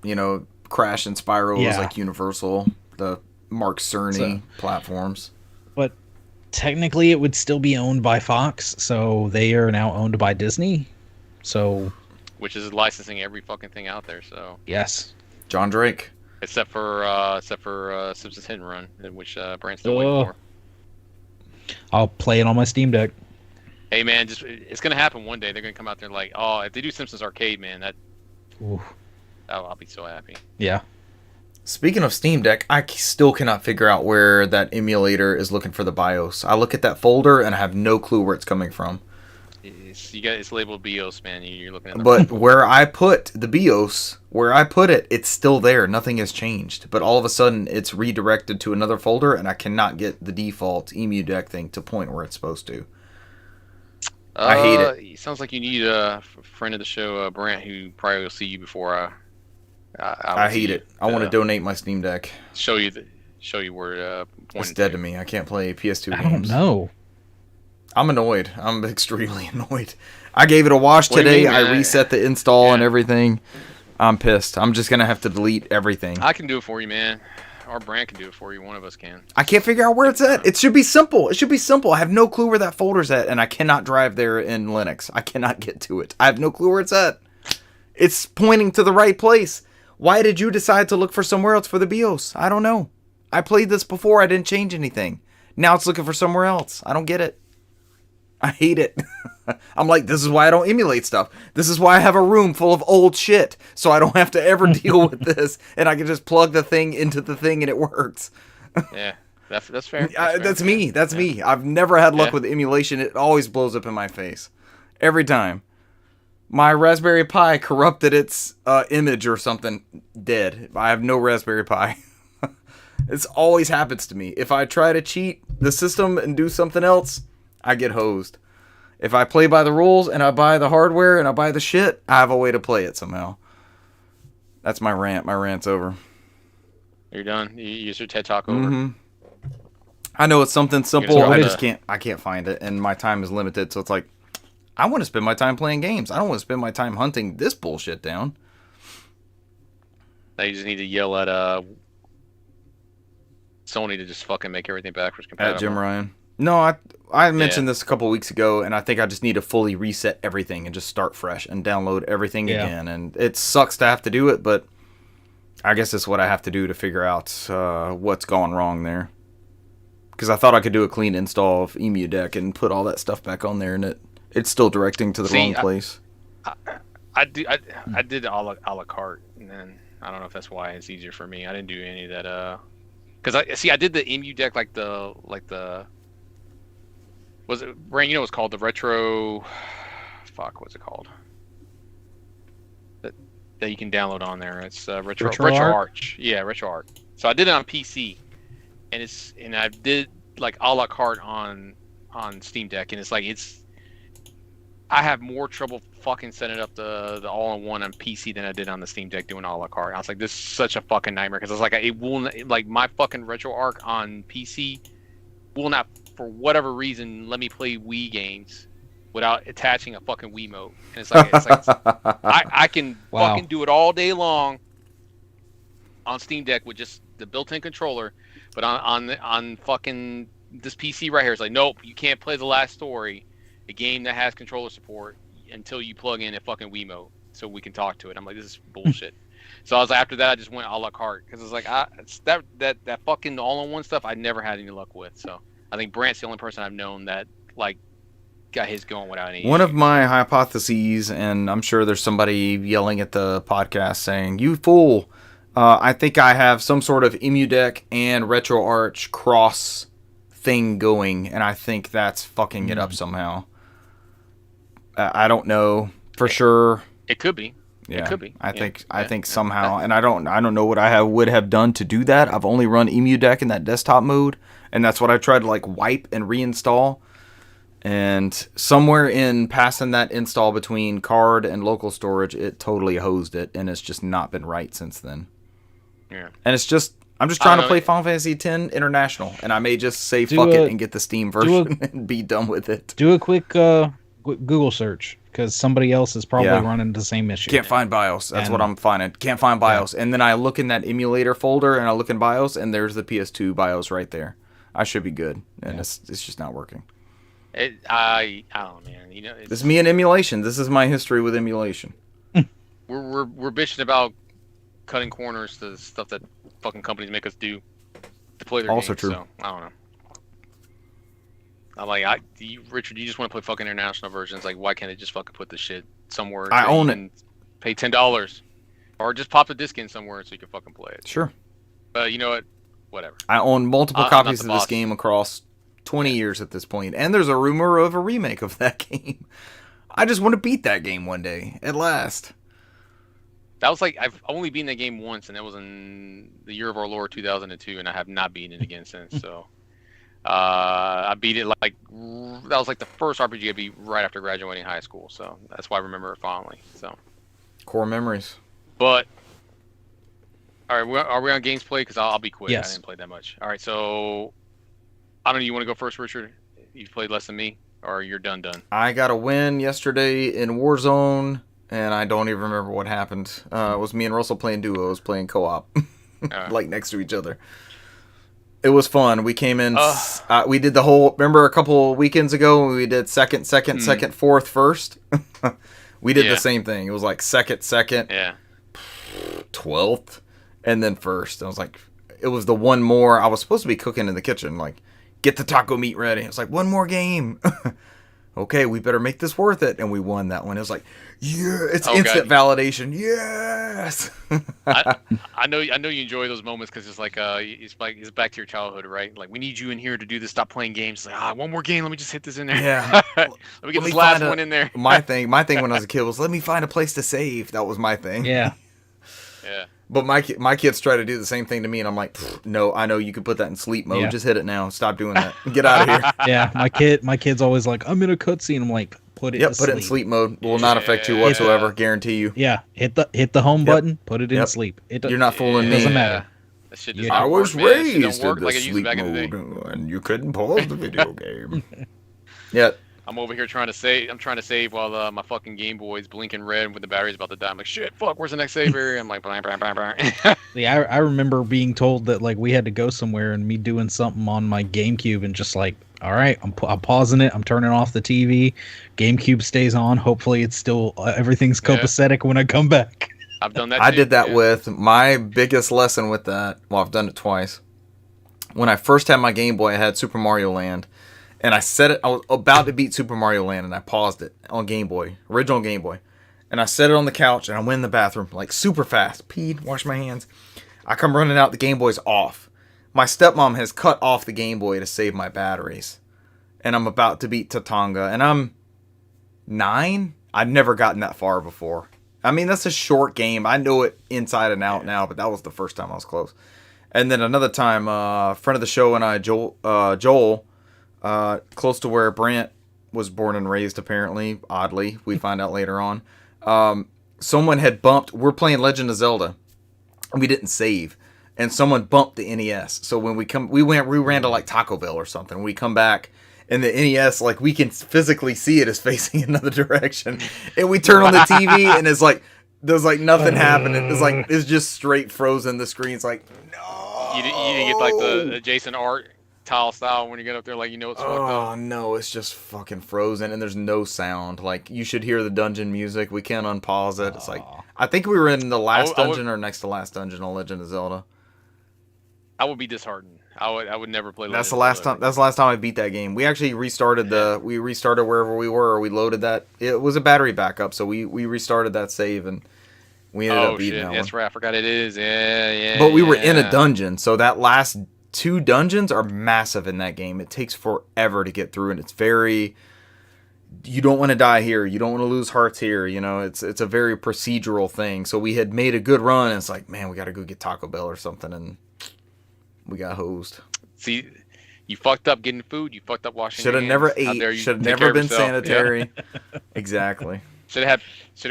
Crash and Spyro was like Universal, the Mark Cerny platforms.
But technically, it would still be owned by Fox, so they are now owned by Disney. So,
which is licensing every fucking thing out there. So
yes, John Drake,
except for Simpsons Hit and Run, which Brand's still waiting for.
I'll play it on my Steam Deck.
Hey man, it's gonna happen one day. They're gonna come out there like, oh, if they do Simpsons Arcade, man, I'll be so happy.
Yeah.
Speaking of Steam Deck, I still cannot figure out where that emulator is looking for the BIOS. I look at that folder and I have no clue where it's coming from.
It's labeled BIOS, man. You're looking at.
But where I put the BIOS, it's still there. Nothing has changed. But all of a sudden, it's redirected to another folder, and I cannot get the default Emu Deck thing to point where it's supposed to. I hate it.
Sounds like you need a friend of the show, Brant, who probably will see you before
I hate it. I want to donate my Steam Deck.
Show you where to point.
It's dead to me. I can't play PS2 games.
I don't know.
I'm annoyed. I'm extremely annoyed. I gave it a wash today. I reset the install and everything. I'm pissed. I'm just gonna have to delete everything.
I can do it for you, man. Or Brant can do it for you. One of us can.
I can't figure out where it's at. It should be simple. I have no clue where that folder's at, and I cannot drive there in Linux. I cannot get to it. I have no clue where it's at. It's pointing to the right place. Why did you decide to look for somewhere else for the BIOS? I don't know. I played this before. I didn't change anything. Now it's looking for somewhere else. I don't get it. I hate it. I'm like, this is why I don't emulate stuff. This is why I have a room full of old shit, so I don't have to ever deal with this, and I can just plug the thing into the thing and it works.
Yeah, that's fair.
That's me. That's me. I've never had luck with emulation. It always blows up in my face. Every time. My Raspberry Pi corrupted its image or something. Dead. I have no Raspberry Pi. This always happens to me. If I try to cheat the system and do something else, I get hosed. If I play by the rules and I buy the hardware and I buy the shit, I have a way to play it somehow. That's my rant. My rant's over.
You're done? You use your TED Talk over?
Mm-hmm. I know it's something simple. I can't find it, and my time is limited, so it's like, I want to spend my time playing games. I don't want to spend my time hunting this bullshit down.
Now you just need to yell at Sony to just fucking make everything backwards compatible.
At Jim Ryan. No, I mentioned this a couple weeks ago, and I think I just need to fully reset everything and just start fresh and download everything again. And it sucks to have to do it, but I guess it's what I have to do to figure out what's gone wrong there. Because I thought I could do a clean install of Emu Deck and put all that stuff back on there, and it's still directing to the wrong place.
I did a la carte, and then I don't know if that's why it's easier for me. I didn't do any of that. Because I did the Emu Deck like the. Was it Brain? You know what's called the retro? Fuck, what's it called? that you can download on there. It's Retro
RetroArch?
Arch. Yeah, RetroArch. So I did it on PC, and I did like a la carte on Steam Deck, and I have more trouble fucking setting up the all-in-one on PC than I did on the Steam Deck doing a la carte. I was like, this is such a fucking nightmare because I was like, it will like my fucking RetroArch on PC will not, for whatever reason, let me play Wii games without attaching a fucking Wiimote. And it's like I can fucking do it all day long on Steam Deck with just the built-in controller, but on fucking this PC right here, it's like, nope, you can't play The Last Story, a game that has controller support, until you plug in a fucking Wiimote so we can talk to it. I'm like, this is bullshit. So I was like, after that, I just went a la carte because it's like that fucking all-in-one stuff I never had any luck with. So I think Brant's the only person I've known that like got his going without any.
One of my hypotheses, and I'm sure there's somebody yelling at the podcast saying, "You fool!" I think I have some sort of EmuDeck and RetroArch cross thing going, and I think that's fucking it up somehow. I don't know for sure.
It could be.
Yeah,
it could be.
I think somehow, and I don't know what I would have done to do that. I've only run EmuDeck in that desktop mode, and that's what I tried to like wipe and reinstall. And somewhere in passing that install between card and local storage, it totally hosed it, and it's just not been right since then.
Yeah.
And it's just, I'm just trying to play Final Fantasy X International, and I may just say fuck it and get the Steam version and be done with it.
Do a quick Google search, because somebody else is probably running the same issue.
Can't find BIOS. That's what I'm finding. Can't find BIOS. And then I look in that emulator folder, and I look in BIOS, and there's the PS2 BIOS right there. I should be good, and it's just not working.
I don't know, man. You know,
this is me and emulation. This is my history with emulation.
We're bitching about cutting corners to stuff that fucking companies make us do to play their games.
Also true.
So, I don't know. I'm like, Richard, you just want to play fucking international versions. Like, why can't they just fucking put this shit somewhere?
I own it.
Pay $10, or just pop the disc in somewhere so you can fucking play it.
Sure.
But you know what? Whatever.
I own multiple copies of this game across 20 years at this point, and there's a rumor of a remake of that game. I just want to beat that game one day, at last.
That was like, I've only beaten that game once, and that was in the year of our Lord 2002, and I have not beaten it again since. So, I beat it like, that was like the first RPG I beat right after graduating high school, so that's why I remember it fondly. So,
core memories.
But, all right, are we on games played? Because I'll be quick.
Yes.
I didn't play that much. All right, so I don't know. You want to go first, Richard? You've played less than me, or you're done?
I got a win yesterday in Warzone, and I don't even remember what happened. It was me and Russell playing duos, playing co-op, like next to each other. It was fun. We came in. We did the whole. Remember a couple weekends ago we did second, fourth, first. We did the same thing. It was like second, 12th, and then first. I was like, it was the one more. I was supposed to be cooking in the kitchen, like, get the taco meat ready. It's like, one more game. Okay, we better make this worth it. And we won that one. It was like, yeah, it's instant validation. Yes.
I know you enjoy those moments because it's like it's back to your childhood, right? Like, we need you in here to do this. Stop playing games. Like, one more game. Let me just hit this in there.
Yeah.
Let me get this last one in there.
My thing when I was a kid was, let me find a place to save. That was my thing.
Yeah.
Yeah.
But my kids try to do the same thing to me, and I'm like, no, I know you can put that in sleep mode. Yeah. Just hit it now. Stop doing that. Get out of here.
Yeah, my kid's always like, I'm in a cutscene. I'm like, put it.
Put it in sleep mode. Will not affect you whatsoever. Guarantee you.
Yeah, hit the home button. Put it in sleep.
You're not fooling me.
Doesn't matter.
That shit does
I was raised in the
like
sleep mode, and you couldn't pause the video game. Yeah.
I'm over here trying to save. I'm trying to save while my fucking Game Boy's blinking red when the battery's about to die. I'm like, shit, fuck, where's the next save area? I'm like, blah, blah, blah, blah.
Yeah, I remember being told that like we had to go somewhere and me doing something on my GameCube and just like, all right, I'm pausing it. I'm turning off the TV. GameCube stays on. Hopefully, it's still everything's copacetic when I come back.
I've done that.
I did that with my biggest lesson with that. Well, I've done it twice. When I first had my Game Boy, I had Super Mario Land. And I set it, I was about to beat Super Mario Land, and I paused it on Game Boy, original Game Boy. And I set it on the couch, and I went in the bathroom, like super fast, peed, washed my hands. I come running out, the Game Boy's off. My stepmom has cut off the Game Boy to save my batteries. And I'm about to beat Tatanga, and I'm 9? I'd never gotten that far before. I mean, that's a short game. I know it inside and out now, but that was the first time I was close. And then another time, friend of the show and I, Joel, close to where Brant was born and raised, apparently, oddly, we find out later on. Someone had bumped. We're playing Legend of Zelda, and we didn't save, and someone bumped the NES. So when we ran to like Taco Bell or something. We come back, and the NES, like, we can physically see it is facing another direction, and we turn on the TV, and it's like there's like nothing happening. It's just straight frozen. The screen's like, no.
You didn't get like the Jason Art tile style when you get up there, like, you know it's fucked up.
Oh no, it's just fucking frozen, and there's no sound. Like, you should hear the dungeon music. We can't unpause it. It's like, I think we were in the last dungeon or next to last dungeon on Legend of Zelda.
I would be disheartened. I would never play.
That's the last time. That's the last time I beat that game. We actually restarted we restarted wherever we were. Or we loaded that. It was a battery backup, so we restarted that save and we ended up beating that
That's
one.
right. I forgot it is. Yeah.
But we were in a dungeon, so that last 2 dungeons are massive in that game. It takes forever to get through, and it's very. You don't want to die here. You don't want to lose hearts here. You know, it's a very procedural thing. So we had made a good run, and it's like, man, we got to go get Taco Bell or something, and we got hosed.
See, you fucked up getting food. You fucked up washing.
Should have never ate. Should have never been sanitary.
Yeah.
Exactly.
Should have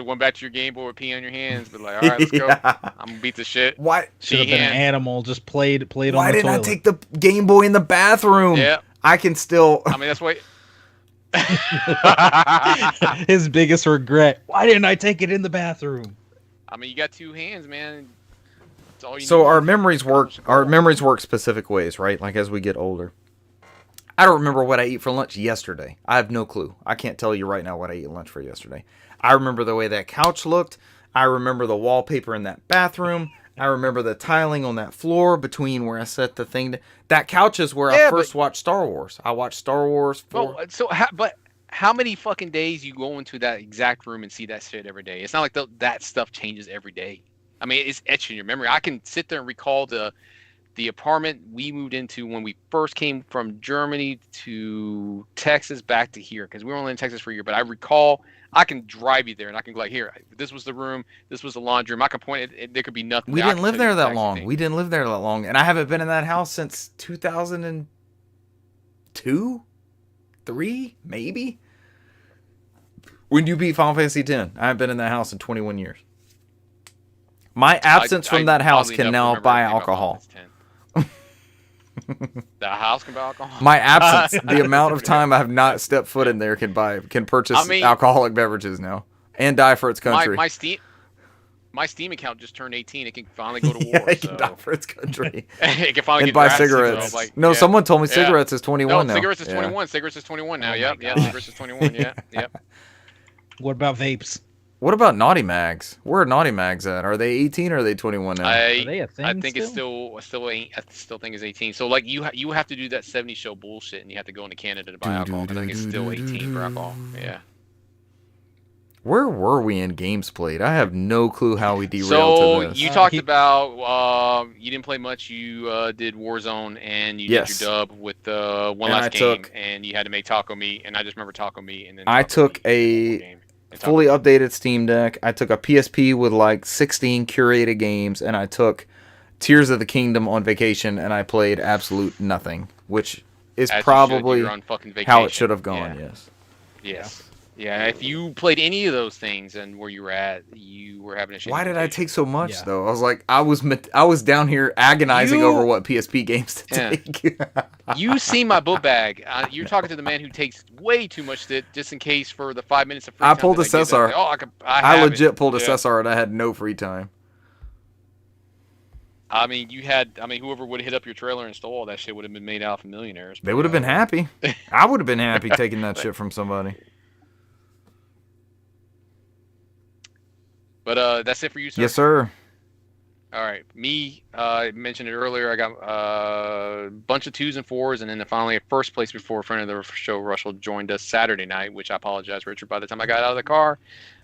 went back to your Game Boy with pee on your hands, but like, all right, let's go. I'm gonna beat the shit.
Why
should have been an animal? Just played on the toilet.
Why didn't I take the Game Boy in the bathroom?
Yeah,
I can still.
I mean, that's what.
His biggest regret. Why didn't I take it in the bathroom?
I mean, you got 2 hands, man. It's all you
So
need.
our memories work. Our memories work specific ways, right? Like as we get older. I don't remember what I ate for lunch yesterday. I have no clue. I can't tell you right now what I ate lunch for yesterday. I remember the way that couch looked. I remember the wallpaper in that bathroom. I remember the tiling on that floor between where I set the thing. That couch is where I first watched Star Wars. I watched Star Wars.
But how many fucking days you go into that exact room and see that shit every day? It's not like that stuff changes every day. I mean, it's etched in your memory. I can sit there and recall the apartment we moved into when we first came from Germany to Texas back to here, because we were only in Texas for a year. But I recall, I can drive you there and I can go like, here, this was the room, this was the laundry room. I can point it, there could be nothing.
We didn't live there that long. We didn't live there that long, and I haven't been in that house since 2002, 3, maybe. When you beat Final Fantasy X, I haven't been in that house in 21 years. My absence from that house can now buy alcohol.
The house can buy alcohol.
My absence, the amount of time I have not stepped foot in there, can purchase alcoholic beverages now and die for its country.
My Steam account just turned 18. It can finally go to war.
It can die for its country.
It can finally
and buy cigarettes. Someone told me cigarettes is 21 now.
Cigarettes is 21. Cigarettes is 21 now. Yep. Cigarettes is 21. Yep.
What about vapes?
What about Naughty Mags? Where are Naughty Mags at? Are they 18 or are they 21 now?
Are they a thing
I think
still?
I still think it's 18. So like you have to do that 70 show bullshit, and you have to go into Canada to buy alcohol. But I think it's still 18 for alcohol. Yeah.
Where were we in Games Played? I have no clue how we derailed to this.
You talked about you didn't play much. You did Warzone, and you did your dub with one last game, and you had to make taco meat. And I just remember taco meat. And then
I took a fully updated Steam Deck. I took a PSP with like 16 curated games, and I took Tears of the Kingdom on vacation, and I played absolute nothing, which is probably how it should have gone.
Yes. Yeah, if you played any of those things and where you were at, you were having a shit.
Why did I take so much though? I was like, I was down here agonizing over what PSP games to take.
You see my book bag. You're talking to the man who takes way too much just in case for the 5 minutes of free time.
I pulled a Cesar. I legit pulled a Cesar, and I had no free time.
I mean, whoever would have hit up your trailer and stole all that shit would have been made alpha millionaires.
They would have been happy. I would have been happy taking that shit from somebody.
But that's it for you, sir?
Yes, sir.
All right. Me, I mentioned it earlier. I got a bunch of 2s and 4s, and then finally a first place before a friend of the show, Russell, joined us Saturday night, which I apologize, Richard. By the time I got out of the car,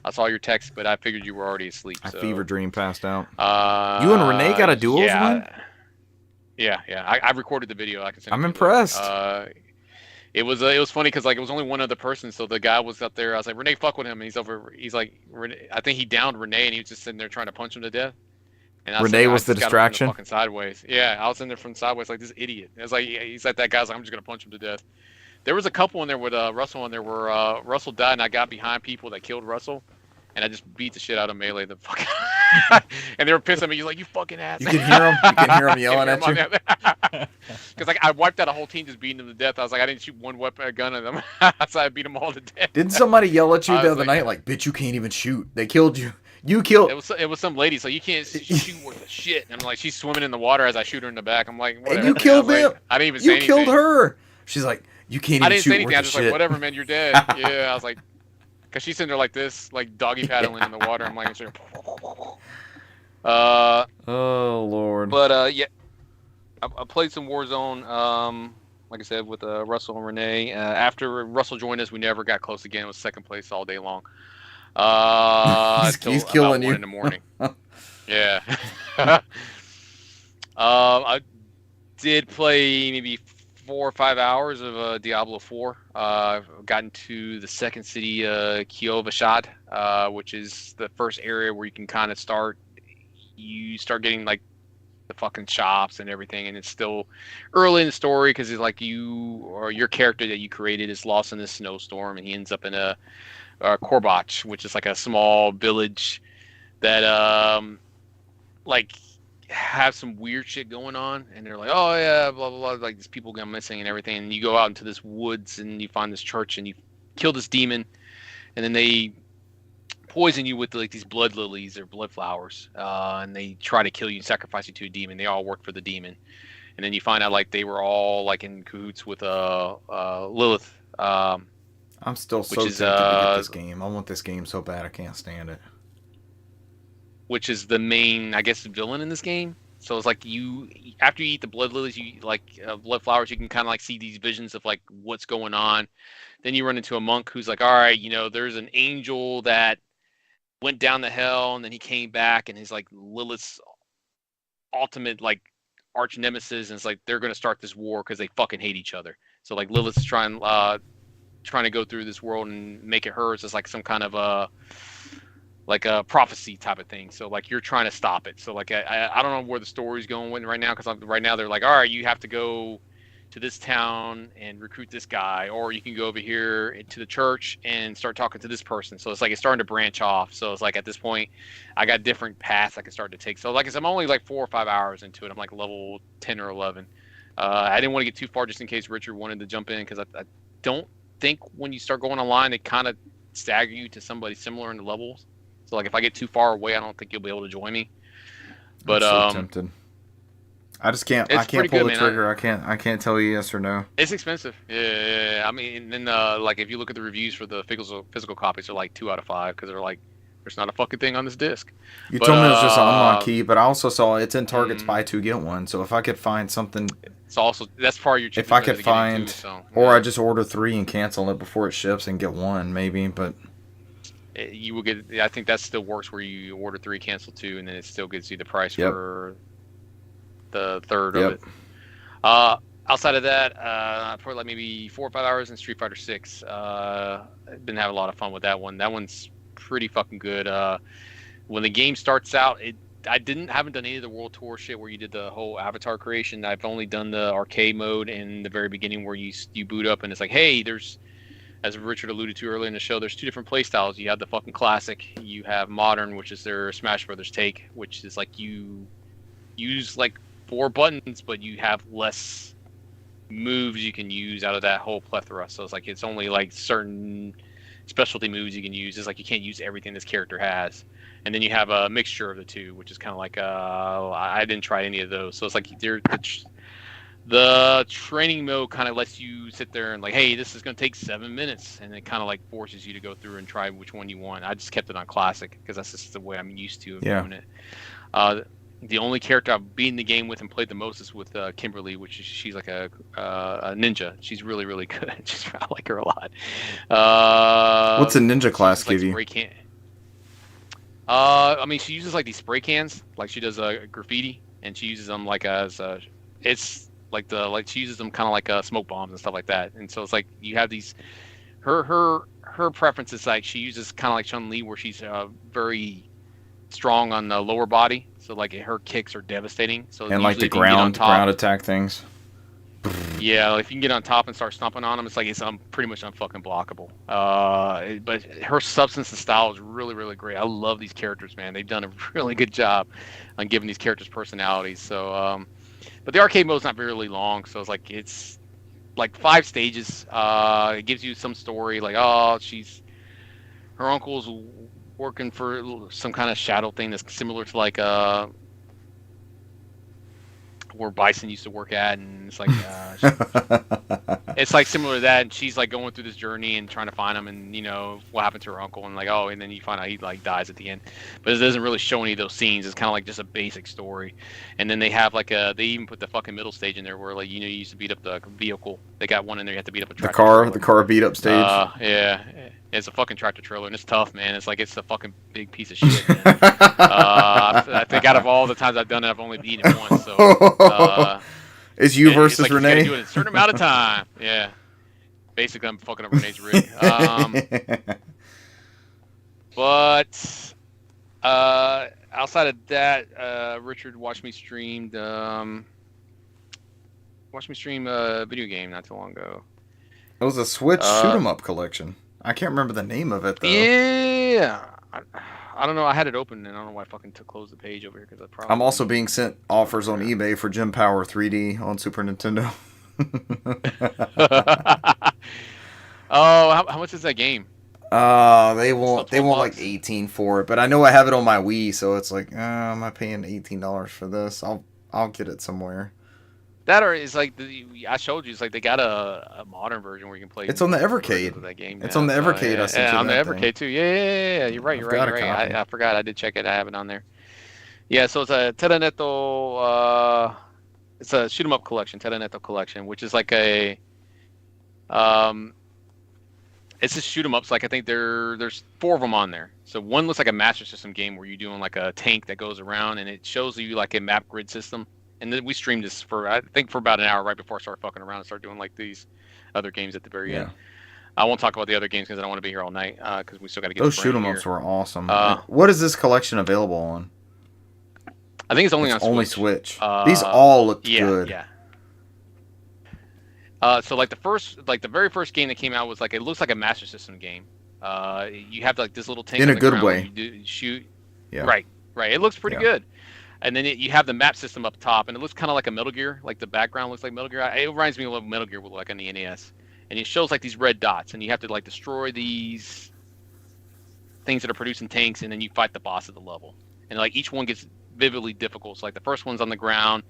I saw your text, but I figured you were already asleep.
I fever dream passed out. You and Renee got a duels win?
Yeah. I recorded the video. I can send
I'm impressed.
it was funny because like it was only one other person, so the guy was up there. I was like, Renee, fuck with him. And he's like, I think he downed Renee, and he was just sitting there trying to punch him to death. And I
Renee was the distraction.
Fucking sideways. Yeah, I was in there from sideways like this idiot. It was like he's like that guy's like, I'm just gonna punch him to death. There was a couple in there with Russell in there where Russell died, and I got behind people that killed Russell, and I just beat the shit out of Melee. The fucking and they were pissed at me. He's like, you fucking ass.
You can hear him. You can hear him yelling at you.
Because like I wiped out a whole team just beating them to death. I was like, I didn't shoot one weapon, a gun at them. So I beat them all to death.
Didn't somebody yell at you the other night like, bitch, you can't even shoot. They killed you. You killed.
It was some lady, so you can't shoot worth a shit. And I'm like, she's swimming in the water as I shoot her in the back. I'm like, whatever.
And you killed them.
Like, I didn't even say anything.
You killed her. She's like, you can't even shoot.
I didn't say anything. I was just like, whatever, man, you're dead. Yeah, I was like, because she's sitting there like this, like doggy paddling in the water. I'm like,
oh Lord.
But yeah, I played some Warzone. Like I said, with Russell and Renee. After Russell joined us, we never got close again. It was second place all day long.
He's killing you.
1 in the morning. Yeah. I did play maybe 4 or 5 hours of Diablo 4. Got into the second city, Kiovashad, which is the first area where you can kind of start. You start getting like the fucking shops and everything, and it's still early in the story because it's like you or your character that you created is lost in this snowstorm, and he ends up in a Korbach, which is like a small village that like have some weird shit going on, and they're like, oh yeah, blah blah blah, like these people gone missing and everything, and you go out into this woods and you find this church and you kill this demon, and then they poison you with like these blood lilies or blood flowers, and they try to kill you and sacrifice you to a demon. They all work for the demon, and then you find out like they were all like in cahoots with Lilith.
I'm still so tempted to get this game. I want this game so bad I can't stand it.
Which is the main, I guess, villain in this game. So it's like you, after you eat the blood lilies, you like blood flowers, you can kind of like see these visions of like what's going on. Then you run into a monk who's like, all right, you know, there's an angel that went down to hell, and then he came back, and he's like Lilith's ultimate like arch nemesis, and it's like they're gonna start this war because they fucking hate each other. So like Lilith's trying to go through this world and make it hers as like some kind of like a prophecy type of thing. So like you're trying to stop it. So like I don't know where the story's going with right now, because right now they're like, all right, you have to go to this town and recruit this guy, or you can go over here to the church and start talking to this person. So it's like it's starting to branch off. So it's like at this point I got different paths I can start to take. So like I said, I'm only like 4 or 5 hours into it. I'm like level 10 or 11. I didn't want to get too far just in case Richard wanted to jump in, because I don't think when you start going online they kind of stagger you to somebody similar in the levels. So like if I get too far away, I don't think you'll be able to join me. But
I'm so tempted. I just can't. I can't pull the trigger. I can't tell you yes or no.
It's expensive. Yeah. I mean, and then like if you look at the reviews for the physical copies, they're like 2 out of 5 because they're like, there's not a fucking thing on this disc.
You told me it was just an unlock key, but I also saw it's in Target's buy 2 get 1. So if I could find something,
it's also that's part of your.
If I could find, or I just order 3 and cancel it before it ships and get 1 maybe, but.
You will get. I think that still works where you order 3, cancel 2, and then it still gives you the price for the third of it. Outside of that, I put like maybe 4 or 5 hours in Street Fighter 6. I've been having a lot of fun with that one. That one's pretty fucking good. When the game starts out, I haven't done any of the World Tour shit where you did the whole avatar creation. I've only done the arcade mode in the very beginning where you boot up and it's like, hey, there's. As Richard alluded to earlier in the show, there's 2 different play styles. You have the fucking classic. You have modern, which is their Smash Brothers take, which is like you use like 4 buttons, but you have less moves you can use out of that whole plethora. So it's like it's only like certain specialty moves you can use. It's like you can't use everything this character has. And then you have a mixture of the 2, which is kind of like I didn't try any of those. So it's like the training mode kind of lets you sit there and like, hey, this is going to take 7 minutes, and it kind of like forces you to go through and try which one you want. I just kept it on classic because that's just the way I'm used to doing it. The only character I've beaten the game with and played the most is with Kimberly, which is she's like a ninja. She's really, really good. I like her a lot.
What's a ninja class give you?
I mean, she uses like these spray cans, like she does graffiti, and she uses them like as Like she uses them kind of like smoke bombs and stuff like that. And so it's like you have these her preference is like she uses kind of like Chun-Li, where she's very strong on the lower body. So like her kicks are devastating. So
and like the ground attack things.
Yeah, like if you can get on top and start stomping on them, it's like it's pretty much unfucking blockable. But her substance and style is really, really great. I love these characters, man. They've done a really good job on giving these characters personalities. So, but the arcade mode's not really long, so it's like 5 stages. It gives you some story, like her uncle's working for some kind of shadow thing that's similar to like where Bison used to work at, and it's like it's like similar to that, and she's like going through this journey and trying to find him, and what happened to her uncle, and like and then you find out he like dies at the end, but it doesn't really show any of those scenes. It's kind of like just a basic story. And then they have like they even put the fucking middle stage in there where like you used to beat up the vehicle. They got one in there, you have to beat up a tractor.
The car beat up stage.
Yeah, it's a fucking tractor trailer, and it's tough, man. It's like it's a fucking big piece of shit, man. I think out of all the times I've done it, I've only beaten it once. So
it's you versus
like
Renee.
You do it in a certain amount of time. Yeah, basically I'm fucking up Renee's rig. But outside of that, Richard watched me stream a video game not too long ago.
It was a Switch shoot 'em up collection. I can't remember the name of it though.
Yeah, I don't know. I had it open, and I don't know why I fucking closed the page over here because I probably.
I'm also being sent offers on eBay for Gem Power 3D on Super Nintendo.
Oh, how much is that game?
They want like 18 for it, but I know I have it on my Wii, so it's like, am I paying $18 for this? I'll get it somewhere.
That or it's like I showed you. It's like they got a modern version where you can play.
It's on the Evercade.
That game
it's on the Evercade.
Yeah, on the Evercade too. Yeah. You're right. I forgot. I did check it. I have it on there. Yeah. So it's a Terraneto. It's a shoot 'em up collection, Terraneto collection, which is like a. It's just shoot 'em ups. Like I think there's 4 of them on there. So one looks like a Master System game where you're doing like a tank that goes around, and it shows you like a map grid system. And then we streamed this for about an hour right before I started fucking around and started doing like these other games at the very end. I won't talk about the other games because I don't want to be here all night because we still got to get
those shoot 'em ups were awesome. What is this collection available on?
I think it's only on Switch.
Only Switch. These all look good.
Yeah. So like the very first game that came out was like it looks like a Master System game. You have like this little tank
in a good way.
You shoot.
Yeah.
Right. It looks pretty good. And then you have the map system up top, and it looks kind of like a Metal Gear. Like the background looks like Metal Gear. It reminds me of what Metal Gear would look like on the NES. And it shows like these red dots, and you have to like destroy these things that are producing tanks, and then you fight the boss of the level. And like each one gets vividly difficult. So like the first one's on the ground,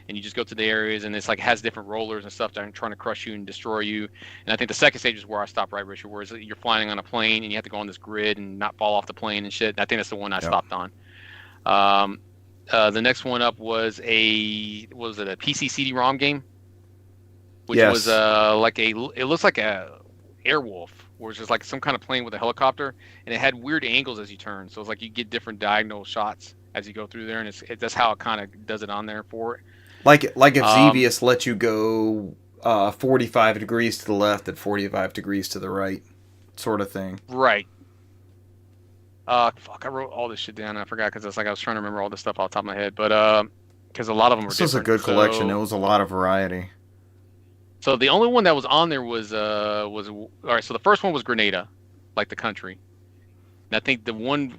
and you just go to the areas, and it's like has different rollers and stuff that are trying to crush you and destroy you. And I think the second stage is where I stopped, right, Richard? Where you're flying on a plane, and you have to go on this grid and not fall off the plane and shit. I think that's the one I stopped on. The next one up was a PC CD-ROM game, which was like it looks like a Airwolf, where it's just like some kind of plane with a helicopter, and it had weird angles as you turn. So it's like you get different diagonal shots as you go through there, and that's how it kind of does it on there for it.
Like if Xevious let you go 45 degrees to the left and 45 degrees to the right, sort of thing.
Right. Fuck, I wrote all this shit down. I forgot because it's like I was trying to remember all this stuff off the top of my head, but because a lot of them were different.
This was a good collection. It was a lot of variety.
So the only one that was on there was all right. So the first one was Grenada, like the country. And I think the one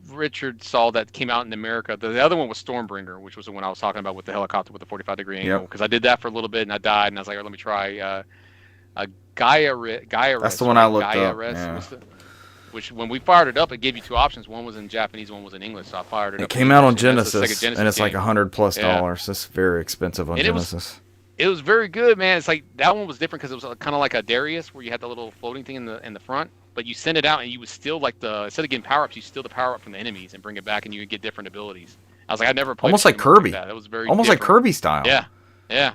Richard saw that came out in America, the other one was Stormbringer, which was the one I was talking about with the helicopter with the 45-degree angle. Because I did that for a little bit and I died, and I was like, let me try Gaia.
That's the one I looked up. Yeah.
Which when we fired it up, it gave you 2 options. One was in Japanese, one was in English. So I fired it up.
It came out on Genesis, and it's like $100+. Yeah. It's very expensive on Genesis.
It was very good, man. It's like that one was different because it was kind of like a Darius, where you had the little floating thing in the front, but you send it out and you would steal instead of getting power ups, you steal the power up from the enemies and bring it back, and you would get different abilities. I was like, I never played
almost like Kirby.
That was very
almost
different.
like Kirby style.
Yeah.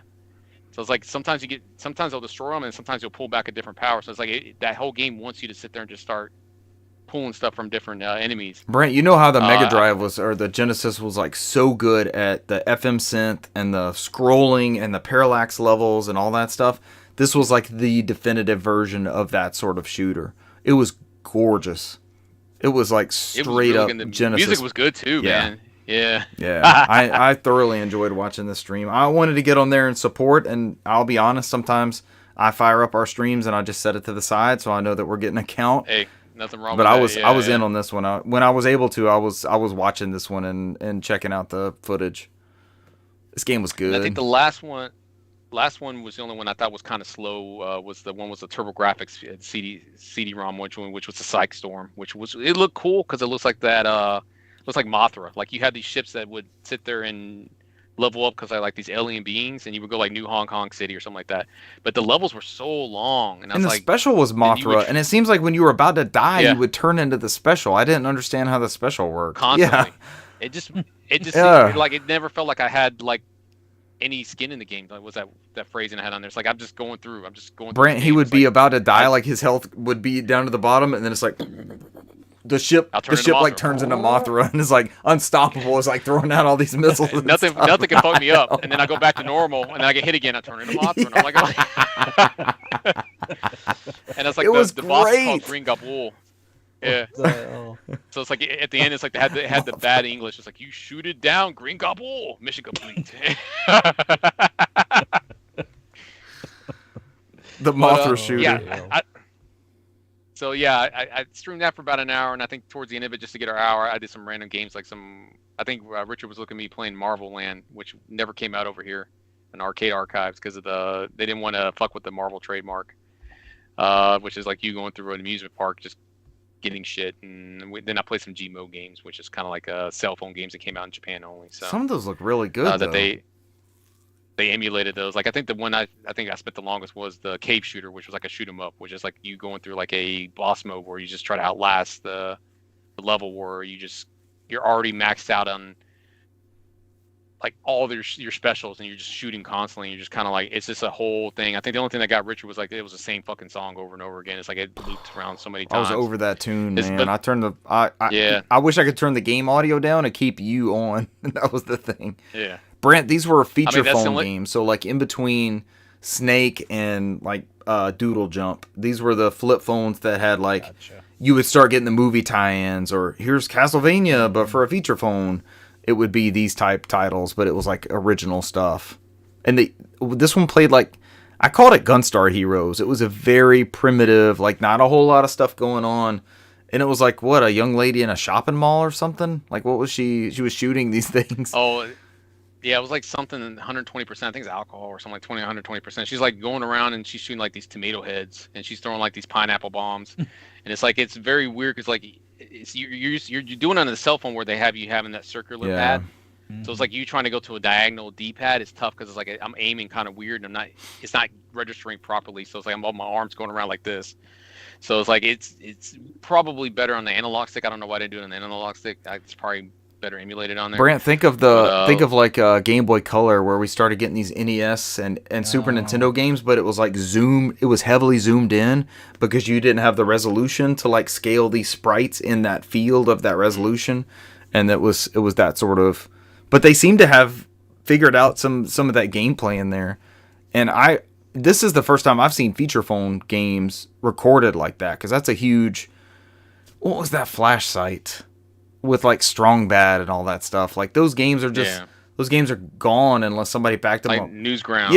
So it's like sometimes they'll destroy them, and sometimes you'll pull back a different power. So it's like that whole game wants you to sit there and just start pulling stuff from different enemies.
Brent, you know how the Mega Drive was, or the Genesis was like so good at the FM synth and the scrolling and the parallax levels and all that stuff. This was like the definitive version of that sort of shooter. It was gorgeous. It was like straight up Genesis. The
music was good too, man. Yeah.
I thoroughly enjoyed watching this stream. I wanted to get on there and support, and I'll be honest, sometimes I fire up our streams and I just set it to the side so I know that we're getting a count.
Hey, nothing wrong
but
with that.
I was in on this one. When I was able to, I was watching this one and checking out the footage. This game was good.
And I think the last one was the only one I thought was kind of slow. Was the TurboGrafx CD-ROM, which was the Psych Storm, it looked cool because it looks like that. Looks like Mothra. Like you had these ships that would sit there and level up because I like these alien beings, and you would go like New Hong Kong City or something like that. But the levels were so long, and the
special was Mothra, and it seems like when you were about to die, you would turn into the special. I didn't understand how the special worked.
Constantly. It just seemed like it never felt like I had like any skin in the game. Like, was that phrasing I had on there? It's like I'm just going through.
Brent, he would be about to die, like his health would be down to the bottom, and then it's like the ship like turns into Mothra and is like unstoppable. It's like throwing out all these missiles.
nothing can fuck me up, and then I go back to normal, and then I get hit again. I turn into Mothra, and I'm like, and it's like the boss is called Green Gabul. Yeah. So it's like at the end, it's like they had the bad English. It's like you shoot it down, Green Gabul, mission complete.
The Mothra shooter.
Yeah. I streamed that for about an hour, and I think towards the end of it, just to get our hour, I did some random games, like I think Richard was looking at me playing Marvel Land, which never came out over here in Arcade Archives because they didn't want to fuck with the Marvel trademark, which is like you going through an amusement park just getting shit. And then I played some Gmo games, which is kind of like cell phone games that came out in Japan only. So
some of those look really good.
That they emulated those. Like I think the one I think I spent the longest was the Cave Shooter, which was like a shoot 'em up, which is like you going through like a boss mode where you just try to outlast the level where you're already maxed out on like all your specials and you're just shooting constantly. You're just kind of like, it's just a whole thing. I think the only thing that got Richard was like it was the same fucking song over and over again. It's like it looped around so many times.
I was over that tune, man. I turned I wish I could turn the game audio down and keep you on. That was the thing.
Yeah.
Brent, these were feature phone games, so like in between Snake and like Doodle Jump, these were the flip phones that had like you would start getting the movie tie-ins, or here's Castlevania, but for a feature phone, it would be these type titles, but it was like original stuff. And this one played like, I called it Gunstar Heroes. It was a very primitive, like not a whole lot of stuff going on. And it was like, what, a young lady in a shopping mall or something? Like, what was she? She was shooting these things.
Oh, yeah, it was like something 120%. I think it's alcohol or something like 120%. She's like going around and she's shooting like these tomato heads and she's throwing like these pineapple bombs. And it's like, it's very weird because like you're doing it on the cell phone where they have you having that circular pad. So it's like you trying to go to a diagonal D-pad is tough because it's like I'm aiming kind of weird and it's not registering properly. So it's like my arms going around like this. So it's like it's probably better on the analog stick. I don't know why they do it on the analog stick. It's probably better emulated on there.
Brant, think of like Game Boy Color where we started getting these NES and Super Nintendo games, but it was like it was heavily zoomed in because you didn't have the resolution to like scale these sprites in that field of that resolution, and it was that sort of. But they seem to have figured out some of that gameplay in there, and this is the first time I've seen feature phone games recorded like that, because that's a huge. What was that Flash site? With like Strong Bad and all that stuff, like those games are just those games are gone unless somebody backed them up.
Newsground,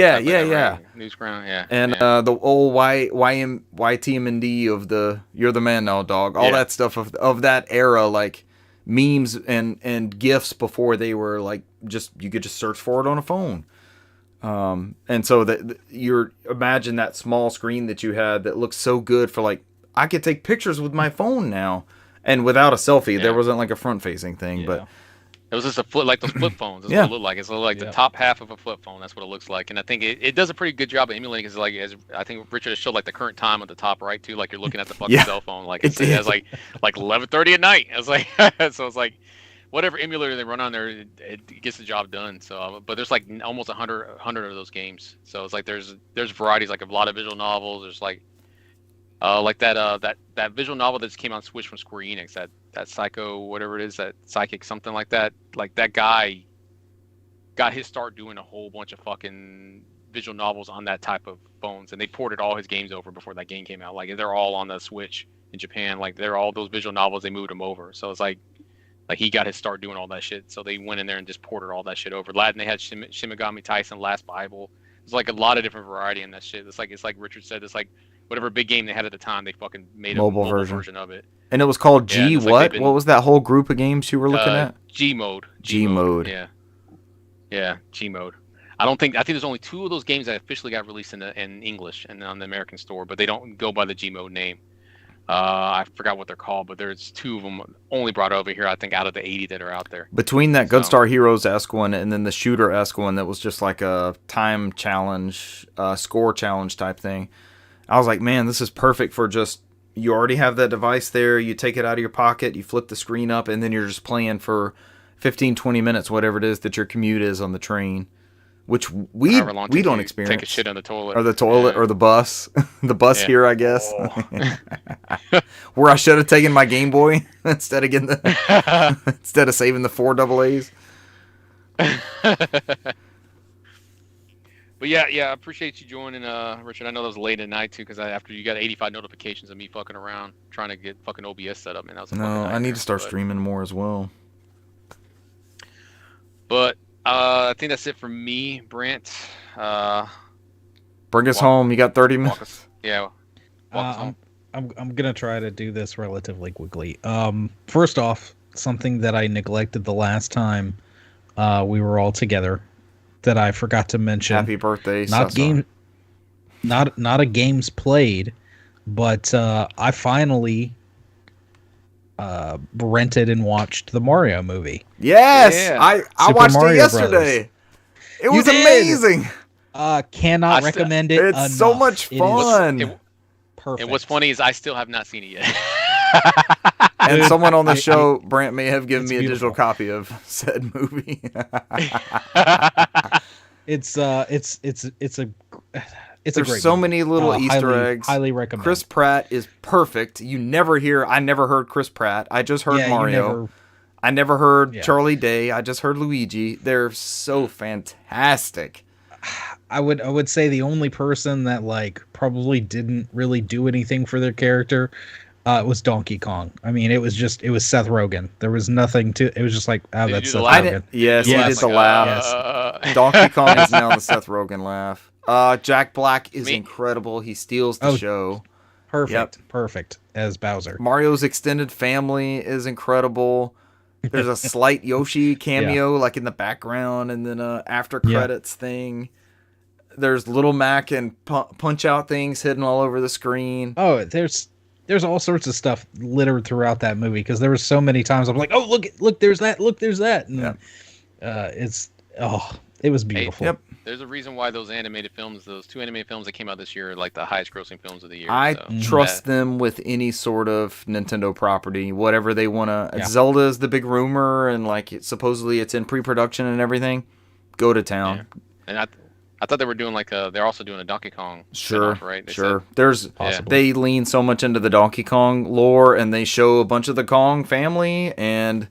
Newsground, and the old YTMND of the You're the Man Now Dog, all that stuff of that era, like memes and gifs before they were like just you could just search for it on a phone. And so that you're imagine that small screen that you had that looks so good for like I could take pictures with my phone now. And without a selfie, there wasn't like a front-facing thing, but
it was just a flip, like those flip phones. That's what it looked like. It's like the top half of a flip phone. That's what it looks like. And I think it does a pretty good job of emulating. Because like as I think Richard has showed like the current time at the top right too. Like you're looking at the fucking cell phone. Like it has like 11:30 at night. I was like, so it's like whatever emulator they run on there, it gets the job done. So, but there's like almost 100 of those games. So it's like there's varieties, like a lot of visual novels. There's like Like that visual novel that just came on Switch from Square Enix, that Psycho, whatever it is, that Psychic something like that. Like that guy got his start doing a whole bunch of fucking visual novels on that type of phones, and they ported all his games over before that game came out. Like they're all on the Switch in Japan. Like they're all those visual novels, they moved them over. So it's like he got his start doing all that shit. So they went in there and just ported all that shit over. Latin, they had Shin Megami Teissen, Last Bible. It's like a lot of different variety in that shit. It's like Richard said. It's like whatever big game they had at the time, they fucking made a mobile version of it.
And it was called G what? What was that whole group of games you were looking at?
G mode.
G mode.
Yeah, G mode. I think there's only 2 of those games that officially got released in English and on the American store, but they don't go by the G mode name. I forgot what they're called, but there's 2 of them only brought over here, I think, out of the 80 that are out there.
Between that Gunstar Heroes-esque one and then the shooter-esque one that was just like a time challenge, score challenge type thing, I was like, man, this is perfect for just, you already have that device there, you take it out of your pocket, you flip the screen up, and then you're just playing for 15, 20 minutes, whatever it is that your commute is on the train. Which we don't experience.
Take a shit on the toilet.
Or the toilet, or the bus. The bus here, I guess. Oh. Where I should have taken my Game Boy instead of instead of saving the 4 AA's.
But yeah, I appreciate you joining, Richard. I know that was late at night too, because after you got 85 notifications of me fucking around trying to get fucking OBS set up, man. That was
I need to start streaming more as well.
But I think that's it for me, Brent.
Bring us home. You got 30 minutes.
Walk us home.
I'm gonna try to do this relatively quickly. First off, something that I neglected the last time we were all together that I forgot to mention.
Happy birthday!
Not a games played, but I finally rented and watched the Mario movie.
Yes, yeah. I watched Mario it yesterday. Brothers. It was amazing.
Cannot recommend it.
It's enough. So much fun.
Perfect. And what's funny is I still have not seen it yet.
And someone on the show, Brant, may have given me a digital copy of said movie.
It's
There's
great
so
movie.
many little Easter eggs.
Highly recommend.
Chris Pratt is perfect. I never heard Chris Pratt. I just heard Mario. I never heard Charlie Day. I just heard Luigi. They're so fantastic.
I would say the only person that probably didn't really do anything for their character was Donkey Kong. I mean, it was Seth Rogen. There was nothing to it. Was just like, oh, that's Seth Rogen.
Yes, he did the laugh. Yes. Donkey Kong is now the Seth Rogen laugh. Jack Black is incredible. He steals the show.
Perfect as Bowser.
Mario's extended family is incredible. There's a slight Yoshi cameo in the background, and then after credits thing. There's Little Mac and Punch Out things hidden all over the screen.
Oh, there's all sorts of stuff littered throughout that movie because there were so many times I'm like, oh, look, there's that, and it was beautiful.
Yep.
There's a reason why those 2 animated films that came out this year are like the highest grossing films of the year.
I trust them with any sort of Nintendo property, whatever they want to. Yeah. Zelda is the big rumor, and supposedly it's in pre-production and everything. Go to town.
Yeah. And I thought they were doing they're also doing a Donkey Kong spin-off, right?
Sure. They lean so much into the Donkey Kong lore, and they show a bunch of the Kong family, and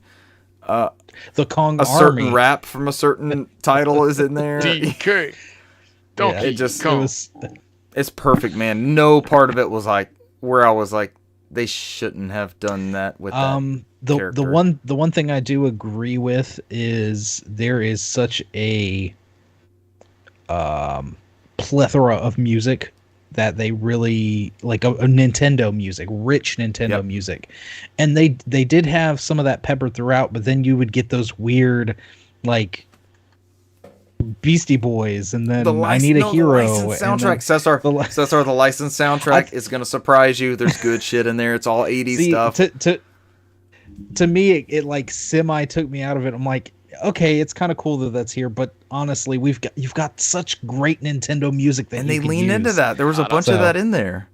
the Kong
a
Army.
Certain rap from a certain title is in there.
DK. Donkey Kong.
It's perfect, man. No part of it was where I was they shouldn't have done that with that character.
The one thing I do agree with is there is such a plethora of music that they really a Nintendo music, rich Nintendo music, and they did have some of that peppered throughout, but then you would get those weird Beastie Boys, and then I Need a Hero.
The licensed soundtrack. Cesar, the licensed soundtrack is going to surprise you. There's good shit in there. It's all 80s stuff.
To me, it semi took me out of it. I'm like, okay, it's kind of cool that's here, but honestly, you've got such great Nintendo music that
they lean into that. There was a bunch of that in there.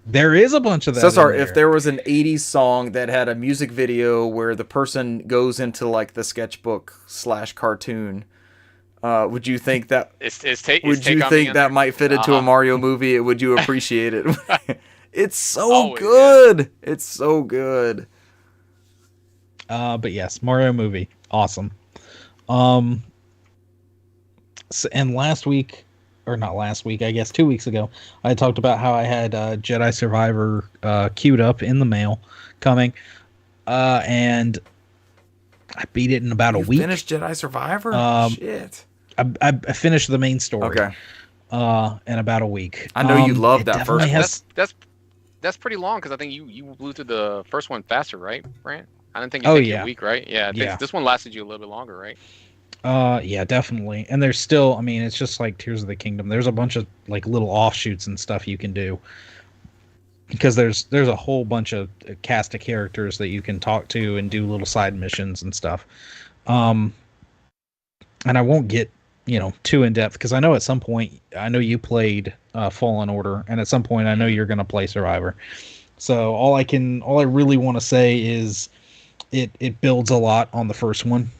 There is a bunch of that.
Cesar, if there was an 80s song that had a music video where the person goes into the sketchbook / cartoon, would you think that? Would you think that might fit into a Mario movie? Would you appreciate it? It's so good. Yeah. It's so good.
But yes, Mario movie, awesome. And last week, or not last week, I guess 2 weeks ago, I talked about how I had Jedi Survivor queued up in the mail coming, and I beat it in about a week.
Finished Jedi Survivor? Shit.
I finished the main story.
Okay.
In about a week.
I know you loved that first one.
That's pretty long because I think you blew through the first one faster, right, Brant? I didn't think it took you a week, right? Yeah, this one lasted you a little bit longer, right?
Yeah, definitely. And there's still, I mean, it's just like Tears of the Kingdom. There's a bunch of like little offshoots and stuff you can do. Because there's a whole bunch of cast of characters that you can talk to and do little side missions and stuff. And I won't get, too in depth because I know at some point, I know you played Fallen Order, and at some point I know you're going to play Survivor. So all I really want to say is it builds a lot on the first one.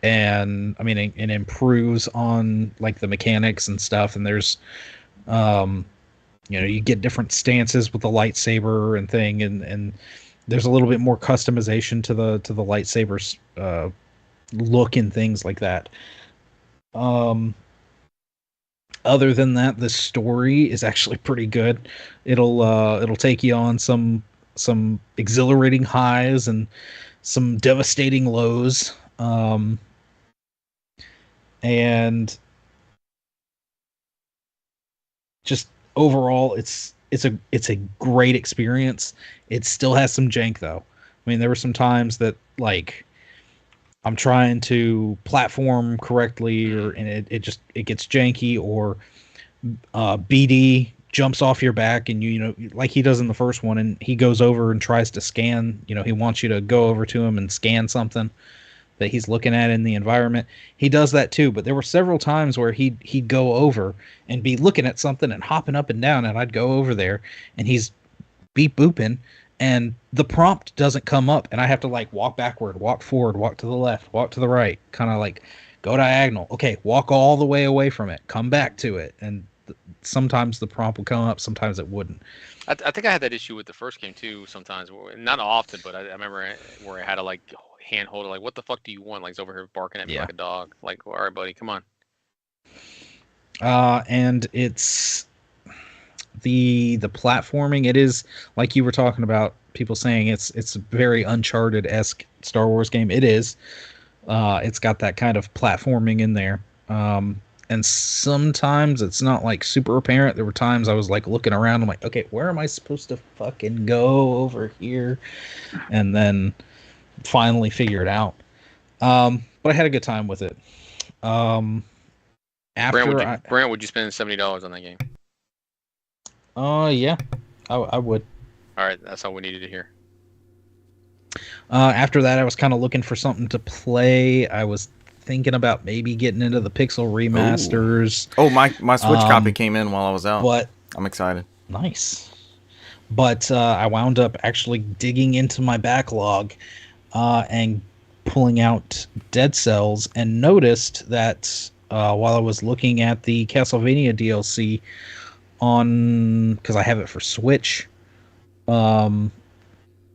And I mean, it improves on like the mechanics and stuff. And there's, you get different stances with the lightsaber and thing. And there's a little bit more customization to the lightsabers, look and things like that. Other than that, the story is actually pretty good. It'll take you on some exhilarating highs and some devastating lows. And just overall, it's a great experience. It still has some jank though. I mean, there were some times that like I'm trying to platform correctly, and it gets janky, or BD jumps off your back, and like he does in the first one, and he goes over and tries to scan. He wants you to go over to him and scan something that he's looking at in the environment. He does that too, but there were several times where he'd go over and be looking at something and hopping up and down, and I'd go over there and he's beep booping, and the prompt doesn't come up, and I have to like walk backward, walk forward, walk to the left, walk to the right, kind of like go diagonal. Okay, walk all the way away from it, come back to it, and sometimes the prompt will come up, sometimes it wouldn't.
I think I had that issue with the first game too. Sometimes, not often, but I remember where I had to like hand hold it, like, what the fuck do you want? Like, he's over here barking at me like a dog. Like, all right, buddy, come on.
And it's the platforming. It is like you were talking about, people saying it's a very Uncharted-esque Star Wars game. It is. It's got that kind of platforming in there. And sometimes it's not like super apparent. There were times I was like looking around. I'm like, okay, where am I supposed to fucking go over here? And then finally figure it out. But I had a good time with it. Brant,
would you spend $70 on that game?
Yeah, I would.
All right, that's all we needed to hear.
After that, I was kind of looking for something to play. I was thinking about maybe getting into the Pixel remasters.
Oh, my Switch copy came in while I was out.
But
I'm excited.
Nice. But I wound up actually digging into my backlog and pulling out Dead Cells, and noticed that while I was looking at the Castlevania DLC because I have it for Switch, I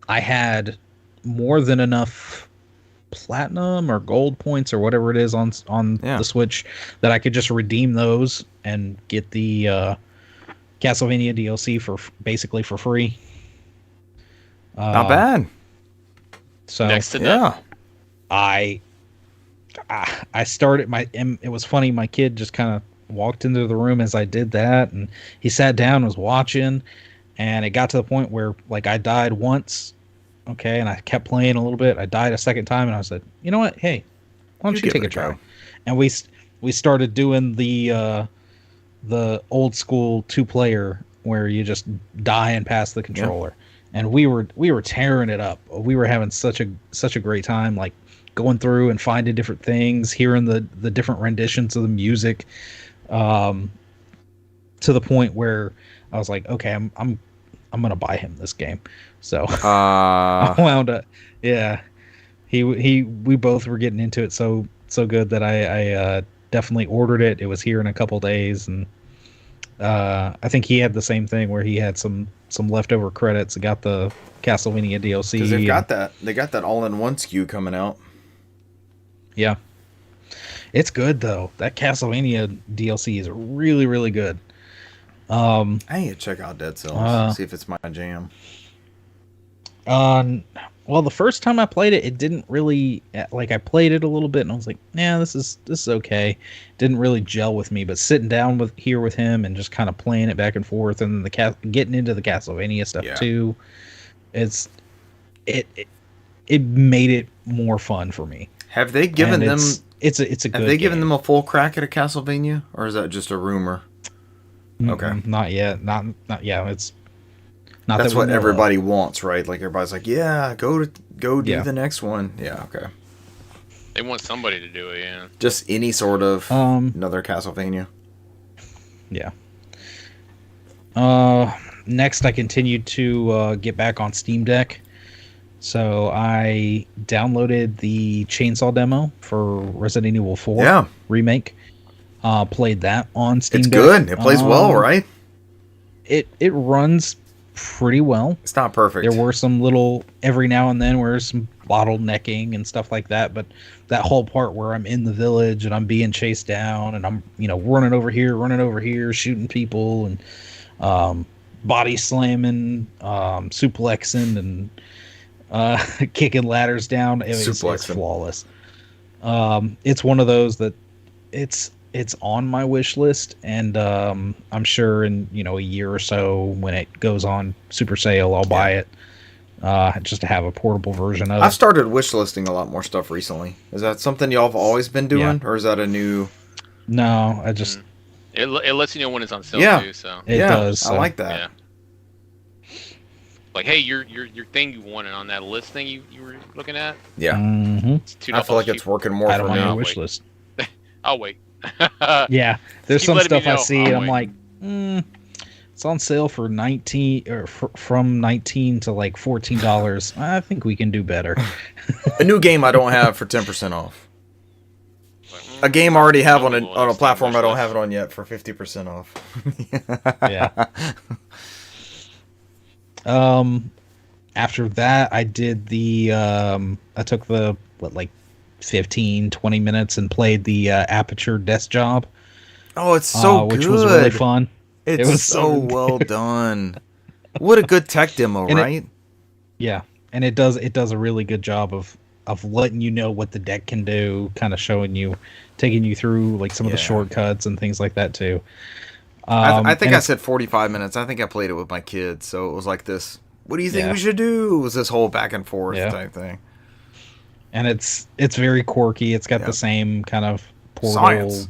had more than enough platinum or gold points or whatever it is on the Switch that I could just redeem those and get the Castlevania DLC for basically for free.
Not bad.
So next to that,
I started it was funny. My kid just kind of walked into the room as I did that, and he sat down, was watching, and it got to the point where like I died once. Okay, and I kept playing a little bit. I died a second time, and I said, you know what? Hey, why don't you take a try? And we started doing the old school 2-player where you just die and pass the controller. Yeah. And we were tearing it up. We were having such a great time, like going through and finding different things, hearing the different renditions of the music, to the point where I was like, okay, I'm gonna buy him this game. So I wound up, we both were getting into it so good that I definitely ordered it. It was here in a couple days, and I think he had the same thing where he had some leftover credits and got the Castlevania DLC.
Because they got that all-in-one SKU coming out.
Yeah. It's good though. That Castlevania DLC is really, really good.
I need to check out Dead Cells, see if it's my jam.
Well, the first time I played it, it didn't really like. I played it a little bit, and I was like, "Yeah, this is okay." Didn't really gel with me. But sitting down with him and just kind of playing it back and forth, and then getting into the Castlevania stuff too, it made it more fun for me.
Have they given them?
It's a good.
Have they given them a full crack at a Castlevania, or is that just a rumor? Okay,
not yet. Not yeah. It's not.
That's what everybody wants, right? Like everybody's like, yeah, go do the next one. Yeah, okay.
They want somebody to do it, yeah.
Just any sort of another Castlevania.
Yeah. Next, I continued to get back on Steam Deck. So I downloaded the Chainsaw demo for Resident Evil 4 remake. Played that on Steam Deck.
It's good. It plays well, right?
It runs pretty well.
It's not perfect.
There were some little every now and then where some bottlenecking and stuff like that, but that whole part where I'm in the village and I'm being chased down and I'm running over here, shooting people and body slamming, suplexing and kicking ladders down. It's flawless. It's one of those that it's on my wish list, and I'm sure in a year or so when it goes on super sale, I'll buy it just to have a portable version of it.
I've started wish listing a lot more stuff recently. Is that something y'all have always been doing, or is that a new?
No, I just
it lets you know when it's on sale too. So
it does.
I like that.
Yeah. Like, hey, your thing you wanted on that list thing you were looking at.
Yeah.
Mm-hmm.
I feel like it's working more for me.
On wish list.
I'll wait.
Yeah, there's some stuff I see and I'm like, it's on sale for from $19 to like $14. I think we can do better.
A new game I don't have for 10% off. A game I already have on a platform I don't have it on yet for 50% off.
Yeah. After that, I did I took the 15-20 minutes and played the Aperture Desk Job.
Oh, it's so good.
Which was really fun.
It was so well done. What a good tech demo, right?
And it does a really good job of letting you know what the deck can do, kind of taking you through like some of the shortcuts and things like that too.
I think I said 45 minutes. I think I played it with my kids, so it was like this. What do you think we should do? It was this whole back and forth type thing. And
it's very quirky. It's got the same kind of portal,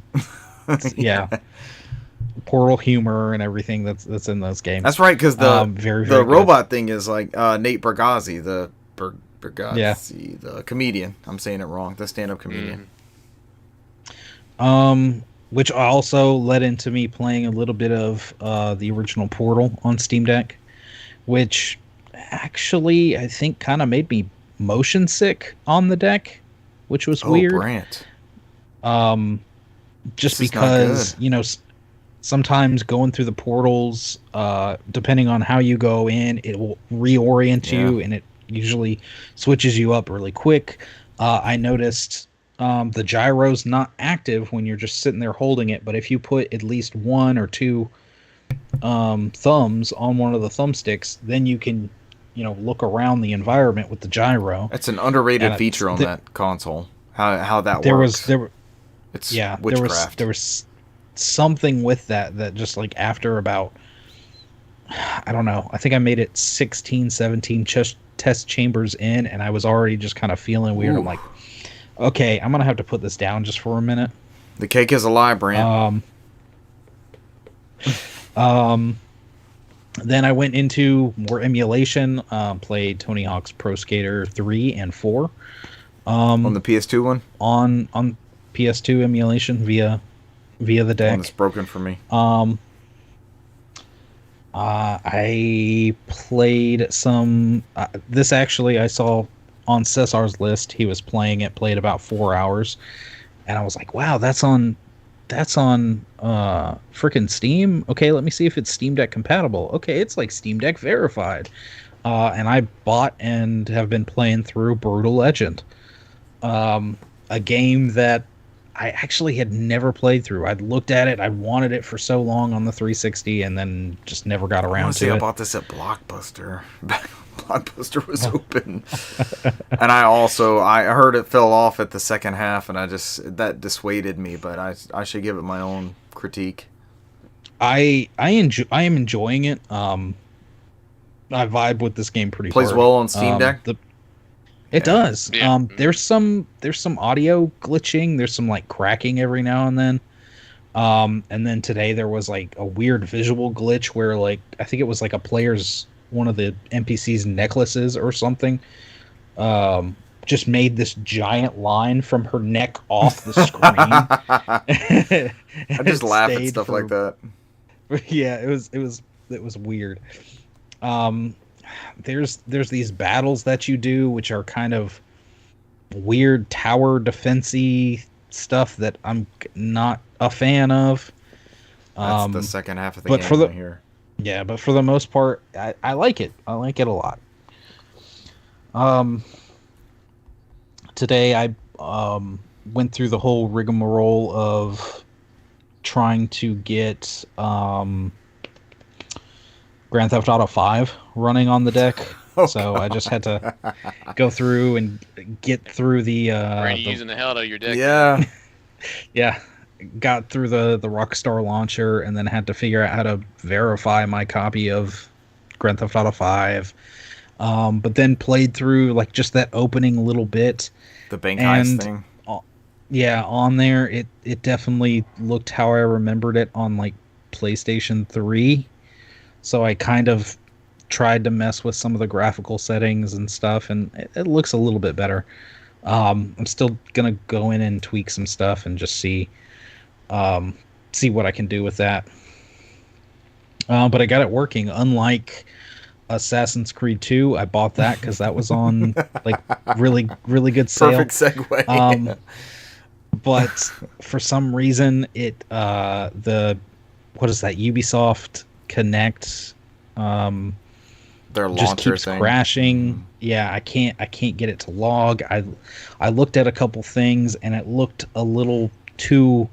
portal humor and everything that's in those games.
That's right, because the robot thing is like Nate Bargatze, the comedian. I'm saying it wrong. The stand-up comedian.
Which also led into me playing a little bit of the original Portal on Steam Deck, which actually I think kind of made me motion sick on the deck, which was weird.
Brant.
Just because sometimes going through the portals, depending on how you go in, it will reorient you, and it usually switches you up really quick. I noticed the gyro's not active when you're just sitting there holding it, but if you put at least one or two thumbs on one of the thumbsticks, then you can look around the environment with the gyro.
It's an underrated feature on that console. How that works. It's witchcraft.
There was something with that just like after about, I don't know, I think I made it 16, 17 test chambers in, and I was already just kind of feeling weird. I'm like, okay, I'm gonna have to put this down just for a minute.
The cake is a lie, Brant.
Then I went into more emulation. Played Tony Hawk's Pro Skater 3 and 4.
On the PS2 one.
On PS2 emulation via the deck.
One that's broken for me.
I played some. This actually I saw on Cesar's list. He was playing it. Played about 4 hours, and I was like, "Wow, that's on that's on freaking Steam. Okay, let me see if it's Steam Deck compatible. Okay, it's like Steam Deck verified. And I bought and have been playing through Brutal Legend, a game that I actually had never played through. I'd looked at it, I wanted it for so long on the 360, and then just never got around to it.
I bought this at Blockbuster. Blockbuster was open, and I heard it fell off at the second half, and that dissuaded me. But I should give it my own critique.
I am enjoying it. I vibe with this game pretty.
Plays
hard.
well on Steam Deck.
It does. Yeah. There's some audio glitching. There's some like cracking every now and then. And then today there was like a weird visual glitch where like I think it was like one of the NPC's necklaces or something. Just made this giant line from her neck off the screen.
I just laugh at stuff like that.
Yeah, it was weird. There's these battles that you do which are kind of weird tower defense-y stuff that I'm not a fan of.
That's the second half of the game here.
Yeah, but for the most part, I like it. I like it a lot. Today I went through the whole rigmarole of trying to get Grand Theft Auto 5 running on the deck. So I just had to go through and get through the...
using the hell out of your deck.
Yeah.
Yeah. Got through the Rockstar launcher and then had to figure out how to verify my copy of Grand Theft Auto 5. But then played through like just that opening little bit.
The bank heist thing.
Yeah, on there, it definitely looked how I remembered it on like PlayStation 3. So I kind of tried to mess with some of the graphical settings and stuff, and it looks a little bit better. I'm still gonna go in and tweak some stuff and just see what I can do with that. But I got it working. Unlike Assassin's Creed 2, I bought that because that was on like really, really good sale.
Perfect segue.
But for some reason, what is that? Ubisoft Connect
their launcher
just keeps
thing
crashing. Yeah, I can't get it to log. I looked at a couple things and it looked a little too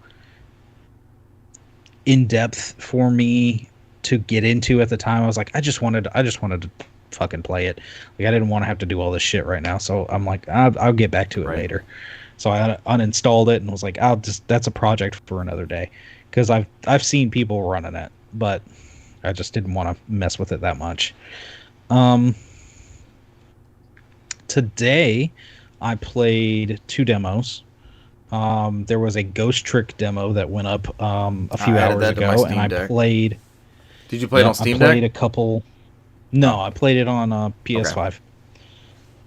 in depth for me to get into at the time. I was like, I just wanted to fucking play it. Like I didn't want to have to do all this shit right now. So I'm like, I'll get back to it later. So I uninstalled it and was like, that's a project for another day, because I've seen people running it, but I just didn't want to mess with it that much. Today I played 2 demos. There was a Ghost Trick demo that went up a few hours ago, and I played.
Did you play it on Steam Deck?
I played a couple. No, I played it on PS5. Okay.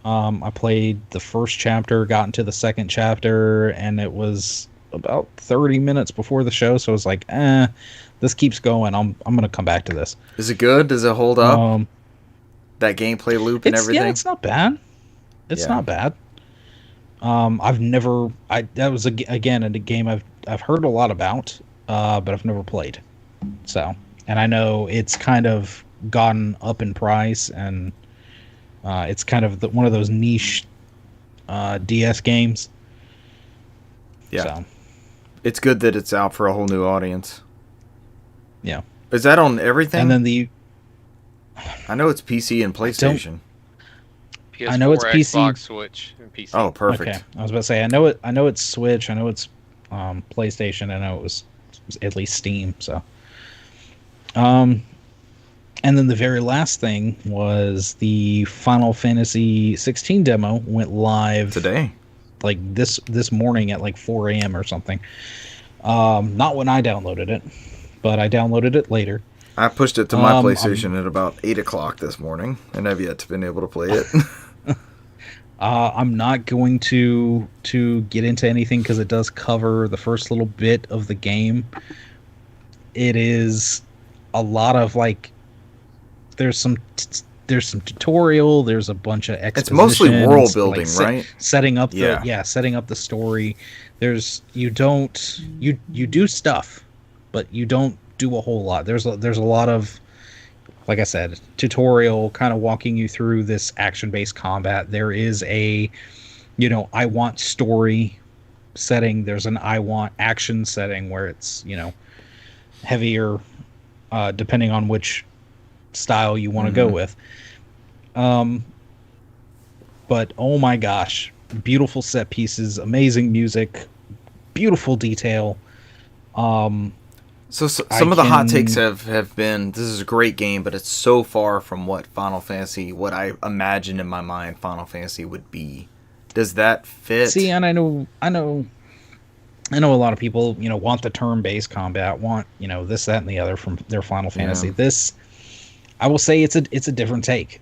I played the first chapter, got into the second chapter, and it was about 30 minutes before the show, so I was like, this keeps going. I'm gonna come back to this.
Is it good? Does it hold up? That gameplay loop and everything?
Yeah, it's not bad. It's not bad. That was again a game I've heard a lot about, but I've never played. So, and I know it's kind of gotten up in price, and it's kind of one of those niche DS games.
Yeah.
So.
It's good that it's out for a whole new audience.
Yeah.
Is that on everything?
And then
I know it's PC and PlayStation.
PS4,
I know it's PC,
Xbox, Switch, and PC.
Oh, perfect.
Okay. I was about to say I know it's Switch. I know it's PlayStation. I know it was at least Steam. So. And then the very last thing was the Final Fantasy 16 demo went live
today,
like this morning at like 4 a.m. or something. Not when I downloaded it, but I downloaded it later.
I pushed it to my PlayStation at about 8 o'clock this morning, and I've yet to been able to play it.
I'm not going to get into anything because it does cover the first little bit of the game. It is a lot of like, there's some there's some tutorial. There's a bunch of exposition.
It's mostly world building, right?
Setting up setting up the story. You do stuff, but you don't do a whole lot. There's a lot of, like I said, tutorial kind of walking you through this action-based combat. There is a, I want story setting. There's an I want action setting where it's, heavier, depending on which style you want to go with. But oh my gosh, beautiful set pieces, amazing music, beautiful detail.
So some of the hot takes have been, this is a great game, but it's so far from what I imagined in my mind Final Fantasy would be. Does that fit?
See, and I know a lot of people, want the turn-based combat, want, this, that, and the other from their Final Fantasy. This, I will say, it's a different take.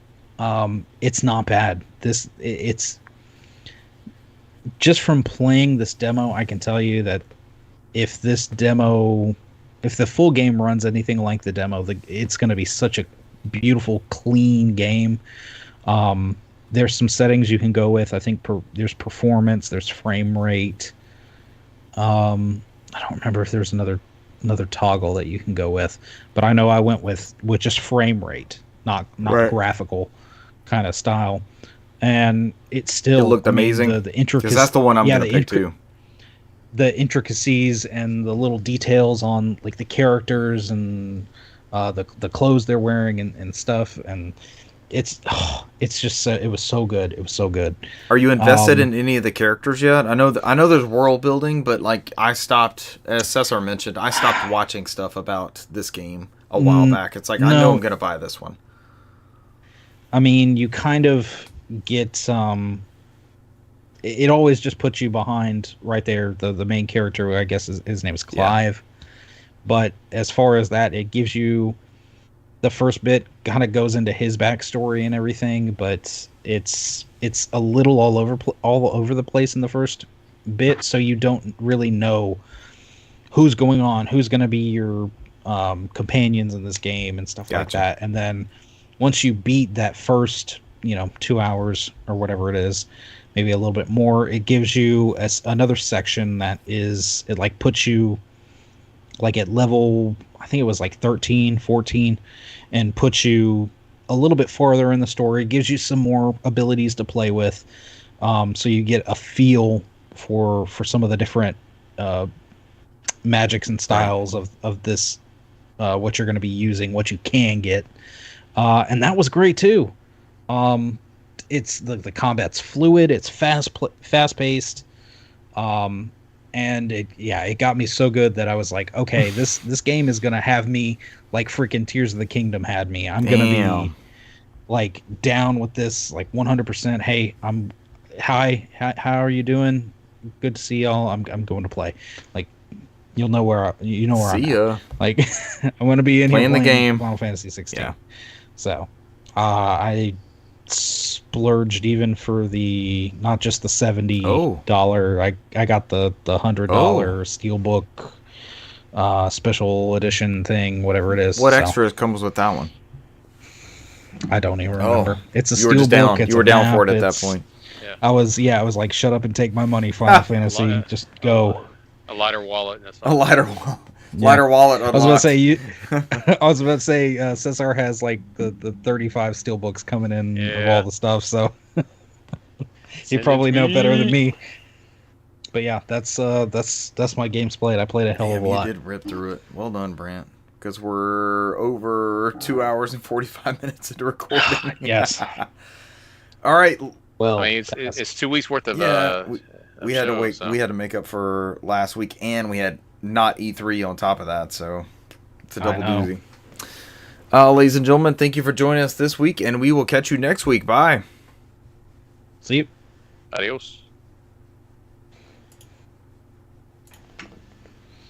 It's not bad. It's just from playing this demo, I can tell you that if the full game runs anything like the demo, it's going to be such a beautiful, clean game. There's some settings you can go with. I think there's performance, there's frame rate. I don't remember if there's another toggle that you can go with, but I know I went with just frame rate, not graphical kind of style, and it looked
amazing.
The intricacies,
because that's the one I'm gonna pick too.
The intricacies and the little details on like the characters and the clothes they're wearing and stuff, and it's just it was so good. It was so good.
Are you invested in any of the characters yet? I know there's world building, but like I stopped, as Cesar mentioned, I stopped watching stuff about this game a while back. It's like, I know I'm gonna buy this one.
I mean, you kind of get it always just puts you behind right there. The main character, I guess his name is Clive. Yeah. But as far as that, it gives you the first bit kind of goes into his backstory and everything, but it's a little all over the place in the first bit, so you don't really know who's going on, who's going to be your companions in this game and stuff like that. And then once you beat that first, 2 hours or whatever it is, maybe a little bit more, it gives you another section that it like puts you like at level, I think it was like 13, 14, and puts you a little bit farther in the story. It gives you some more abilities to play with, so you get a feel for some of the different magics and styles of this, what you're going to be using, what you can get. And that was great too. It's the combat's fluid. It's fast paced. And it got me so good that I was like, okay, this game is gonna have me like freaking Tears of the Kingdom had me. I'm gonna be like down with this, like 100%. Hey, how are you doing? Good to see y'all. I'm going to play. Like, you'll know where I'm at. Like, I'm gonna be in
playing
here
the game.
Final Fantasy 16. Yeah. So, I splurged even for the not just the $70. I got the $100 Steelbook special edition thing, whatever it is.
What extras comes with that one?
I don't even remember. It's a
Steelbook. You were down for it at that point.
Yeah.
I was like, shut up and take my money, Final Fantasy. Just go.
A lighter wallet. That's
a lighter wallet. Lighter wallet unlocked.
I was about to say Cesar has like the 35 steelbooks coming in of all the stuff, so you probably know better than me. But yeah, that's my games played. I played a hell of a lot.
You did rip through it. Well done, Brant. Because we're over 2 hours and 45 minutes into recording.
Yes.
All right.
Well, I mean, it's 2 weeks worth of
we had to wait. So. We had to make up for last week, and we had not E3 on top of that, so it's a double doozy. Ladies and gentlemen, thank you for joining us this week, and we will catch you next week. Bye.
See you.
Adios.